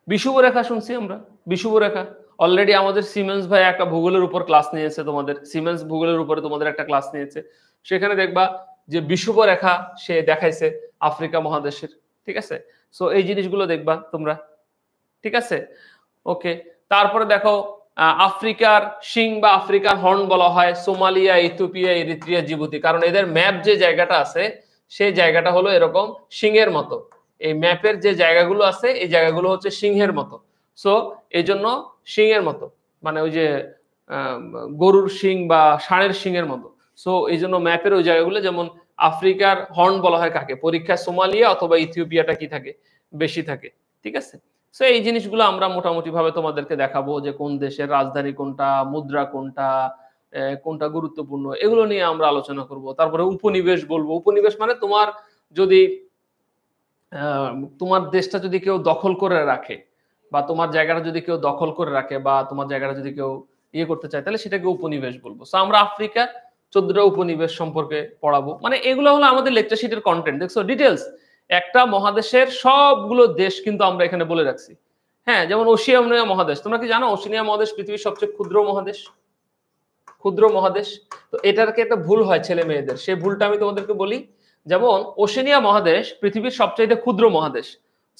বিষুব রেখা শুনছি আমরা, বিষুব রেখা। অলরেডি আমাদের সিমেন্স ভাই একটা ভূগোলের উপর ক্লাস নিয়েছে, তোমাদের সিমেন্স ভূগোলের উপরে তোমাদের একটা ক্লাস নিয়েছে। সেখানে দেখবা যে বিষুব রেখা সে দেখাইছে আফ্রিকা মহাদেশের, ঠিক আছে। সো এই জিনিসগুলো দেখবা তোমরা, ঠিক আছে। ওকে, তারপরে দেখো আফ্রিকার শিং বা আফ্রিকার হর্ন বলা হয় সোমালিয়া, ইথিওপিয়া, এরিত্রিয়া, জিবুতি। কারণ এদের ম্যাপ যে জায়গাটা আছে সেই জায়গাটা হলো এরকম সিংহের মতো। এই ম্যাপের যে জায়গাগুলো আছে এই জায়গাগুলো হচ্ছে সিংহের মতো। সো এই জন্য সিংহের মতো, মানে ওই যে গরুর শিং বা ষাঁড়ের শিংয়ের মতো। সো এই জন্য ম্যাপের ওই জায়গাগুলো, যেমন আফ্রিকার হর্ন বলা হয় কাকে? পরীক্ষায় সোমালিয়া অথবা ইথিওপিয়াটা কি থাকে? বেশি থাকে, ঠিক আছে। সো এই জিনিসগুলো আমরা মোটামুটি ভাবে তোমাদেরকে দেখাবো যে কোন দেশের রাজধানী কোনটা, মুদ্রা কোনটা, কোনটা গুরুত্বপূর্ণ, এগুলো নিয়ে আমরা আলোচনা করব। তারপরে উপনিবেশ বলবো। উপনিবেশ মানে তোমার যদি তোমার দেশটা যদি কেউ দখল করে রাখে, বা তোমার জায়গাটা যদি কেউ দখল করে রাখে, বা তোমার জায়গাটা যদি কেউ ইয়ে করতে চায়, তাহলে সেটাকে উপনিবেশ বলবো। সো আমরা আফ্রিকার 14টা উপনিবেশ সম্পর্কে পড়াবো। মানে এগুলো হলো আমাদের লেকচার শিটের কন্টেন্ট। দেখছো ডিটেলস, একটা মহাদেশের সবগুলো দেশ কিন্তু আমরা এখানে বলে রাখছি। হ্যাঁ, যেমন ওশিয়ানিয়া মহাদেশ, তোমরা কি জানো ওশিয়ানিয়া মহাদেশ পৃথিবীর সবচেয়ে ক্ষুদ্র মহাদেশ? ক্ষুদ্র মহাদেশ। তো এটাকে একটা ভুল হয় ছেলে মেয়েদের, সেই ভুলটা আমি তোমাদেরকে বলি। যেমন ওশেনিয়া মহাদেশ পৃথিবীর সবচাইতে ক্ষুদ্র মহাদেশ।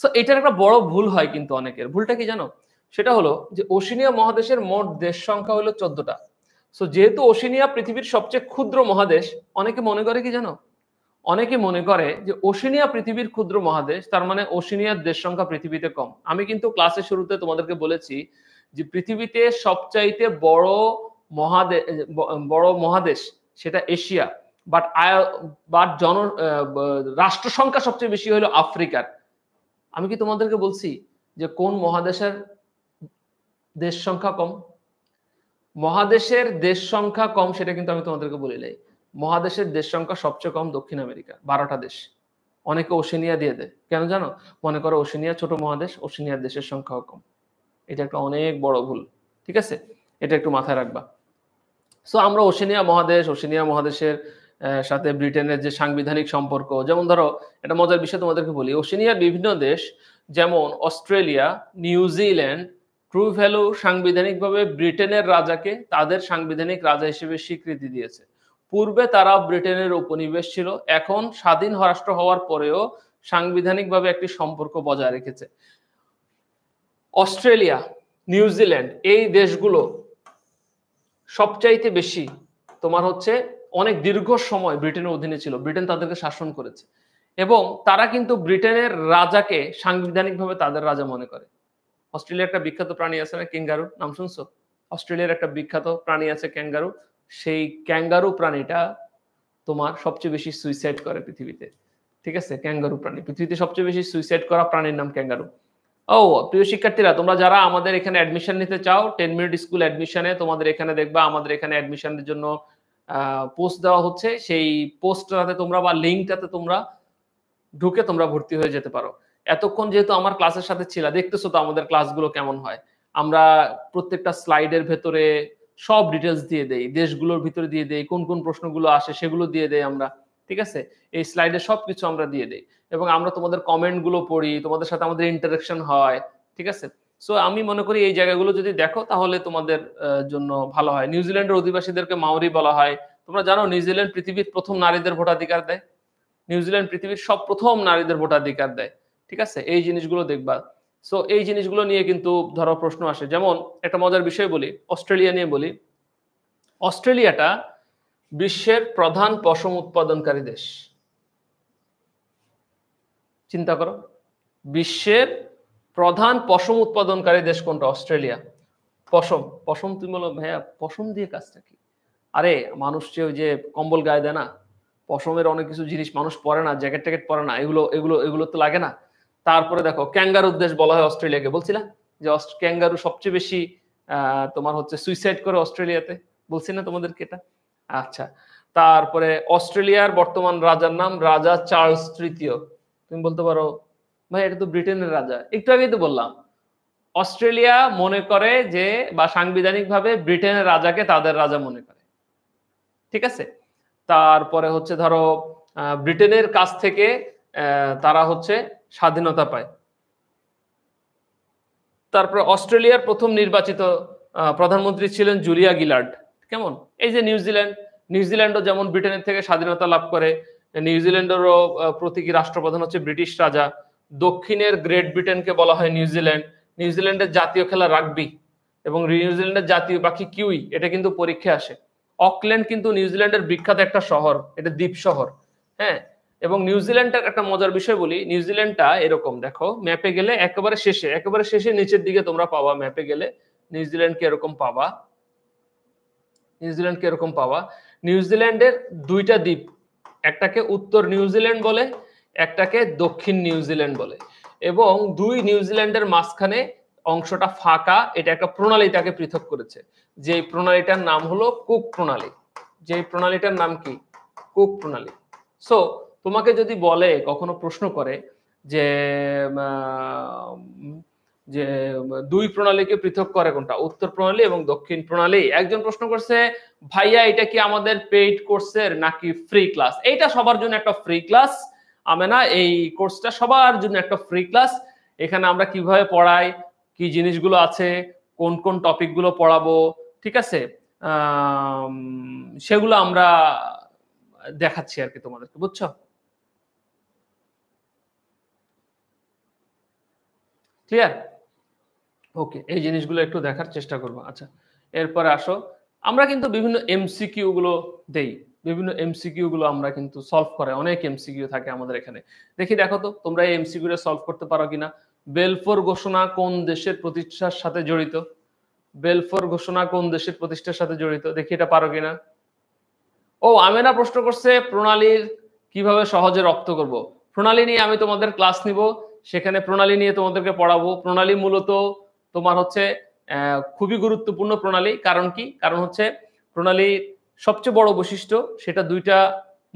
সো এটার একটা বড় ভুল হয় কিন্তু অনেকের। ভুলটা কি জানো? সেটা হলো যে ওশেনিয়া মহাদেশের মোট দেশ সংখ্যা হলো 14টা। সো যেহেতু ওশেনিয়া পৃথিবীর সবচেয়ে ক্ষুদ্র মহাদেশ, অনেকে মনে করে কি জানো, অনেকে মনে করে যে ওশেনিয়া পৃথিবীর ক্ষুদ্র মহাদেশ, তার মানে ওশেনিয়ার দেশ সংখ্যা পৃথিবীতে কম। আমি কিন্তু ক্লাসের শুরুতে তোমাদেরকে বলেছি যে পৃথিবীতে সবচাইতে বড় মহাদেশ সেটা এশিয়া, বাট রাষ্ট্র সংখ্যা সবচেয়ে বেশি হলো আফ্রিকার। আমি কি তোমাদেরকে বলছি যে কোন মহাদেশের দেশ সংখ্যা কম? মহাদেশের দেশ সংখ্যা কম সেটা কিন্তু আমি তোমাদেরকে বলি নাই। মহাদেশের দেশ সংখ্যা সবচেয়ে কম দক্ষিণ আমেরিকা, 12টা দেশ। অনেকে ওশেনিয়া দিয়ে দেয়, কেন জানো? মনে করো ওশেনিয়া ছোট মহাদেশ, ওশেনিয়ার দেশের সংখ্যাও কম। এটা একটা অনেক বড় ভুল, ঠিক আছে? এটা একটু মাথায় রাখবা। সো আমরা ওশেনিয়া মহাদেশের সাথে ব্রিটেনের যে সাংবিধানিক সম্পর্ক, যেমন ধরো একটা মজার বিষয় তোমাদেরকে বলি, ওশেনিয়ার বিভিন্ন দেশ যেমন অস্ট্রেলিয়া, নিউজিল্যান্ড, ট্রুভ্যালু সাংবিধানিকভাবে ব্রিটেনের রাজাকে তাদের সাংবিধানিক রাজা হিসেবে স্বীকৃতি দিয়েছে। পূর্বে তারা ব্রিটেনের উপনিবেশ ছিল, এখন স্বাধীন রাষ্ট্র হওয়ার পরেও সাংবিধানিকভাবে একটি সম্পর্ক বজায় রেখেছে। অস্ট্রেলিয়া, নিউজিল্যান্ড এই দেশগুলো সবচাইতে বেশি তোমার হচ্ছে অনেক দীর্ঘ সময় ব্রিটেনের অধীনে ছিল, ব্রিটেন তাদেরকে শাসন করেছে, এবং তারা কিন্তু ব্রিটেনের রাজাকে সাংবিধানিকভাবে তাদের রাজা মনে করে। অস্ট্রেলিয়ার একটা বিখ্যাত প্রাণী আছে না, ক্যাঙ্গারু, নাম শুনছো? অস্ট্রেলিয়ার একটা বিখ্যাত প্রাণী আছে ক্যাঙ্গারু। সেই ক্যাঙ্গারু প্রাণীটা তোমার সবচেয়ে বেশি সুইসাইড করে পৃথিবীতে, ঠিক আছে? ক্যাঙ্গারু প্রাণী পৃথিবীতে সবচেয়ে বেশি সুইসাইড করা প্রাণীর নাম ক্যাঙ্গারু। ও প্রিয় শিক্ষার্থীরা, তোমরা যারা আমাদের এখানে অ্যাডমিশন নিতে চাও, 10 মিনিট স্কুল অ্যাডমিশনে, তোমাদের এখানে দেখবা আমাদের এখানে অ্যাডমিশনের জন্য পোস্ট দেওয়া হচ্ছে। সেই পোস্টটাতে তোমরা বা লিঙ্কটাতে তোমরা ঢুকে তোমরা ভর্তি হয়ে যেতে পারো। এতক্ষণ যেহেতু আমার ক্লাসের সাথে ছিল, দেখতেছো তো আমাদের ক্লাসগুলো কেমন হয়। আমরা প্রত্যেকটা স্লাইডের ভেতরে সব ডিটেলস দিয়ে দেই, দেশগুলোর ভিতরে দিয়ে দেই, কোন কোন প্রশ্নগুলো আসে সেগুলো দিয়ে দেই আমরা, ঠিক আছে? এই স্লাইডে সবকিছু আমরা দিয়ে দেই, এবং আমরা তোমাদের কমেন্টগুলো পড়ি, তোমাদের সাথে আমাদের ইন্টারাকশন হয়, ঠিক আছে? সো আমি মনে করি এই জায়গাগুলো যদি দেখো তাহলে তোমাদের জন্য ভালো হয়। নিউজিল্যান্ডের অধিবাসীদেরকে মাওরি বলা হয়। তোমরা জানো নিউজিল্যান্ড পৃথিবীর প্রথম নারীদের ভোটাধিকার দেয়। নিউজিল্যান্ড পৃথিবীর প্রথম নারীদের ভোটাধিকার দেয়, ঠিক আছে? এই জিনিসগুলো দেখবা। সো এই জিনিসগুলো নিয়ে কিন্তু ধরো প্রশ্ন আসে। যেমন একটা মজার বিষয় বলি, অস্ট্রেলিয়া নিয়ে বলি। অস্ট্রেলিয়াটা বিশ্বের প্রধান পশম উৎপাদনকারী দেশ। চিন্তা করো, বিশ্বের প্রধান পশম উৎপাদনকারী দেশ কোনটা? অস্ট্রেলিয়া। পশম, পশম তুমি বলো ভাইয়া পশম দিয়ে কাজটা কি? আরে মানুষ যে কম্বল গায়ে দেয় না, পশমের অনেক কিছু জিনিস মানুষ পরে না, জ্যাকেট ট্যাকেট পরে না, এগুলো এগুলো এগুলো তো লাগে না। তারপরে দেখো ক্যাঙ্গারুর দেশ বলা হয় অস্ট্রেলিয়াকে, বলছিলা যে ক্যাঙ্গারু সবচেয়ে বেশি তোমার হচ্ছে সুইসাইড করে অস্ট্রেলিয়াতে, বলছি না তোমাদেরকে এটা? আচ্ছা, তারপরে অস্ট্রেলিয়ার বর্তমান রাজার নাম রাজা চার্লস তৃতীয়। তুমি বলতে পারো ভাই এটা তো ব্রিটেনের রাজা, একটু আগেই তো বললাম। অস্ট্রেলিয়া মনে করে যে, বা সাংবিধানিকভাবে ব্রিটেনের রাজাকে তাদের রাজা মনে করে, ঠিক আছে? তারপরে হচ্ছে ধরো ব্রিটেনের কাছ থেকে তারা হচ্ছে স্বাধীনতা পায়। তারপরে অস্ট্রেলিয়ার প্রথম নির্বাচিত প্রধানমন্ত্রী ছিলেন জুলিয়া গিলার্ড। কেমন? এই যে নিউজিল্যান্ডও যেমন ব্রিটেনের থেকে স্বাধীনতা লাভ করে, নিউজিল্যান্ডেরও প্রতীকী রাষ্ট্রপ্রধান হচ্ছে ব্রিটিশ রাজা। দক্ষিণের গ্রেট ব্রিটেনকে বলা হয় নিউজিল্যান্ড। নিউজিল্যান্ডের জাতীয় খেলা রাগবি, এবং নিউজিল্যান্ডের জাতীয় পাখি কিউই। এটা কিন্তু পরীক্ষায় আসে। অকল্যান্ড কিন্তু নিউজিল্যান্ডের বিখ্যাত একটা শহর, এটা দ্বীপ শহর, হ্যাঁ। এবং নিউজিল্যান্ডের একটা মজার বিষয় বলি, নিউজিল্যান্ডটা এরকম, দেখো ম্যাপে গেলে একেবারে শেষে নিচের দিকে তোমরা পাবা, ম্যাপে গেলে নিউজিল্যান্ডকে এরকম পাবা, নিউজিল্যান্ডের দুইটা দ্বীপ, একটাকে উত্তর নিউজিল্যান্ড বলে, একটাকে দক্ষিণ নিউজিল্যান্ড বলে, এবং দুই নিউজিল্যান্ডের মাঝখানে অংশটা ফাঁকা, এটা একটা প্রণালী তাকে পৃথক করেছে, যে প্রণালীটার নাম হলো কুক প্রণালী। যে প্রণালীটার নাম কি? কুক প্রণালী। সো তোমাকে যদি বলে, কখনো প্রশ্ন করে যে যে দুই প্রণালীকে পৃথক করে কোনটা, উত্তর প্রণালী এবং দক্ষিণ প্রণালী। একজন প্রশ্ন করছে, ভাইয়া এটা কি আমাদের পেইড কোর্সের নাকি ফ্রি ক্লাস? এইটা সবার জন্য একটা ফ্রি ক্লাস আমেনা, এই কোর্সটা সবার জন্য একটা ফ্রি ক্লাস। এখানে আমরা কিভাবে পড়াই, কি জিনিসগুলো আছে, কোন কোন টপিকগুলো পড়াবো, ঠিক আছে, সেগুলো আমরা দেখাচ্ছি আর কি তোমাদেরকে, বুঝছো? ক্লিয়ার? ওকে, এই জিনিসগুলো একটু দেখার চেষ্টা করবো। আচ্ছা, এরপরে আসো, আমরা কিন্তু বিভিন্ন এমসিকিউ গুলো দেই, বিভিন্ন এমসিকিউ গুলো আমরা কিন্তু সলভ করে, অনেক এমসিকিউ থাকে আমাদের এখানে। দেখি, দেখো তো তোমরা এই এমসিকিউ সলভ করতে পারো কিনা। বেলফোর ঘোষণা কোন দেশের প্রতিষ্ঠার সাথে জড়িত? বেলফোর ঘোষণা কোন দেশের প্রতিষ্ঠার সাথে জড়িত? দেখি এটা পারো কিনা। ও, আমেনা প্রশ্ন করছে প্রণালীর কিভাবে সহজে রপ্ত করব। প্রণালী নিয়ে আমি তোমাদের ক্লাস নিব, সেখানে প্রণালী নিয়ে তোমাদেরকে পড়াবো। প্রণালী মূলত তোমার হচ্ছে খুবই গুরুত্বপূর্ণ প্রণালী। কারণ কি? কারণ হচ্ছে প্রণালীর সবচেয়ে বড় বৈশিষ্ট্য, সেটা দুইটা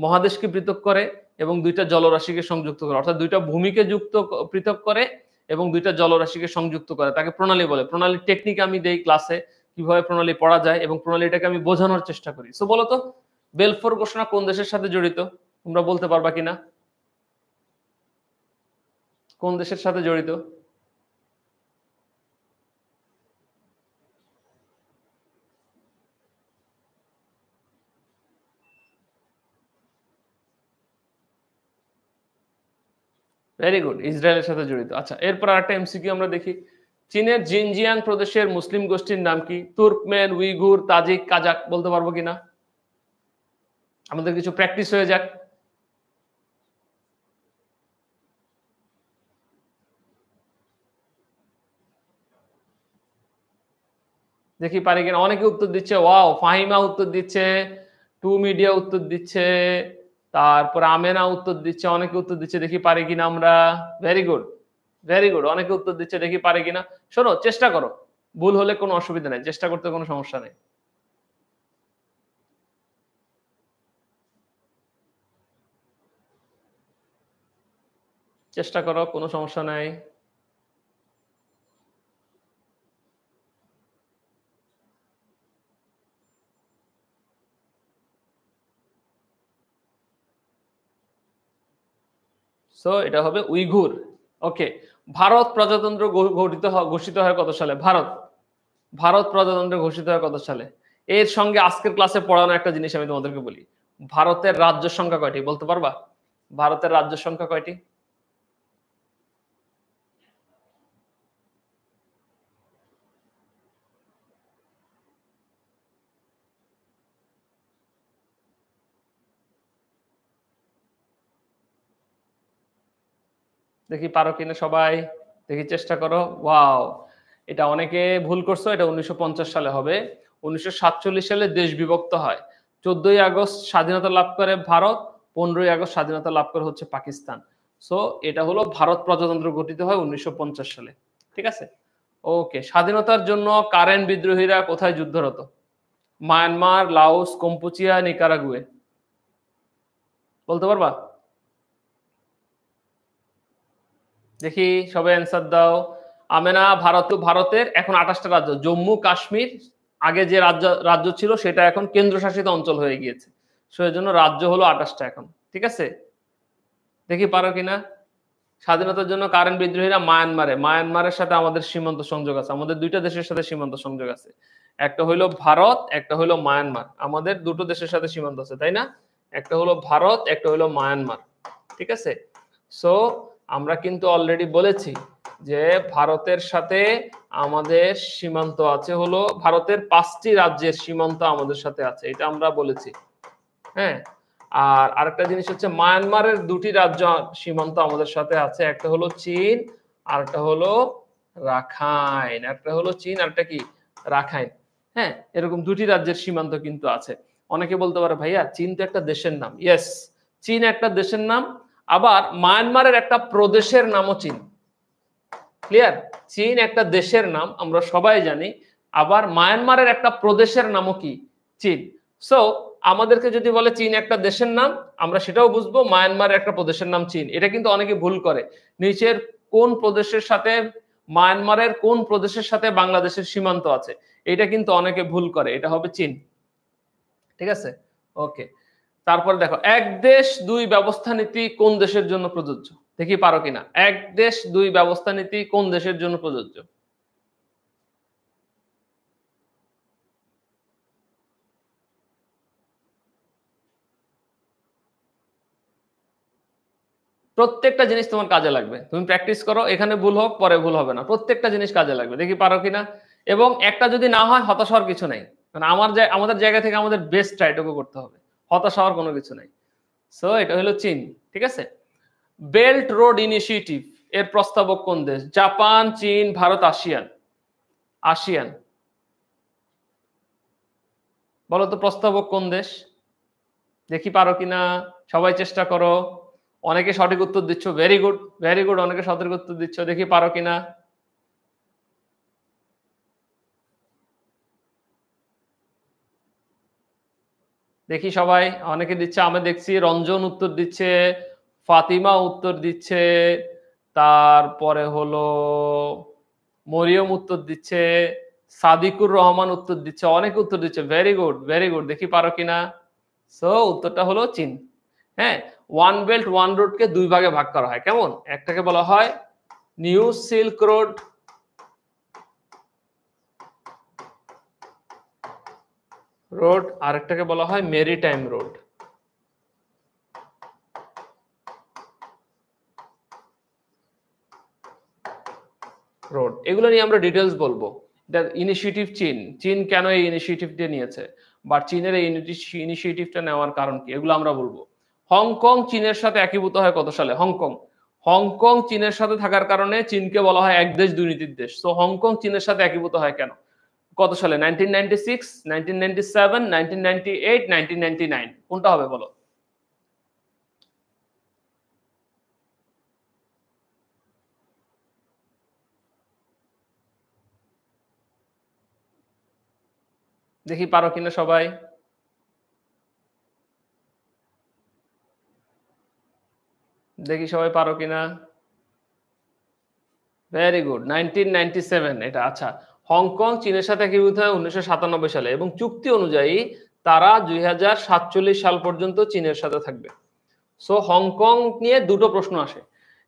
মহাদেশকে পৃথক করে এবং দুইটা জলরাশিকে সংযুক্ত করে, অর্থাৎ দুইটা ভূমিকে পৃথক করে এবং দুইটা জলরাশিকে সংযুক্ত করে, তাকে প্রণালী বলে। প্রণালীর টেকনিক আমি দেই ক্লাসে, কিভাবে প্রণালী পড়া যায় এবং প্রণালীটাকে আমি বোঝানোর চেষ্টা করি। সো বলো তো, বেলফোর ঘোষণা কোন দেশের সাথে জড়িত? তোমরা বলতে পারবা কিনা? কোন দেশের সাথে জড়িত? ভেরি গুড, ইসরায়েলের সাথে জড়িত। আচ্ছা, এরপর আরেকটা এমসিকিউ আমরা দেখি। চীনের জিনজিয়াং প্রদেশের মুসলিম গোষ্ঠীর নাম কি? Turkmen, Uyghur, Tajik, Kazakh. বলতে পারবো কিনা? আমাদের কিছু প্র্যাকটিস হয়ে যাক। দেখি পারি কিনা। অনেকে উত্তর দিচ্ছে, ওয়াও, ফাহিমা উত্তর দিচ্ছে, টু মিডিয়া উত্তর দিচ্ছে, তারপর আমেনা উত্তর দিচ্ছে, অনেকে উত্তর দিচ্ছে। দেখি পারি কিনা আমরা। ভেরি গুড, ভেরি গুড, অনেকে উত্তর দিচ্ছে। দেখি পারে কিনা। শোনো, চেষ্টা করো, ভুল হলে কোনো অসুবিধা নেই, চেষ্টা করতে কোনো সমস্যা নেই। চেষ্টা করো, কোনো সমস্যা নাই। সো এটা হবে উইঘুর। ওকে, ভারত প্রজাতন্ত্র ঘোষিত হয় কত সালে? ভারত ভারত প্রজাতন্ত্র ঘোষিত হয় কত সালে? এর সঙ্গে আজকের ক্লাসে পড়ানো একটা জিনিস আমি তোমাদেরকে বলি। ভারতের রাজ্য সংখ্যা কয়টি বলতে পারবা? ভারতের রাজ্য সংখ্যা কয়টি? দেখি পারো কিনা সবাই, দেখি চেষ্টা করো। ওয়াও, এটা অনেকে ভুল করছো, এটা 1950 সালে হবে। 1947 সালে দেশ বিভক্ত হয়। 14ই আগস্ট স্বাধীনতা লাভ করে ভারত, 15ই আগস্ট স্বাধীনতা লাভ করে হচ্ছে পাকিস্তান। সো এটা হলো ভারত প্রজাতন্ত্র গঠিত হয় 1950 সালে, ঠিক আছে। ওকে, স্বাধীনতার জন্য কারেন বিদ্রোহীরা কোথায় যুদ্ধরত? Myanmar, Laos, কম্পুচিয়া, Nicaragua. বলতে পারবা? দেখি সবাই অ্যান্সার দাও। আমেনা, ভারতের এখন 28টা রাজ্য। জম্মু কাশ্মীর আগে যে রাজ্য ছিল সেটা এখন কেন্দ্রশাসিত অঞ্চল হয়ে গিয়েছে, সেজন্য রাজ্য হলো 28টা এখন, ঠিক আছে। দেখি পারো কিনা। স্বাধীনতার জন্য কারেন বিদ্রোহীরা মায়ানমারের সাথে আমাদের সীমান্ত সংযোগ আছে, আমাদের দুইটা দেশের সাথে সীমান্ত সংযোগ আছে। একটা হইলো ভারত, একটা হইলো মায়ানমার। আমাদের দুটো দেশের সাথে সীমান্ত আছে, তাই না? একটা হলো ভারত, একটা হইলো মায়ানমার, ঠিক আছে। সো আমরা কিন্তু অলরেডি বলেছি যে ভারতের সাথে আমাদের সীমান্ত আছে, হলো ভারতের 5টি রাজ্যের সীমান্ত আমাদের সাথে আছে, এটা আমরা বলেছি। হ্যাঁ, আর আরেকটা জিনিস হচ্ছে মায়ানমারের 2টি রাজ্য সীমান্ত আমাদের সাথে আছে, একটা হলো চীন আর একটা হলো রাখাইন। একটা হলো চীন আর একটা কি? রাখাইন। হ্যাঁ, এরকম 2টি রাজ্যের সীমান্ত কিন্তু আছে। অনেকে বলতে পারে, ভাইয়া চীন তো একটা দেশের নাম। ইয়েস, চীন একটা দেশের নাম, আবার মায়ানমারের একটা প্রদেশের নামও চীন। ক্লিয়ার? চীন একটা দেশের নাম, আমরা সবাই জানি। আবার মায়ানমারের একটা প্রদেশের নামও কি? চীন। সো আমাদেরকে যদি বলে চীন একটা দেশের নাম, আমরা সেটাও বুঝবো মায়ানমারের একটা প্রদেশের নাম চীন। এটা কিন্তু অনেকে ভুল করে। নিচের কোন প্রদেশের সাথে, মায়ানমারের কোন প্রদেশের সাথে বাংলাদেশের সীমান্ত আছে, এটা কিন্তু অনেকে ভুল করে। এটা হবে চীন। ঠিক আছে? ওকে। তারপর দেখো, এক দেশ দুই ব্যবস্থা নীতি কোন দেশের জন্য প্রযোজ্য? দেখি পারো কিনা। এক দেশ দুই ব্যবস্থা নীতি কোন দেশের জন্য প্রযোজ্য? প্রত্যেকটা জিনিস তোমার কাজে লাগবে। তুমি প্র্যাকটিস করো, এখানে ভুল হোক পরে ভুল হবে না। প্রত্যেকটা জিনিস কাজে লাগবে। দেখি পারো কিনা। এবং একটা যদি না হয় হতাশ হওয়ার কিছু নাই। মানে আমাদের জায়গা থেকে আমাদের বেস্ট ট্রাইটুকু করতে হবে। হতাশ হওয়ার কোনো কিছু নাই। সো এটা হলো চীন। ঠিক আছে? বেল্ট রোড ইনিশিয়েটিভ এর প্রস্তাবক কোন দেশ? জাপান, চীন, ভারত, আসিয়ান? আসিয়ান। বলো তো প্রস্তাবক কোন দেশ? দেখি পারো কিনা। সবাই চেষ্টা করো। অনেকে সঠিক উত্তর দিচ্ছ, ভেরি গুড, ভেরি গুড। অনেকে সঠিক উত্তর দিচ্ছ, দেখি পারো কিনা। দেখি সবাই, অনেকে দিচ্ছে। আমি দেখছি রঞ্জন উত্তর দিচ্ছে, ফাতিমা উত্তর দিচ্ছে, তারপরে হলো মরিয়ম উত্তর দিচ্ছে, সাদিকুর রহমান উত্তর দিচ্ছে, অনেক উত্তর দিচ্ছে। Very good, very good. দেখি পারো কিনা। সো উত্তরটা হলো চীন। হ্যাঁ, ওয়ান বেল্ট ওয়ান রোডকে দুই ভাগে ভাগ করা হয়। কেমন? একটাকে বলা হয় নিউ সিল্ক রোড, আরেকটাকে বলা হয় মেরিটাইম রোড। এগুলো নিয়ে আমরা ডিটেলস বলবো। এটা ইনিশিয়েটিভ চীন, চীন কেন এই ইনিশিয়েটিভটা নিয়েছে, বা চীনের এই ইনিশিয়েটিভটা নেওয়ার কারণ কি, এগুলো আমরা বলবো। হংকং চীনের সাথে একীভূত হয় কত সালে? হংকং চীনের সাথে থাকার কারণে চীনকে বলা হয় এক দেশ দুই নীতির দেশ। তো হংকং চীনের সাথে একীভূত হয় কেন? কত সালে? 1996, 1997, 1998, 1999? কোনটা হবে বলো? দেখি পারো কিনা সবাই। দেখি সবাই পারো কিনা। ভেরি গুড, 1997 এটা। আচ্ছা, হংকং চীনের সাথে একীভূত হয় 1997 সালে এবং চুক্তি অনুযায়ী তারা 2047 সাল পর্যন্ত চীনের সাথে থাকবে। সো হংকং নিয়ে দুটো প্রশ্ন আসে।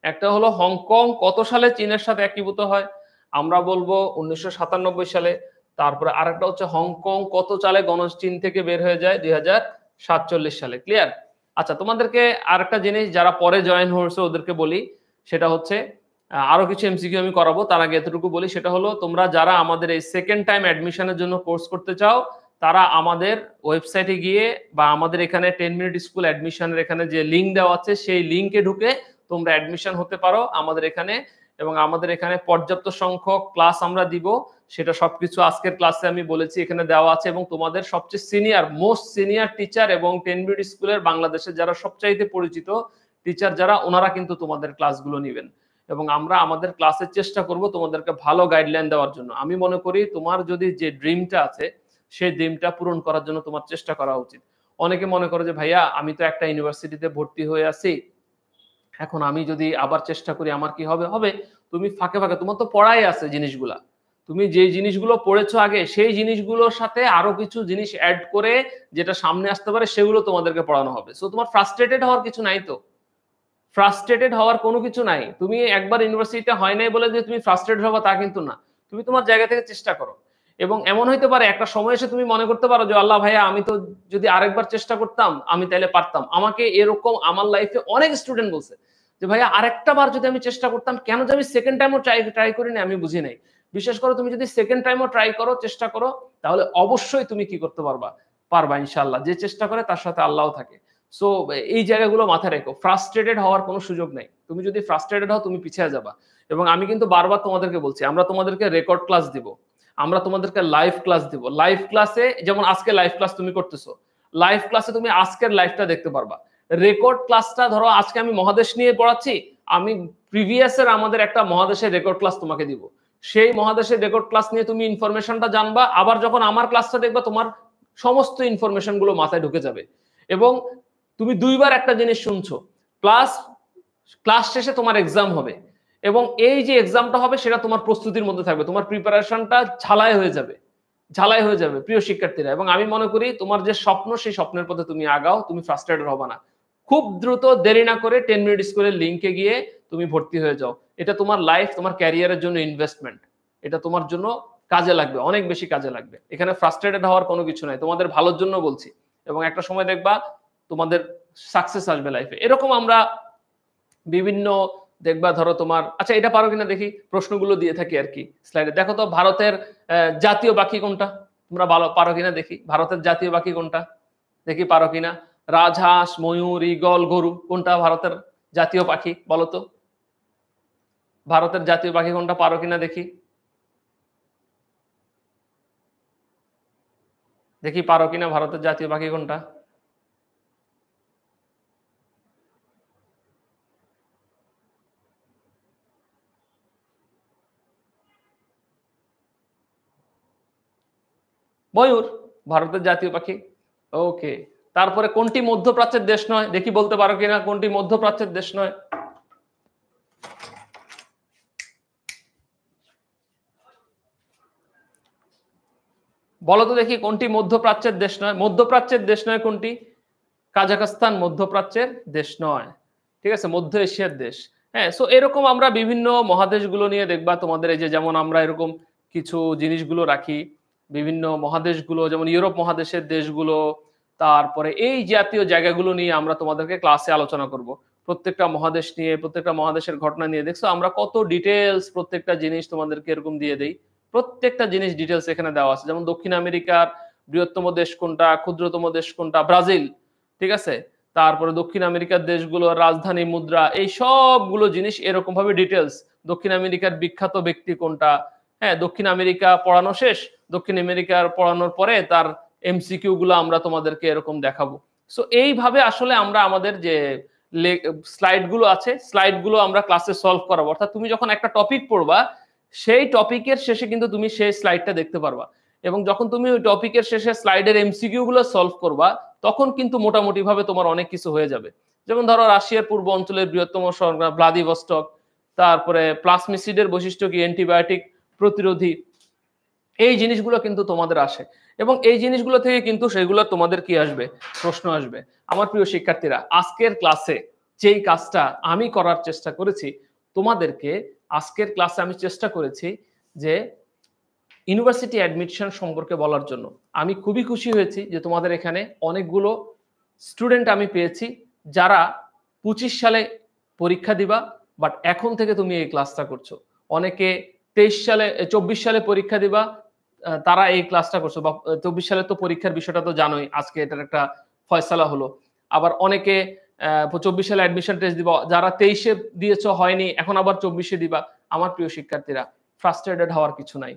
একটা হলো হংকং কত সালে চীনের সাথে একীভূত হয়? আমরা বলবো 1997 সালে। তারপরে আরেকটা হচ্ছে হংকং কত সালে চীন থেকে বের হয়ে যায়? 2047 সালে। ক্লিয়ার? আচ্ছা, তোমাদেরকে আরেকটা জিনিস যারা পরে জয়েন হয়েছে ওদেরকে বলি, সেটা হচ্ছে আরো কিছু এমসিকিউ আমি করাবো। তার আগে এতটুকু বলি, সেটা হলো তোমরা যারা আমাদের এই সেকেন্ড টাইম অ্যাডমিশনের জন্য কোর্স করতে চাও, তারা আমাদের ওয়েবসাইটে গিয়ে বা আমাদের এখানে 10 মিনিট স্কুল অ্যাডমিশনের এখানে যে লিঙ্ক দেওয়া আছে সেই লিঙ্কে ঢুকে তোমরা অ্যাডমিশন হতে পারো আমাদের এখানে। এবং আমাদের এখানে পর্যাপ্ত সংখ্যক ক্লাস আমরা দিব, সেটা সবকিছু আজকের ক্লাসে আমি বলেছি এখানে দেওয়া আছে। এবং তোমাদের সবচেয়ে সিনিয়র, মোস্ট সিনিয়র টিচার এবং 10 মিনিট স্কুলের বাংলাদেশের যারা সবচাইতে পরিচিত টিচার যারা, ওনারা কিন্তু তোমাদের ক্লাসগুলো নেবেন। এবং আমরা আমাদের ক্লাসের চেষ্টা করব তোমাদেরকে ভালো গাইডলাইন দেওয়ার জন্য। আমি মনে করি তোমার যদি যে ড্রিমটা আছে সেই ড্রিমটা পূরণ করার জন্য তোমার চেষ্টা করা উচিত। অনেকে মনে করে যে ভাইয়া আমি তো একটা ইউনিভার্সিটিতে ভর্তি হয়ে আছি, এখন আমি যদি আবার চেষ্টা করি আমার কি হবে? হবে। তুমি ফাঁকে ফাঁকে, তোমার তো পড়াই আছে জিনিসগুলা, তুমি যে জিনিসগুলো পড়েছো আগে সেই জিনিসগুলোর সাথে আরো কিছু জিনিস অ্যাড করে যেটা সামনে আসতে পারে সেগুলো তোমাদেরকে পড়ানো হবে। সো তোমার ফ্রাস্ট্রেটেড হওয়ার কিছু নাই তো, ফ্রাস্ট্রেটেড হওয়ার কোনো কিছু নাই। তুমি একবার ইউনিভার্সিটিতে হয় নাই বলে যে তুমি ফ্রাস্ট্রেটেড হবা তা কিন্তু না। তুমি তোমার জায়গা থেকে চেষ্টা করো। এবং এমন হইতে পারে একটা সময় এসে তুমি মনে করতে পারো যে আল্লাহ ভাইয়া আমি তো যদি আরেকবার চেষ্টা করতাম আমি তাইলে পারতাম। আমাকে এরকম আমার লাইফে অনেক স্টুডেন্ট বলছে যে ভাইয়া আরেকটা বার যদি আমি চেষ্টা করতাম, কেন যে আমি সেকেন্ড টাইমও ট্রাই করি না আমি বুঝি নাই। বিশেষ করে তুমি যদি সেকেন্ড টাইমও ট্রাই করো, চেষ্টা করো, তাহলে অবশ্যই তুমি কি করতে পারবা, পারবা ইনশাআল্লাহ। যে চেষ্টা করে তার সাথে আল্লাহও থাকে। সো এই জায়গাগুলো মাথায় রেখো, ফ্রাস্ট্রেটেড হওয়ার কোনো সুযোগ নেই। তুমি যদি ফ্রাস্ট্রেটেড হও তুমি পিছিয়ে যাবা। এবং আমি কিন্তু বারবার তোমাদেরকে বলছি, আমরা তোমাদেরকে রেকর্ড ক্লাস দিব, আমরা তোমাদেরকে লাইভ ক্লাস দিব। লাইভ ক্লাসে যেমন আজকে লাইভ ক্লাস তুমি করতেছো, লাইভ ক্লাসে তুমি আজকের লাইভটা দেখতে পারবা। রেকর্ড ক্লাসটা ধরো আজকে আমি মহাদেশ নিয়ে পড়াচ্ছি, আমি প্রিভিয়াসের আমাদের একটা মহাদেশের রেকর্ড ক্লাস তোমাকে দিব, সেই মহাদেশের রেকর্ড ক্লাস নিয়ে তুমি ইনফরমেশনটা জানবা, আবার যখন আমার ক্লাসটা দেখবা তোমার সমস্ত ইনফরমেশন গুলো মাথায় ঢুকে যাবে এবং তুমি দুইবার একটা জিনিস শুনছো, প্লাস ক্লাস শেষে তোমার এক্সাম হবে এবং এই যে এক্সামটা হবে সেটা তোমার প্রস্তুতির মধ্যে থাকবে, তোমার প্রিপারেশনটা ঝালাই হয়ে যাবে, ঝালাই হয়ে যাবে প্রিয় শিক্ষার্থীরা। এবং আমি মনে করি তোমার যে স্বপ্ন সেই স্বপ্নের পথে তুমি আগাও, তুমি ফ্রাস্ট্রেটেড হবে না। খুব দ্রুত দেরি না করে 10 মিনিট স্কুলের লিংকে গিয়ে তুমি ভর্তি হয়ে যাও। এটা তোমার লাইফ, তোমার ক্যারিয়ারের জন্য ইনভেস্টমেন্ট, এটা তোমার জন্য কাজে লাগবে, অনেক বেশি কাজে লাগবে। এখানে ফ্রাস্ট্রেটেড হওয়ার কোনো কিছু নাই, তোমাদের ভালোর জন্য বলছি। এবং একটা সময় দেখবা তোমাদের সাকসেস আসবে লাইফে। এরকম আমরা বিভিন্ন দেখবা, ধরো তোমার, আচ্ছা এটা পারো কিনা দেখি, প্রশ্নগুলো দিয়ে থাকি আর কি স্লাইডে। দেখো তো ভারতের জাতীয় পাখি কোনটা, তোমরা ভালো পারো কিনা দেখি। ভারতের জাতীয় পাখি কোনটা দেখি, পারো কিনা। রাজহাঁস, ময়ূর, ঈগল, গরু, কোনটা ভারতের জাতীয় পাখি বলো তো? ভারতের জাতীয় পাখি কোনটা, পারো কিনা দেখি। দেখি পারো কিনা ভারতের জাতীয় পাখি কোনটা। ময়ূর ভারতের জাতীয় পাখি। ওকে, তারপরে কোনটি মধ্যপ্রাচ্যের দেশ নয়, দেখি বলতে পারো কিনা কোনটি মধ্যপ্রাচ্যের দেশ নয়। বলো তো দেখি কোনটি মধ্যপ্রাচ্যের দেশ নয়। মধ্যপ্রাচ্যের দেশ নয় কোনটি? কাজাখস্তান মধ্যপ্রাচ্যের দেশ নয়, ঠিক আছে, মধ্য এশিয়ার দেশ। হ্যাঁ, সো এরকম আমরা বিভিন্ন মহাদেশগুলো নিয়ে দেখবা তোমাদের, এই যে যেমন আমরা এরকম কিছু জিনিসগুলো রাখি, বিভিন্ন মহাদেশগুলো, যেমন ইউরোপ মহাদেশের দেশগুলো, তারপরে এই জাতীয় জায়গাগুলো নিয়ে আমরা তোমাদেরকে ক্লাসে আলোচনা করব। প্রত্যেকটা মহাদেশ নিয়ে, প্রত্যেকটা মহাদেশের ঘটনা নিয়ে। দেখছো আমরা কত ডিটেলস প্রত্যেকটা জিনিস তোমাদেরকে এরকম দিয়ে দেই, প্রত্যেকটা জিনিস ডিটেলস এখানে দেওয়া আছে। যেমন দক্ষিণ আমেরিকার বৃহত্তম দেশ কোনটা, ক্ষুদ্রতম দেশ কোনটা, ব্রাজিল, ঠিক আছে। তারপরে দক্ষিণ আমেরিকার দেশগুলোর রাজধানী, মুদ্রা, এই সবগুলো জিনিস এরকম ভাবে ডিটেলস। দক্ষিণ আমেরিকার বিখ্যাত ব্যক্তি কোনটা, হ্যাঁ, দক্ষিণ আমেরিকা পড়ানো শেষ, দক্ষিণ আমেরিকার পড়ানোর পরে তার এমসিকিউ গুলো আমরা তোমাদেরকে এরকম দেখাবো। সো এইভাবে আসলে আমরা আমাদের যে স্লাইড গুলো আছে, স্লাইড গুলো আমরা ক্লাসে সলভ করাবো। অর্থাৎ তুমি যখন একটা টপিক পড়বা, সেই টপিকের শেষে কিন্তু তুমি সেই স্লাইডটা দেখতে পারবা, এবং যখন তুমি ওই টপিকের শেষে স্লাইডের এমসিকিউ গুলো সলভ করবা, তখন কিন্তু মোটামুটি ভাবে তোমার অনেক কিছু হয়ে যাবে। যেমন ধরো রাশিয়ার পূর্ব অঞ্চলের বৃহত্তম শহর ভ্লাদিভস্টক, তারপরে প্লাজমিসিডের বৈশিষ্ট্য কি, অ্যান্টিবায়োটিক প্রতিরোধী, এই জিনিসগুলো কিন্তু তোমাদের আসে, এবং এই জিনিসগুলো থেকে কিন্তু সেগুলো তোমাদের কি আসবে, প্রশ্ন আসবে। আমার প্রিয় শিক্ষার্থীরা, আজকের ক্লাসে যেই কাজটা আমি করার চেষ্টা করেছি তোমাদেরকে, আজকের ক্লাসে আমি চেষ্টা করেছি যে ইউনিভার্সিটি অ্যাডমিশন সম্পর্কে বলার জন্য। আমি খুবই খুশি হয়েছি যে তোমাদের এখানে অনেকগুলো স্টুডেন্ট আমি পেয়েছি যারা 25 সালে পরীক্ষা দিবা, বাট এখন থেকে তুমি এই ক্লাসটা করছো। অনেকে 24 সালে পরীক্ষা দিবা, তারা এই ক্লাসটা করছো, বা 24 সালে তো পরীক্ষার বিষয়টা তো জানোই, আজকে এটার একটা ফয়সালা হলো। আবার অনেকে 24 সালে অ্যাডমিশন টেস্ট দিবা, যারা 23-এ দিয়েছো হয়নি, এখন আবার 24-এ দিবা। আমার প্রিয় শিক্ষার্থীরা, ফ্রাস্ট্রেটেড হওয়ার কিছু নাই।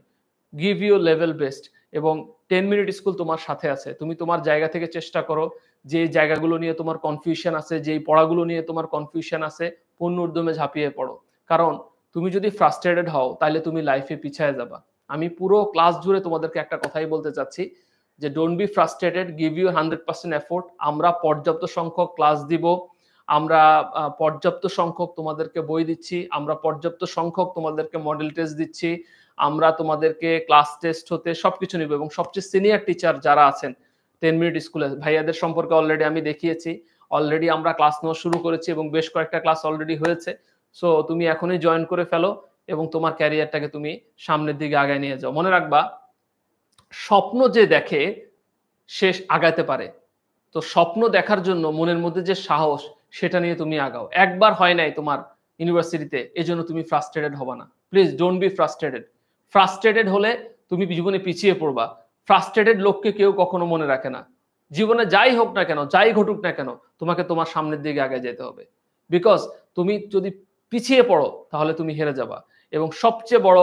গিভ ইউ লেভেল বেস্ট, এবং 10 মিনিট স্কুল তোমার সাথে আছে। তুমি তোমার জায়গা থেকে চেষ্টা করো, যে জায়গাগুলো নিয়ে তোমার কনফিউশন আছে, যেই পড়াগুলো নিয়ে তোমার কনফিউশন আছে, পূর্ণ উদ্যমে ঝাঁপিয়ে পড়ো। কারণ তুমি যদি ফ্রাস্ট্রেটেড হও তাহলে তুমি লাইফে পিছিয়ে যাবা। আমি পুরো ক্লাস জুড়ে তোমাদেরকে একটা কথাই বলতে চাচ্ছি, যে don't be frustrated, give you 100% effort. আমরা পর্যাপ্ত সংখ্যক ক্লাস দিব, আমরা পর্যাপ্ত সংখ্যক তোমাদেরকে বই দিচ্ছি, আমরা পর্যাপ্ত সংখ্যক তোমাদেরকে মডেল টেস্ট দিচ্ছি, আমরা তোমাদেরকে ক্লাস টেস্ট হতে সবকিছু নিব। এবং সবচেয়ে সিনিয়র টিচার যারা আছেন 10 মিনিট স্কুলে, ভাইয়াদের সম্পর্কে অলরেডি আমি দেখিয়েছি, অলরেডি আমরা ক্লাস নেওয়া শুরু করেছি এবং বেশ কয়েকটা ক্লাস অলরেডি হয়েছে। সো তুমি এখনই জয়েন করে ফেলো এবং তোমার ক্যারিয়ারটাকে তুমি সামনের দিকে আগায় নিয়ে যাও। মনে রাখবা, স্বপ্ন যে দেখে সে আগাতে পারে। তো স্বপ্ন দেখার জন্য মনের মধ্যে যে সাহস, সেটা নিয়ে তুমি আগাও। একবার হয় নাই তোমার ইউনিভার্সিটিতে, এজন্য তুমি ফ্রাস্ট্রেটেড হবা না। Please don't be frustrated. Frustrated হলে তুমি জীবনে পিছিয়ে পড়বা। ফ্রাস্ট্রেটেড লোককে কেউ কখনো মনে রাখে না। জীবনে যাই হোক না কেন, যাই ঘটুক না কেন, তোমাকে তোমার সামনের দিকে আগে যেতে হবে। বিকজ তুমি যদি পিছিয়ে পড়ো তাহলে তুমি হেরে যাবা। এবং সবচেয়ে বড়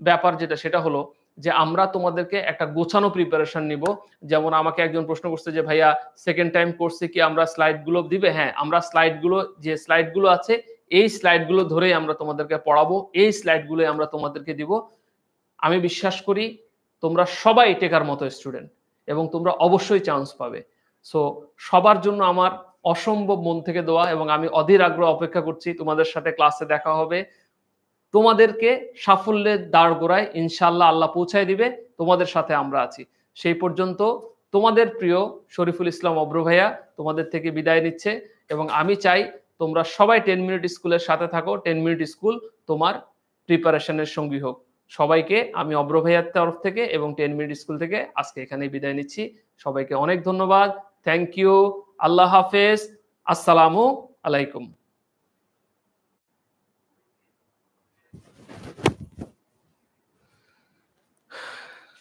ব্যাপার যেটা, সেটা হলো যে আমরা তোমাদেরকে একটা গোছানো প্রিপারেশন নিব। যেমন আমাকে একজন প্রশ্ন করছে যে ভাইয়া, সেকেন্ড টাইম কোর্সে কি আমরা স্লাইড গুলো দিবে? হ্যাঁ, আমরা স্লাইড গুলো, যে স্লাইড গুলো আছে এই স্লাইডগুলো ধরেই আমরা তোমাদেরকে পড়াবো, এই স্লাইডগুলো আমরা তোমাদেরকে দিব। আমি বিশ্বাস করি তোমরা সবাই টেকার মতো স্টুডেন্ট এবং তোমরা অবশ্যই চান্স পাবে। সো সবার জন্য আমার অসম্ভব মন থেকে দোয়া, এবং আমি অধীর আগ্রহ অপেক্ষা করছি তোমাদের সাথে ক্লাসে দেখা হবে। তোমাদেরকে সাফল্যের দ্বারগোড়ায় ইনশাআল্লাহ আল্লাহ পৌঁছায় দিবে, তোমাদের সাথে আমরা আছি। সেই পর্যন্ত তোমাদের প্রিয় শরীফুল ইসলাম অব্র ভাইয়া তোমাদের থেকে বিদায় নিচ্ছে, এবং আমি চাই তোমরা সবাই 10 মিনিট স্কুলের সাথে থাকো। 10 মিনিট স্কুল তোমার প্রিপারেশনের সঙ্গী হোক। সবাইকে আমি অব্র ভাইয়ার তরফ থেকে এবং 10 মিনিট স্কুল থেকে আজকে এখানেই বিদায় নিচ্ছি। সবাইকে অনেক ধন্যবাদ। Thank you. আল্লাহ হাফেজ। আসসালামু আলাইকুম।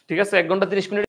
ঠিক আছে, 1 ঘন্টা 30 মিনিট।